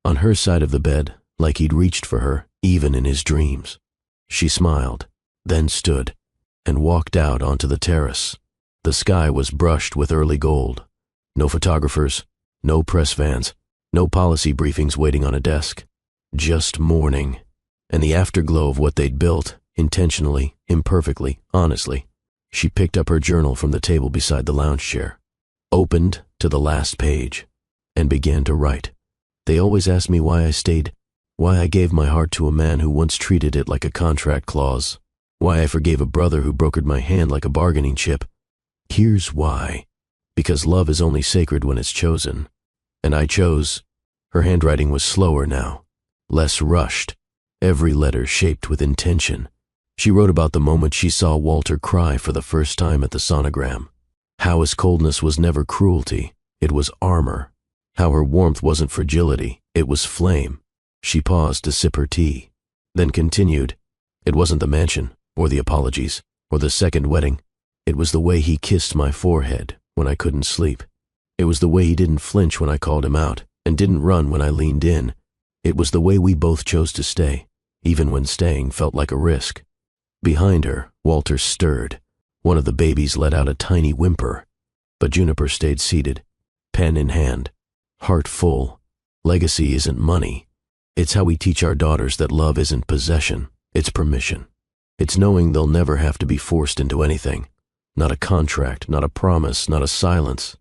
On her side of the bed, like he'd reached for her, even in his dreams. She smiled, then stood, and walked out onto the terrace. The sky was brushed with early gold. No photographers, no press vans, no policy briefings waiting on a desk. Just morning, and the afterglow of what they'd built, intentionally, imperfectly, honestly. She picked up her journal from the table beside the lounge chair, opened to the last page, and began to write. "They always ask me why I stayed, why I gave my heart to a man who once treated it like a contract clause, why I forgave a brother who brokered my hand like a bargaining chip. Here's why. Because love is only sacred when it's chosen. And I chose." Her handwriting was slower now, less rushed, every letter shaped with intention. She wrote about the moment she saw Walter cry for the first time at the sonogram. How his coldness was never cruelty, it was armor. How her warmth wasn't fragility, it was flame. She paused to sip her tea, then continued. It wasn't the mansion, or the apologies, or the second wedding. It was the way he kissed my forehead when I couldn't sleep. It was the way he didn't flinch when I called him out, and didn't run when I leaned in. It was the way we both chose to stay, even when staying felt like a risk. Behind her, Walter stirred. One of the babies let out a tiny whimper, but Juniper stayed seated, pen in hand, heart full. Legacy isn't money. It's how we teach our daughters that love isn't possession, it's permission. It's knowing they'll never have to be forced into anything. Not a contract, not a promise, not a silence.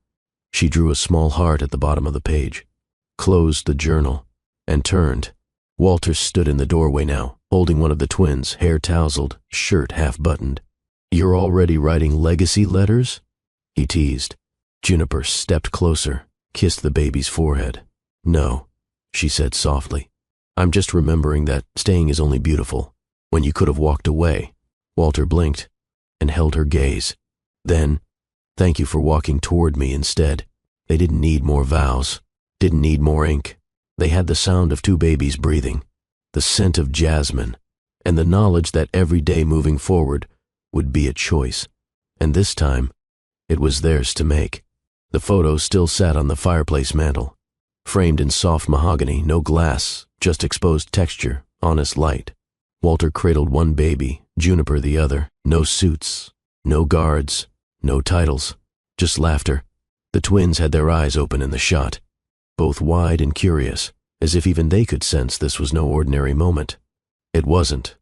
She drew a small heart at the bottom of the page, closed the journal, and turned. Walter stood in the doorway now, holding one of the twins, hair tousled, shirt half-buttoned. "You're already writing legacy letters?" he teased. Juniper stepped closer, kissed the baby's forehead. "No," she said softly. "I'm just remembering that staying is only beautiful when you could have walked away." Walter blinked and held her gaze. Then, "Thank you for walking toward me instead." They didn't need more vows, didn't need more ink. They had the sound of 2 babies breathing, the scent of jasmine, and the knowledge that every day moving forward would be a choice. And this time, it was theirs to make. The photo still sat on the fireplace mantel, framed in soft mahogany, no glass, just exposed texture, honest light. Walter cradled one baby, Juniper the other. No suits, no guards, no titles, just laughter. The twins had their eyes open in the shot, both wide and curious, as if even they could sense this was no ordinary moment. It wasn't.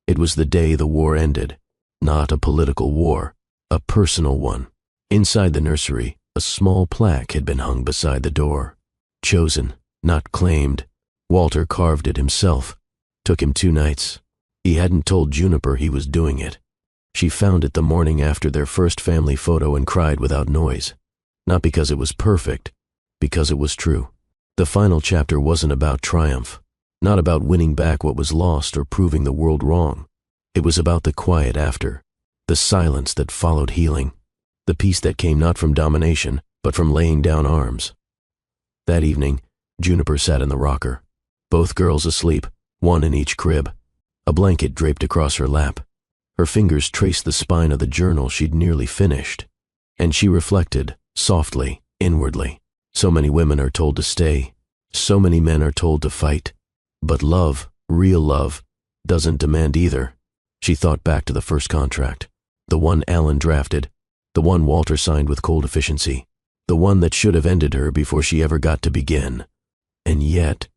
It was the day the war ended. Not a political war, a personal one. Inside the nursery, a small plaque had been hung beside the door. Chosen, not claimed. Walter carved it himself. Took him 2 nights. He hadn't told Juniper he was doing it. She found it the morning after their first family photo and cried without noise. Not because it was perfect, because it was true. The final chapter wasn't about triumph, not about winning back what was lost or proving the world wrong. It was about the quiet after, the silence that followed healing, the peace that came not from domination, but from laying down arms. That evening, Juniper sat in the rocker, both girls asleep, one in each crib, a blanket draped across her lap. Her fingers traced the spine of the journal she'd nearly finished, and she reflected, softly, inwardly. So many women are told to stay, so many men are told to fight, but love, real love, doesn't demand either. She thought back to the first contract, the one Alan drafted, the one Walter signed with cold efficiency, the one that should have ended her before she ever got to begin. And yet,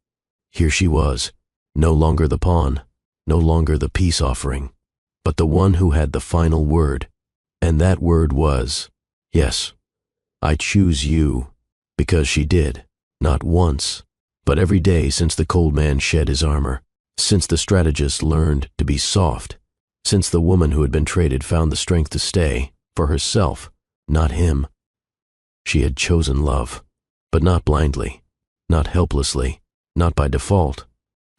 here she was, no longer the pawn, no longer the peace offering, but the one who had the final word. And that word was, yes, I choose you. Because she did, not once, but every day since the cold man shed his armor, since the strategist learned to be soft, since the woman who had been traded found the strength to stay, for herself, not him. She had chosen love, but not blindly, not helplessly, not by default,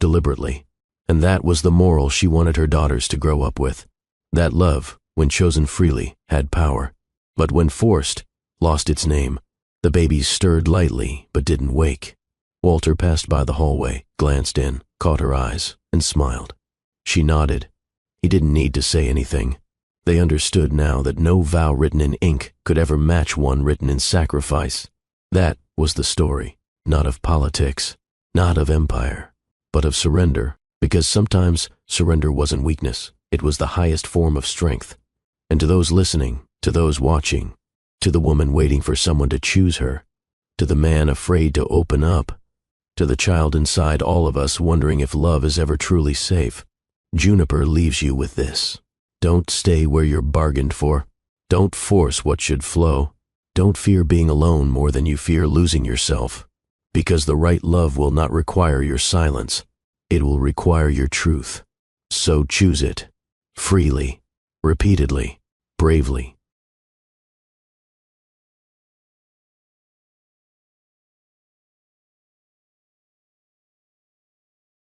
deliberately. And that was the moral she wanted her daughters to grow up with. That love, when chosen freely, had power, but when forced, lost its name. The babies stirred lightly, but didn't wake. Walter passed by the hallway, glanced in, caught her eyes, and smiled. She nodded. He didn't need to say anything. They understood now that no vow written in ink could ever match one written in sacrifice. That was the story, not of politics, not of empire, but of surrender, because sometimes surrender wasn't weakness, it was the highest form of strength. And to those listening, to those watching, to the woman waiting for someone to choose her, to the man afraid to open up, to the child inside all of us wondering if love is ever truly safe, Juniper leaves you with this. Don't stay where you're bargained for. Don't force what should flow. Don't fear being alone more than you fear losing yourself, because the right love will not require your silence. It will require your truth. So choose it, freely, repeatedly, bravely.